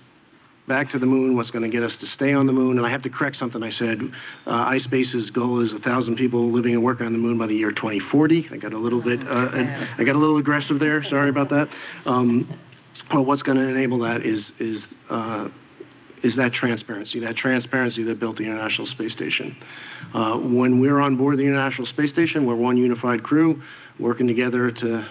back to the moon, what's going to get us to stay on the moon, and I have to correct something I said, iSpace's goal is 1,000 people living and working on the moon by the year 2040. I got a little bit, I got a little aggressive there, sorry about that. Well, what's going to enable that is that transparency that built the International Space Station. When we're on board the International Space Station, we're one unified crew working together to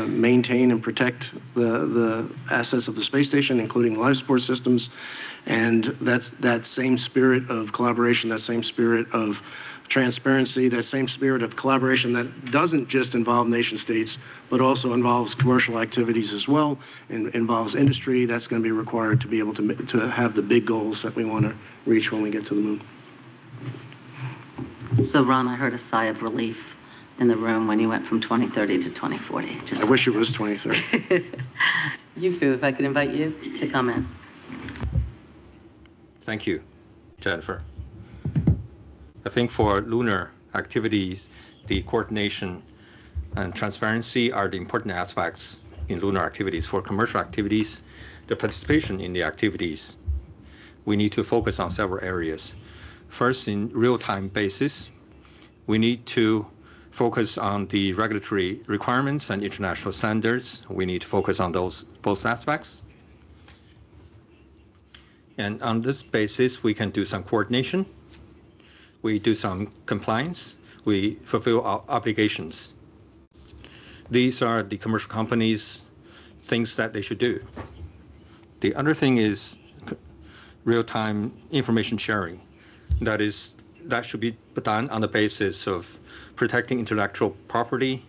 maintain and protect the assets of the space station, including life support systems. And that's that same spirit of collaboration, that same spirit of transparency, that same spirit of collaboration that doesn't just involve nation states, but also involves commercial activities as well, and involves industry. That's going to be required to be able to have the big goals that we want to reach when we get to the moon. So, Ron, I heard a sigh of relief in the room when you went from 2030 to 2040. I wish it was 2030. Yu-Fu, if I could invite you to comment. Thank you, Jennifer. I think for lunar activities, the coordination and transparency are the important aspects in lunar activities. For commercial activities, the participation in the activities, we need to focus on several areas. First, in real-time basis, we need to focus on the regulatory requirements and international standards. We need to focus on both aspects. And on this basis, we can do some coordination. We do some compliance. We fulfill our obligations. These are the commercial companies' things that they should do. The other thing is real-time information sharing. That should be done on the basis of protecting intellectual property,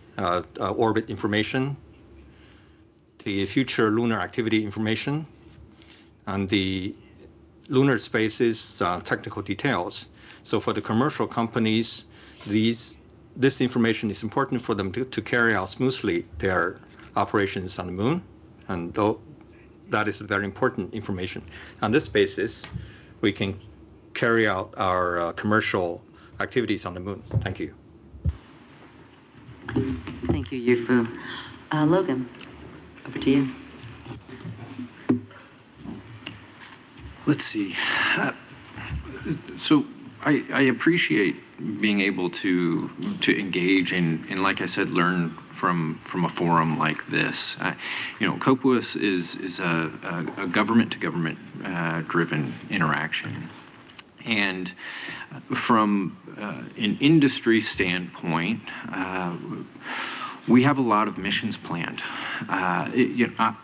orbit information, the future lunar activity information, and the lunar space's technical details. So for the commercial companies, this information is important for them to carry out smoothly their operations on the moon, and that is very important information. On this basis, we can carry out our commercial activities on the moon. Thank you. Thank you, Yu-Fu. Logan, over to you. Let's see. So I appreciate being able to engage and like I said, learn from a forum like this. COPUS is a government-to-government driven interaction. And from an industry standpoint, we have a lot of missions planned.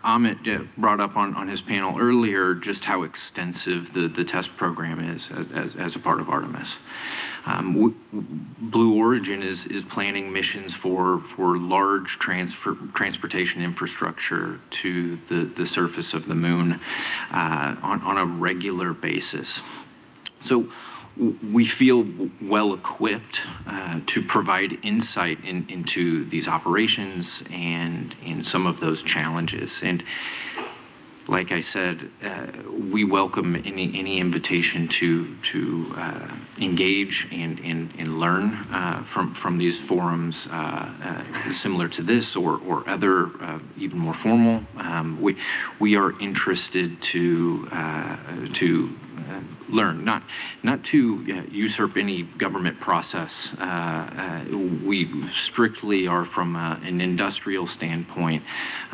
Amit brought up on his panel earlier just how extensive the test program is as a part of Artemis. Blue Origin is planning missions for large transportation infrastructure to the surface of the moon on a regular basis. So we feel well equipped to provide insight into these operations and in some of those challenges. And like I said, we welcome any invitation to engage and learn from these forums similar to this or other even more formal. We are interested to learn, not to usurp any government process. We strictly are from an industrial standpoint,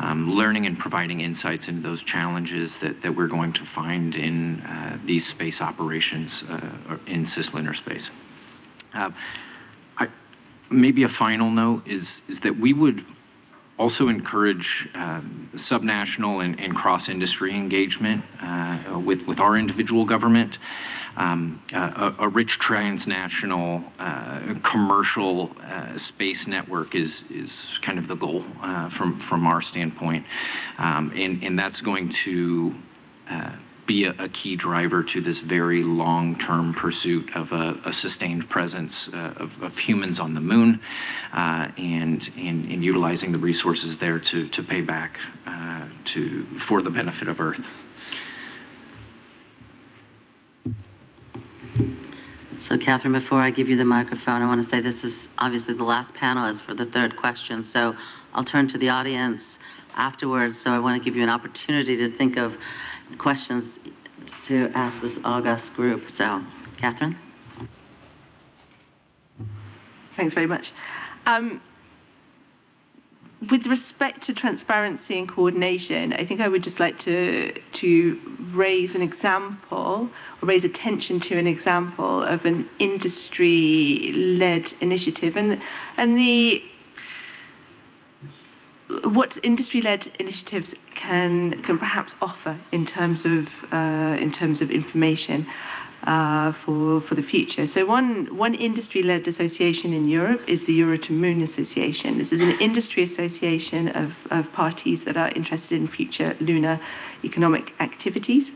learning and providing insights into those challenges that we're going to find in these space operations in cislunar space. Maybe a final note is that we would also encourage subnational and cross-industry engagement with our individual government. A rich transnational commercial space network is kind of the goal from our standpoint, and that's going to be a key driver to this very long-term pursuit of a sustained presence of humans on the moon, and utilizing the resources there to pay back for the benefit of Earth. So, Catherine, before I give you the microphone, I want to say this is obviously the last panelist for the third question, so I'll turn to the audience afterwards. So I want to give you an opportunity to think of questions to ask this august group. So, Catherine? Thanks very much. With respect to transparency and coordination, I think I would just like to raise an example, or raise attention to an example of an industry-led initiative, and what industry-led initiatives can perhaps offer in terms of information for the future. So one industry-led association in Europe is the Euro to Moon Association. This is an industry association of parties that are interested in future lunar economic activities.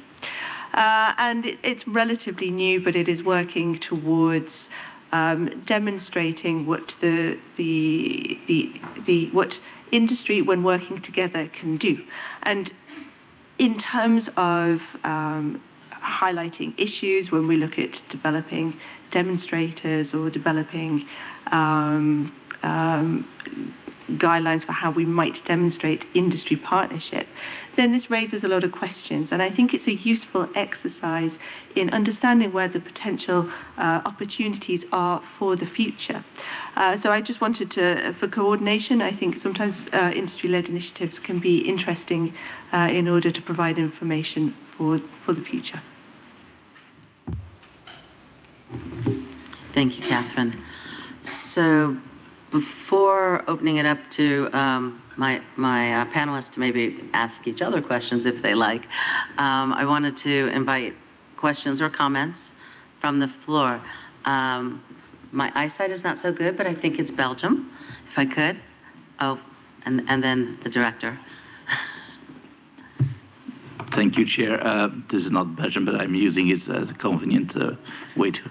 And it's relatively new, but it is working towards demonstrating what what industry, when working together, can do. And in terms of highlighting issues, when we look at developing demonstrators or developing guidelines for how we might demonstrate industry partnership, then this raises a lot of questions. And I think it's a useful exercise in understanding where the potential opportunities are for the future. So I just wanted to, for coordination, I think sometimes industry-led initiatives can be interesting in order to provide information for the future. Thank you, Catherine. So before opening it up to my panelists to maybe ask each other questions if they like, I wanted to invite questions or comments from the floor. My eyesight is not so good, but I think it's Belgium, if I could. Oh, and then the director. Thank you, Chair. This is not Belgium, but I'm using it as a convenient way to,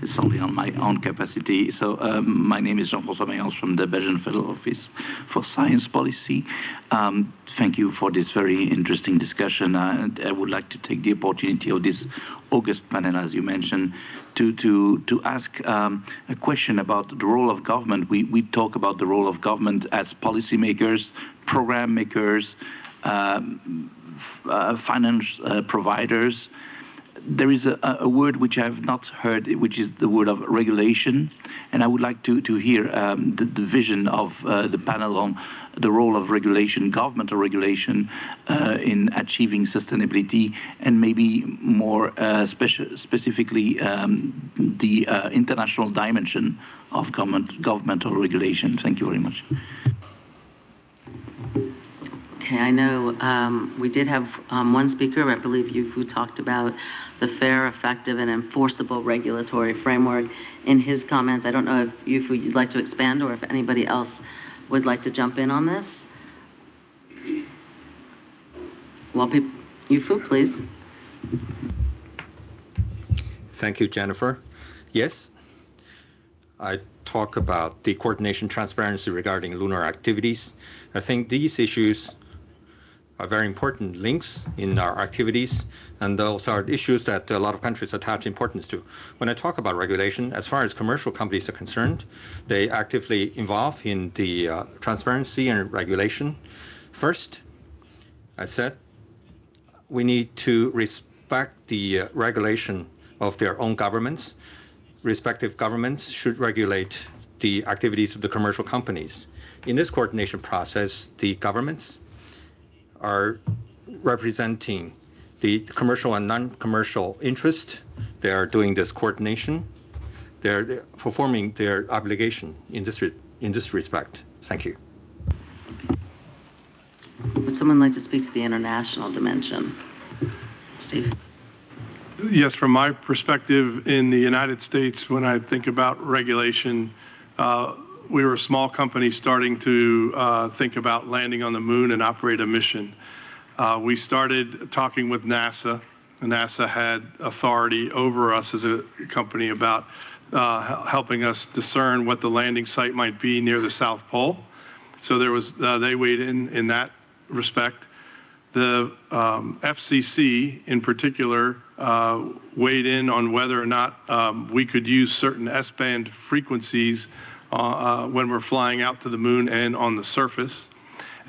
it's only on my own capacity. So my name is Jean-François Mayence from the Belgian Federal Office for Science Policy. Thank you for this very interesting discussion. I would like to take the opportunity of this August panel, as you mentioned, to ask a question about the role of government. We talk about the role of government as policymakers, program makers, finance providers. There is a word which I have not heard, which is the word of regulation, and I would like to hear the vision of the panel on the role of regulation, governmental regulation, in achieving sustainability, and maybe more specifically the international dimension of governmental regulation. Thank you very much. Okay, I know we did have one speaker, I believe you, who talked about the fair, effective, and enforceable regulatory framework in his comments. I don't know if you'd like to expand or if anybody else would like to jump in on this. Well, Yufu, please. Thank you, Jennifer. Yes, I talk about the coordination transparency regarding lunar activities. I think these issues are very important links in our activities, and those are issues that a lot of countries attach importance to. When I talk about regulation, as far as commercial companies are concerned, they actively involve in the transparency and regulation. First, I said we need to respect the regulation of their own governments. Respective governments should regulate the activities of the commercial companies. In this coordination process, the governments are representing the commercial and non-commercial interest. They are doing this coordination. They're performing their obligation in this respect. Thank you. someone like to speak to the international dimension? Steve? Yes, from my perspective in the United States, when I think about regulation, we were a small company starting to think about landing on the moon and operate a mission. We started talking with NASA. NASA had authority over us as a company about helping us discern what the landing site might be near the South Pole. So there was, they weighed in that respect. The FCC in particular weighed in on whether or not we could use certain S-band frequencies when we're flying out to the moon and on the surface,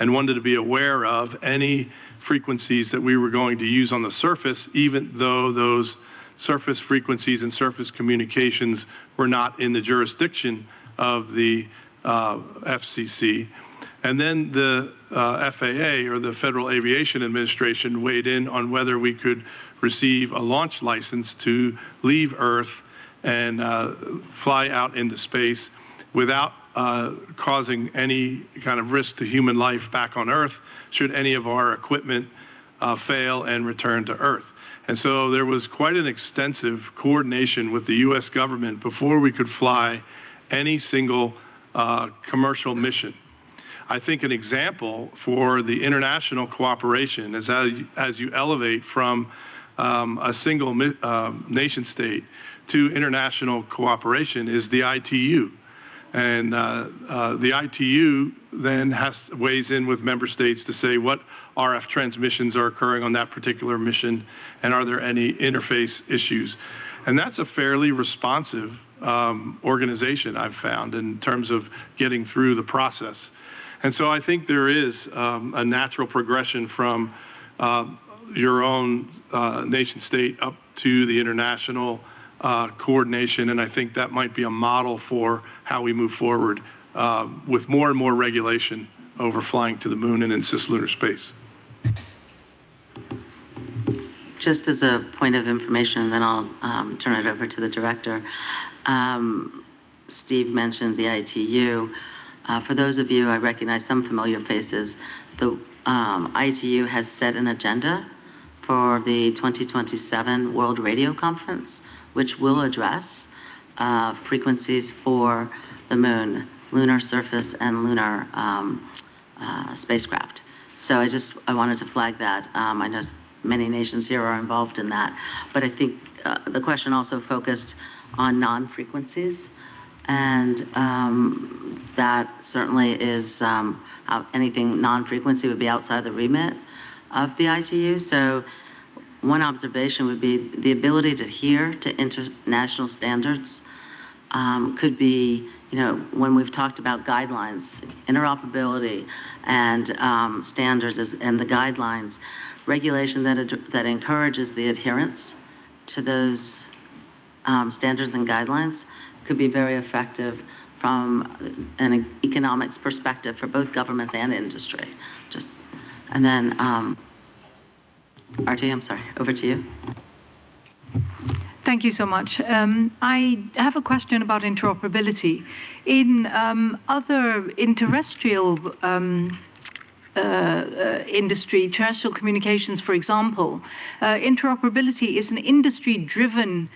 and wanted to be aware of any frequencies that we were going to use on the surface, even though those surface frequencies and surface communications were not in the jurisdiction of the FCC. And then the FAA, or the Federal Aviation Administration, weighed in on whether we could receive a launch license to leave Earth and fly out into space without causing any kind of risk to human life back on Earth should any of our equipment fail and return to Earth. And so there was quite an extensive coordination with the U.S. government before we could fly any single commercial mission. I think an example for the international cooperation is as you elevate from a single nation state to international cooperation is the ITU. And the ITU then weighs in with member states to say what RF transmissions are occurring on that particular mission, and are there any interface issues. And that's a fairly responsive organization, I've found, in terms of getting through the process. And so I think there is a natural progression from your own nation state up to the international coordination, and I think that might be a model for how we move forward with more and more regulation over flying to the moon and in cislunar space. Just as a point of information, and then I'll turn it over to the director. Steve mentioned the ITU. For those of you, I recognize some familiar faces. The ITU has set an agenda for the 2027 World Radio Conference, which will address frequencies for the moon, lunar surface, and lunar spacecraft. So I wanted to flag that. I know many nations here are involved in that, but I think the question also focused on non-frequencies, and that certainly is anything non-frequency would be outside the remit of the ITU. So one observation would be the ability to adhere to international standards could be, when we've talked about guidelines, interoperability and standards and the guidelines, regulation that encourages the adherence to those standards and guidelines could be very effective from an economics perspective for both governments and industry. And then, Artie, I'm sorry, over to you. Thank you so much. I have a question about interoperability. In other terrestrial industry, terrestrial communications, for example, interoperability is an industry-driven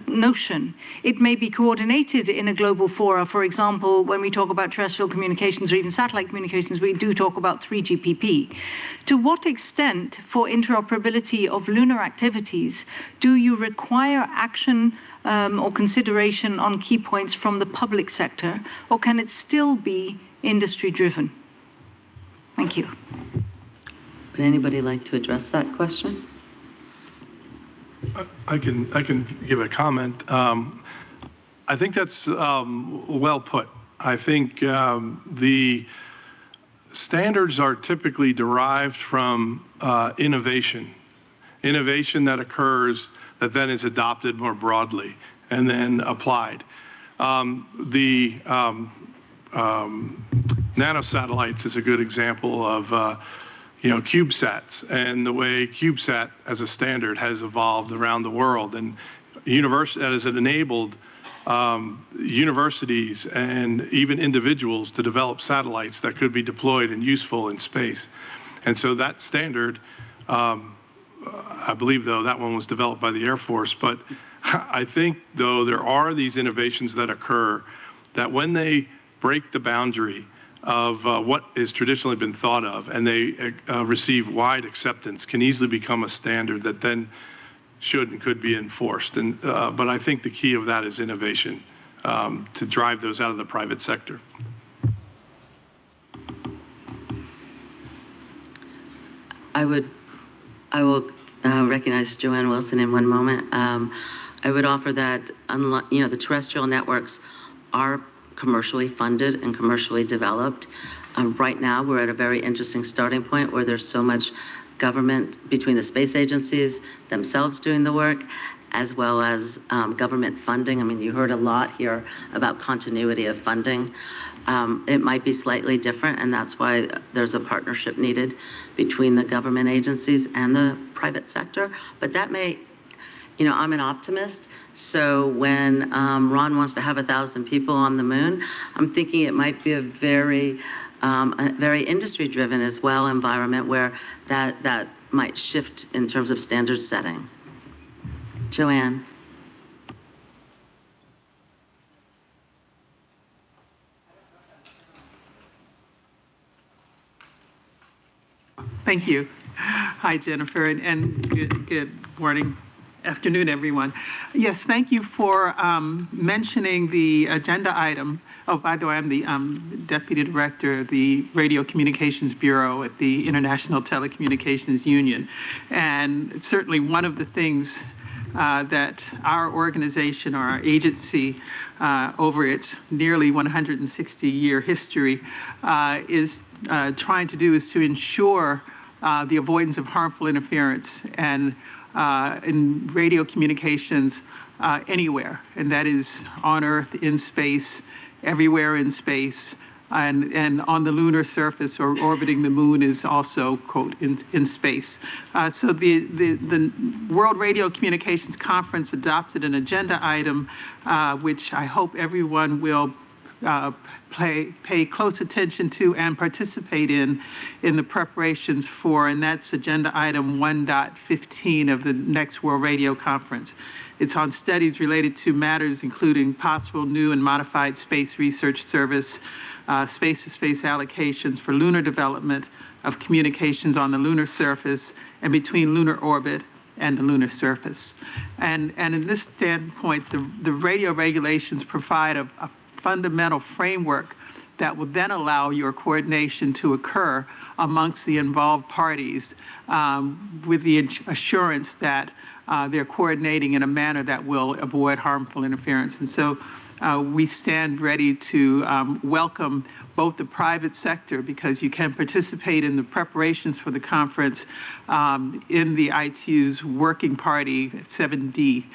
notion. It may be coordinated in a global fora. For example, when we talk about terrestrial communications or even satellite communications, we do talk about 3GPP. To what extent, for interoperability of lunar activities, do you require action or consideration on key points from the public sector, or can it still be industry-driven? Thank you. Would anybody like to address that question? I can give a comment. I think that's well put. I think the standards are typically derived from innovation that occurs that then is adopted more broadly and then applied. Nanosatellites is a good example of CubeSats and the way CubeSat as a standard has evolved around the world, and that has enabled universities and even individuals to develop satellites that could be deployed and useful in space. And so that standard, I believe, though, that one was developed by the Air Force. But I think, though, there are these innovations that occur that when they break the boundary of what has traditionally been thought of and they receive wide acceptance, can easily become a standard that then should and could be enforced. And but I think the key of that is innovation to drive those out of the private sector. I will recognize Joanne Wilson in one moment. I would offer that, the terrestrial networks are commercially funded and commercially developed. Right now, we're at a very interesting starting point where there's so much government between the space agencies themselves doing the work, as well as government funding. I mean, you heard a lot here about continuity of funding. It might be slightly different, and that's why there's a partnership needed between the government agencies and the private sector. But that may, I'm an optimist. So when Ron wants to have 1,000 people on the moon, I'm thinking it might be a very industry-driven as well environment where that might shift in terms of standard setting. Joanne. Thank you. Hi, Jennifer, and good morning, afternoon, everyone. Yes, thank you for mentioning the agenda item. Oh, by the way, I'm the Deputy Director of the Radio Communications Bureau at the International Telecommunications Union. And certainly one of the things that our organization or our agency over its nearly 160-year history is trying to do is to ensure the avoidance of harmful interference and in radio communications anywhere, and that is on Earth, in space, everywhere in space, and on the lunar surface or orbiting the moon is also, quote, in space. So the World Radio Communications Conference adopted an agenda item, which I hope everyone will pay close attention to and participate in the preparations for, and that's agenda item 1.15 of the next World Radio Conference. It's on studies related to matters including possible new and modified space research service, space-to-space allocations for lunar development of communications on the lunar surface and between lunar orbit and the lunar surface. And in this standpoint, the radio regulations provide a fundamental framework that will then allow your coordination to occur amongst the involved parties with the assurance that they're coordinating in a manner that will avoid harmful interference. And so we stand ready to welcome both the private sector, because you can participate in the preparations for the conference in the ITU's working party 7D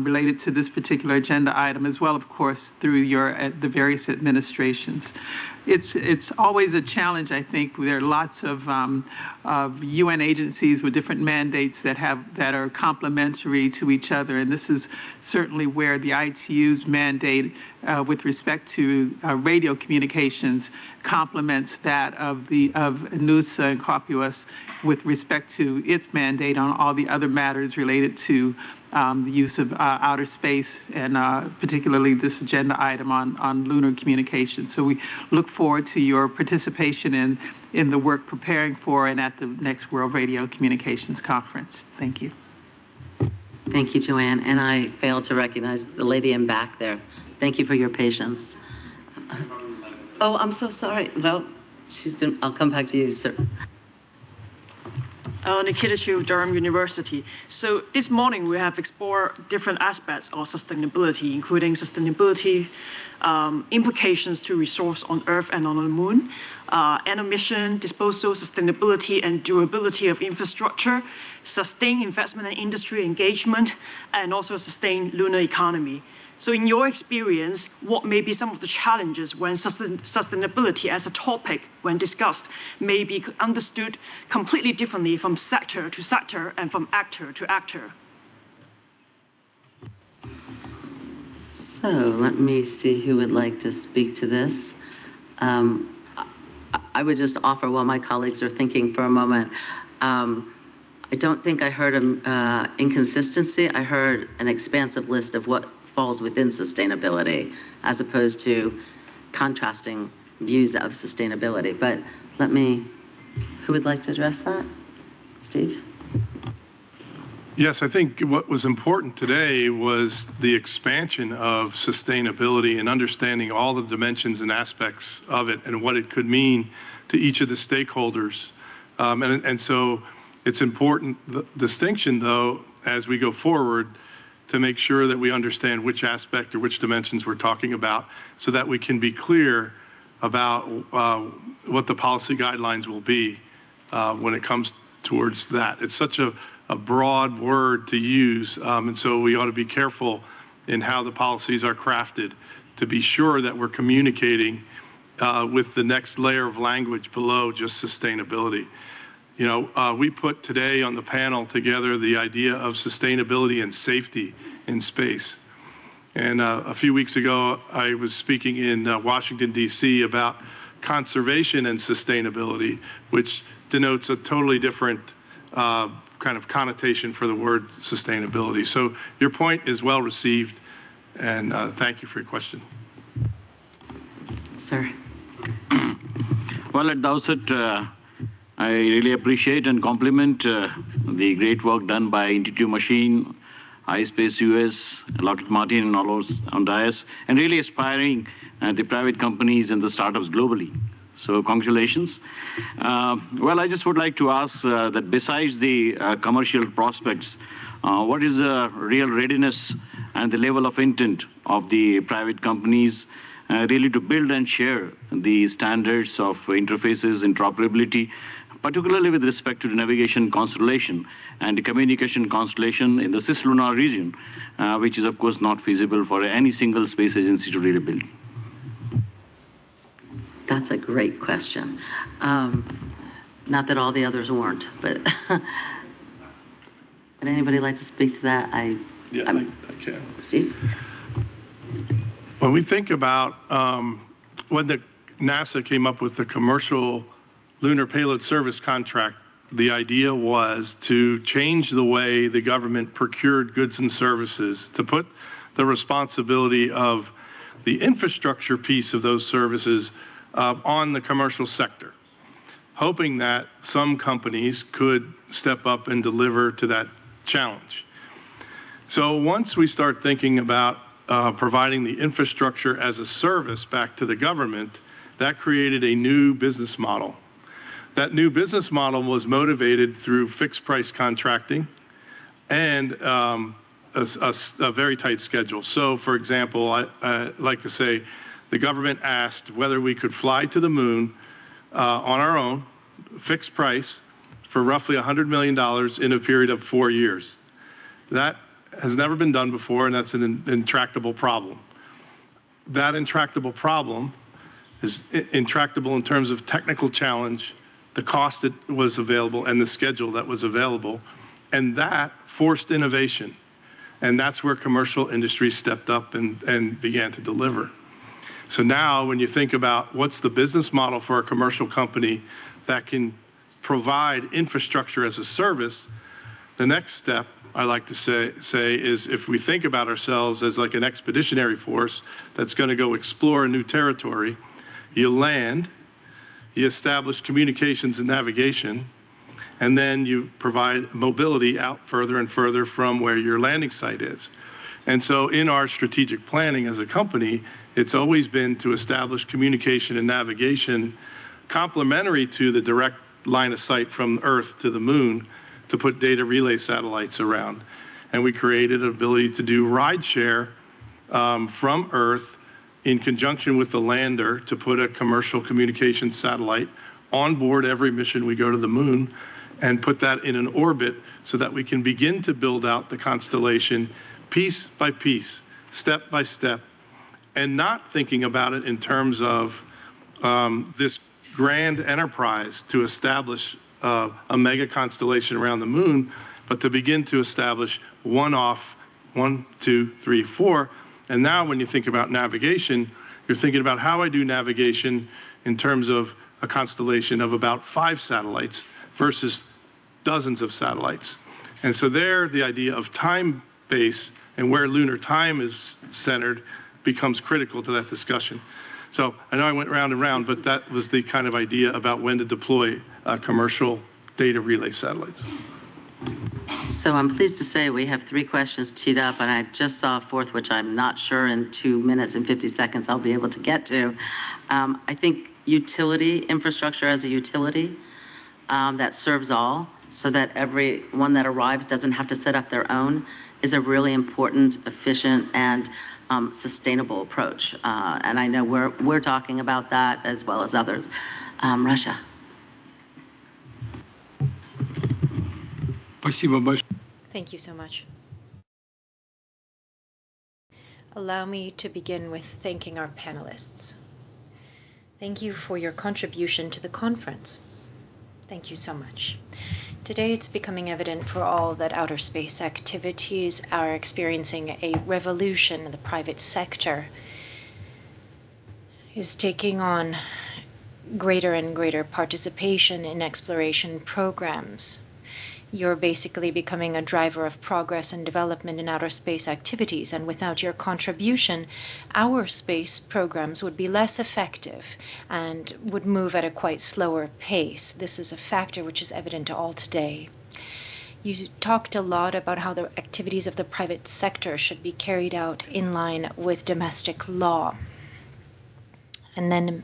related to this particular agenda item, as well, of course, through the various administrations. It's always a challenge, I think. There are lots of UN agencies with different mandates that are complementary to each other, and this is certainly where the ITU's mandate with respect to radio communications complements that of UNOOSA and COPUOS with respect to its mandate on all the other matters related to the use of outer space, and particularly this agenda item on lunar communication. So we look forward to your participation in the work preparing for and at the next World Radio Communications Conference. Thank you. Thank you, Joanne. And I failed to recognize the lady in back there. Thank you for your patience. Oh, I'm so sorry. Well, I'll come back to you, sir. Nikita Chu, Durham University. So this morning we have explored different aspects of sustainability, including sustainability implications to resource on Earth and on the Moon, emission, disposal, sustainability and durability of infrastructure, sustained investment and industry engagement, and also sustained lunar economy. So in your experience, what may be some of the challenges when sustainability as a topic, when discussed, may be understood completely differently from sector to sector and from actor to actor? So let me see who would like to speak to this. I would just offer while my colleagues are thinking for a moment. I don't think I heard an inconsistency. I heard an expansive list of what falls within sustainability as opposed to contrasting views of sustainability. But who would like to address that? Steve? Yes, I think what was important today was the expansion of sustainability and understanding all the dimensions and aspects of it and what it could mean to each of the stakeholders. And so it's important, the distinction though, as we go forward, to make sure that we understand which aspect or which dimensions we're talking about so that we can be clear about what the policy guidelines will be when it comes towards that. It's such a broad word to use, and so we ought to be careful in how the policies are crafted to be sure that we're communicating with the next layer of language below just sustainability. You know, we put today on the panel together the idea of sustainability and safety in space. And a few weeks ago, I was speaking in Washington, D.C. about conservation and sustainability, which denotes a totally different kind of connotation for the word sustainability. So your point is well received, and thank you for your question. Sir. Well, at the outset, I really appreciate and compliment the great work done by Intuitive Machine, iSpace US, Lockheed Martin, and all those on dais, and really aspiring the private companies and the startups globally. So congratulations. Well, I just would like to ask that besides the commercial prospects, what is the real readiness and the level of intent of the private companies really to build and share the standards of interfaces, interoperability, particularly with respect to the navigation constellation and the communication constellation in the cislunar region, which is of course not feasible for any single space agency to really build? That's a great question. Not that all the others weren't, but would anybody like to speak to that? I can. Steve? When we think about when the NASA came up with the commercial lunar payload service contract, the idea was to change the way the government procured goods and services, to put the responsibility of the infrastructure piece of those services on the commercial sector, hoping that some companies could step up and deliver to that challenge. So once we start thinking about providing the infrastructure as a service back to the government, that created a new business model. That new business model was motivated through fixed price contracting and a very tight schedule. So for example, I like to say the government asked whether we could fly to the moon on our own, fixed price, for roughly $100 million in a period of 4 years. That has never been done before, and that's an intractable problem. That intractable problem is intractable in terms of technical challenge, the cost that was available, and the schedule that was available, and that forced innovation. And that's where commercial industry stepped up and began to deliver. So now when you think about what's the business model for a commercial company that can provide infrastructure as a service, the next step I like to say is if we think about ourselves as like an expeditionary force that's going to go explore a new territory, you land, you establish communications and navigation, and then you provide mobility out further and further from where your landing site is. And so in our strategic planning as a company, it's always been to establish communication and navigation complementary to the direct line of sight from Earth to the moon to put data relay satellites around. And we created an ability to do ride share from Earth in conjunction with the lander to put a commercial communications satellite on board every mission we go to the moon and put that in an orbit so that we can begin to build out the constellation piece by piece, step by step, and not thinking about it in terms of this grand enterprise to establish a mega constellation around the moon, but to begin to establish one-off, 1, 2, 3, 4, And now when you think about navigation, you're thinking about how I do navigation in terms of a constellation of about 5 satellites versus dozens of satellites. And so there, the idea of time base and where lunar time is centered becomes critical to that discussion. So I know I went round and round, but that was the kind of idea about when to deploy commercial data relay satellites. So I'm pleased to say we have 3 questions teed up, and I just saw a 4th, which I'm not sure in 2 minutes and 50 seconds I'll be able to get to. I think utility, infrastructure as a utility that serves all, so that everyone that arrives doesn't have to set up their own, is a really important, efficient, and sustainable approach. And I know we're talking about that as well as others. Russia. Thank you so much. Allow me to begin with thanking our panelists. Thank you for your contribution to the conference. Thank you so much. Today it's becoming evident for all that outer space activities are experiencing a revolution. The private sector is taking on greater and greater participation in exploration programs. You're basically becoming a driver of progress and development in outer space activities, and without your contribution, our space programs would be less effective and would move at a quite slower pace. This is a factor which is evident to all today. You talked a lot about how the activities of the private sector should be carried out in line with domestic law. And then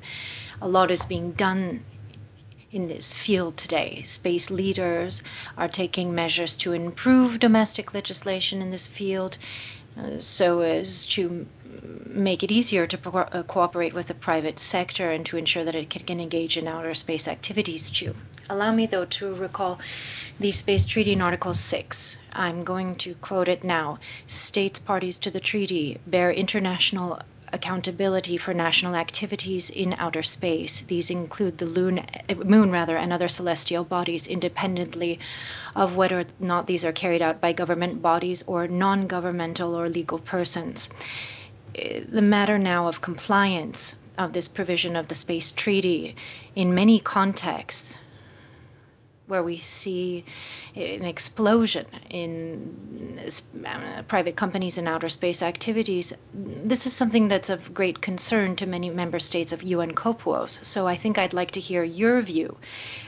a lot is being done in this field today. Space leaders are taking measures to improve domestic legislation in this field so as to make it easier to cooperate with the private sector and to ensure that it can engage in outer space activities too. Allow me, though, to recall the Space Treaty in Article 6. I'm going to quote it now. States parties to the treaty bear international accountability for national activities in outer space. These include the moon, and other celestial bodies, independently of whether or not these are carried out by government bodies or non-governmental or legal persons. The matter now of compliance of this provision of the Space Treaty in many contexts where we see an explosion in private companies and outer space activities, this is something that's of great concern to many member states of UN COPUOS. So I think I'd like to hear your view,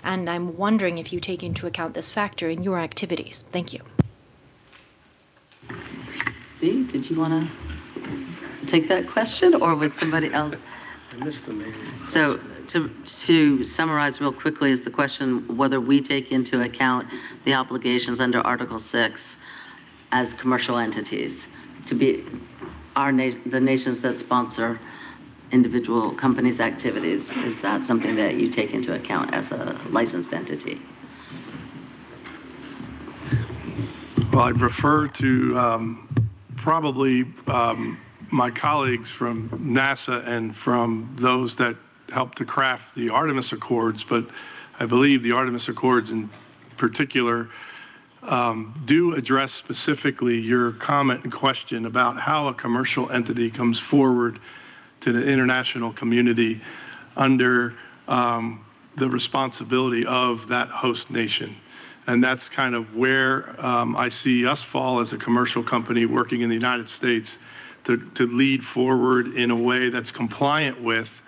and I'm wondering if you take into account this factor in your activities. Thank you. Steve, did you want to take that question, or would somebody else? I missed the name. So to summarize real quickly is the question whether we take into account the obligations under Article 6 as commercial entities to be the nations that sponsor individual companies' activities. Is that something that you take into account as a licensed entity? Well, I'd refer to probably my colleagues from NASA and from those that helped to craft the Artemis Accords, but I believe the Artemis Accords in particular do address specifically your comment and question about how a commercial entity comes forward to the international community under the responsibility of that host nation. And that's kind of where I see us fall as a commercial company working in the United States to lead forward in a way that's compliant with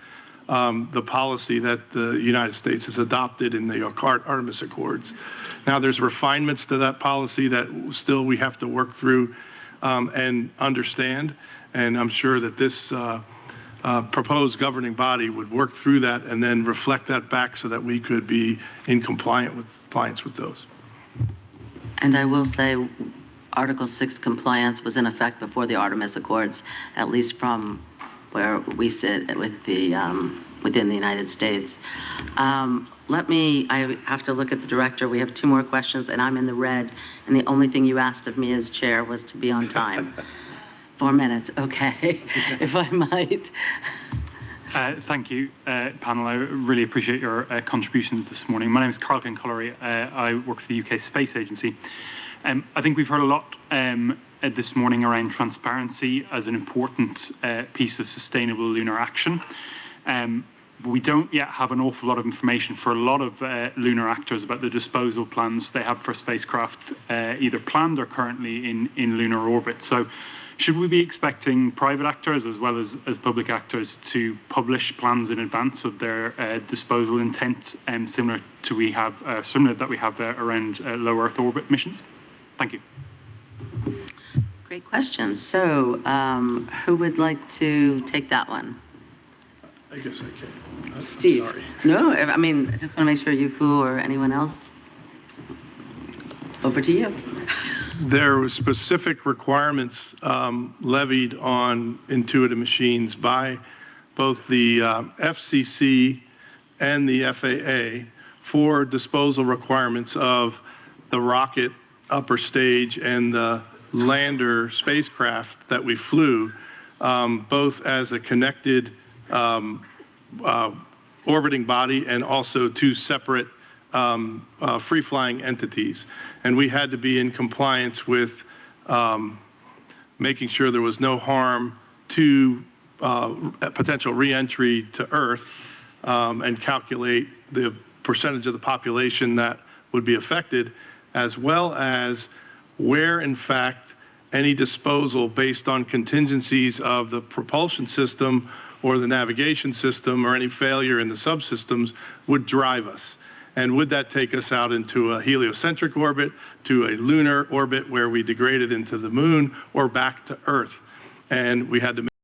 the policy that the United States has adopted in the Artemis Accords. Now, there's refinements to that policy that still we have to work through and understand, and I'm sure that this proposed governing body would work through that and then reflect that back so that we could be in compliance with those. And I will say Article 6 compliance was in effect before the Artemis Accords, at least from where we sit with the within the United States. I have to look at the director. We have 2 more questions and I'm in the red. And the only thing you asked of me as chair was to be on time. 4 minutes, okay, if I might. Thank you, panel. I really appreciate your contributions this morning. My name is Carl Kincullery. I work for the UK Space Agency. I think we've heard a lot this morning around transparency as an important piece of sustainable lunar action. We don't yet have an awful lot of information for a lot of lunar actors about the disposal plans they have for spacecraft either planned or currently in lunar orbit. So should we be expecting private actors as well as public actors to publish plans in advance of their disposal intent, similar that we have around low Earth orbit missions? Thank you. Great question. So who would like to take that one? I guess I can. Steve. Sorry. No, I mean, I just want to make sure you, Fu, or anyone else. Over to you. There were specific requirements levied on Intuitive Machines by both the FCC and the FAA for disposal requirements of the rocket upper stage and the lander spacecraft that we flew, both as a connected orbiting body and also two separate free-flying entities. And we had to be in compliance with making sure there was no harm to potential re-entry to Earth and calculate the percentage of the population that would be affected, as well as where, in fact, any disposal based on contingencies of the propulsion system or the navigation system or any failure in the subsystems would drive us. And would that take us out into a heliocentric orbit, to a lunar orbit where we degraded into the moon, or back to Earth? And we had to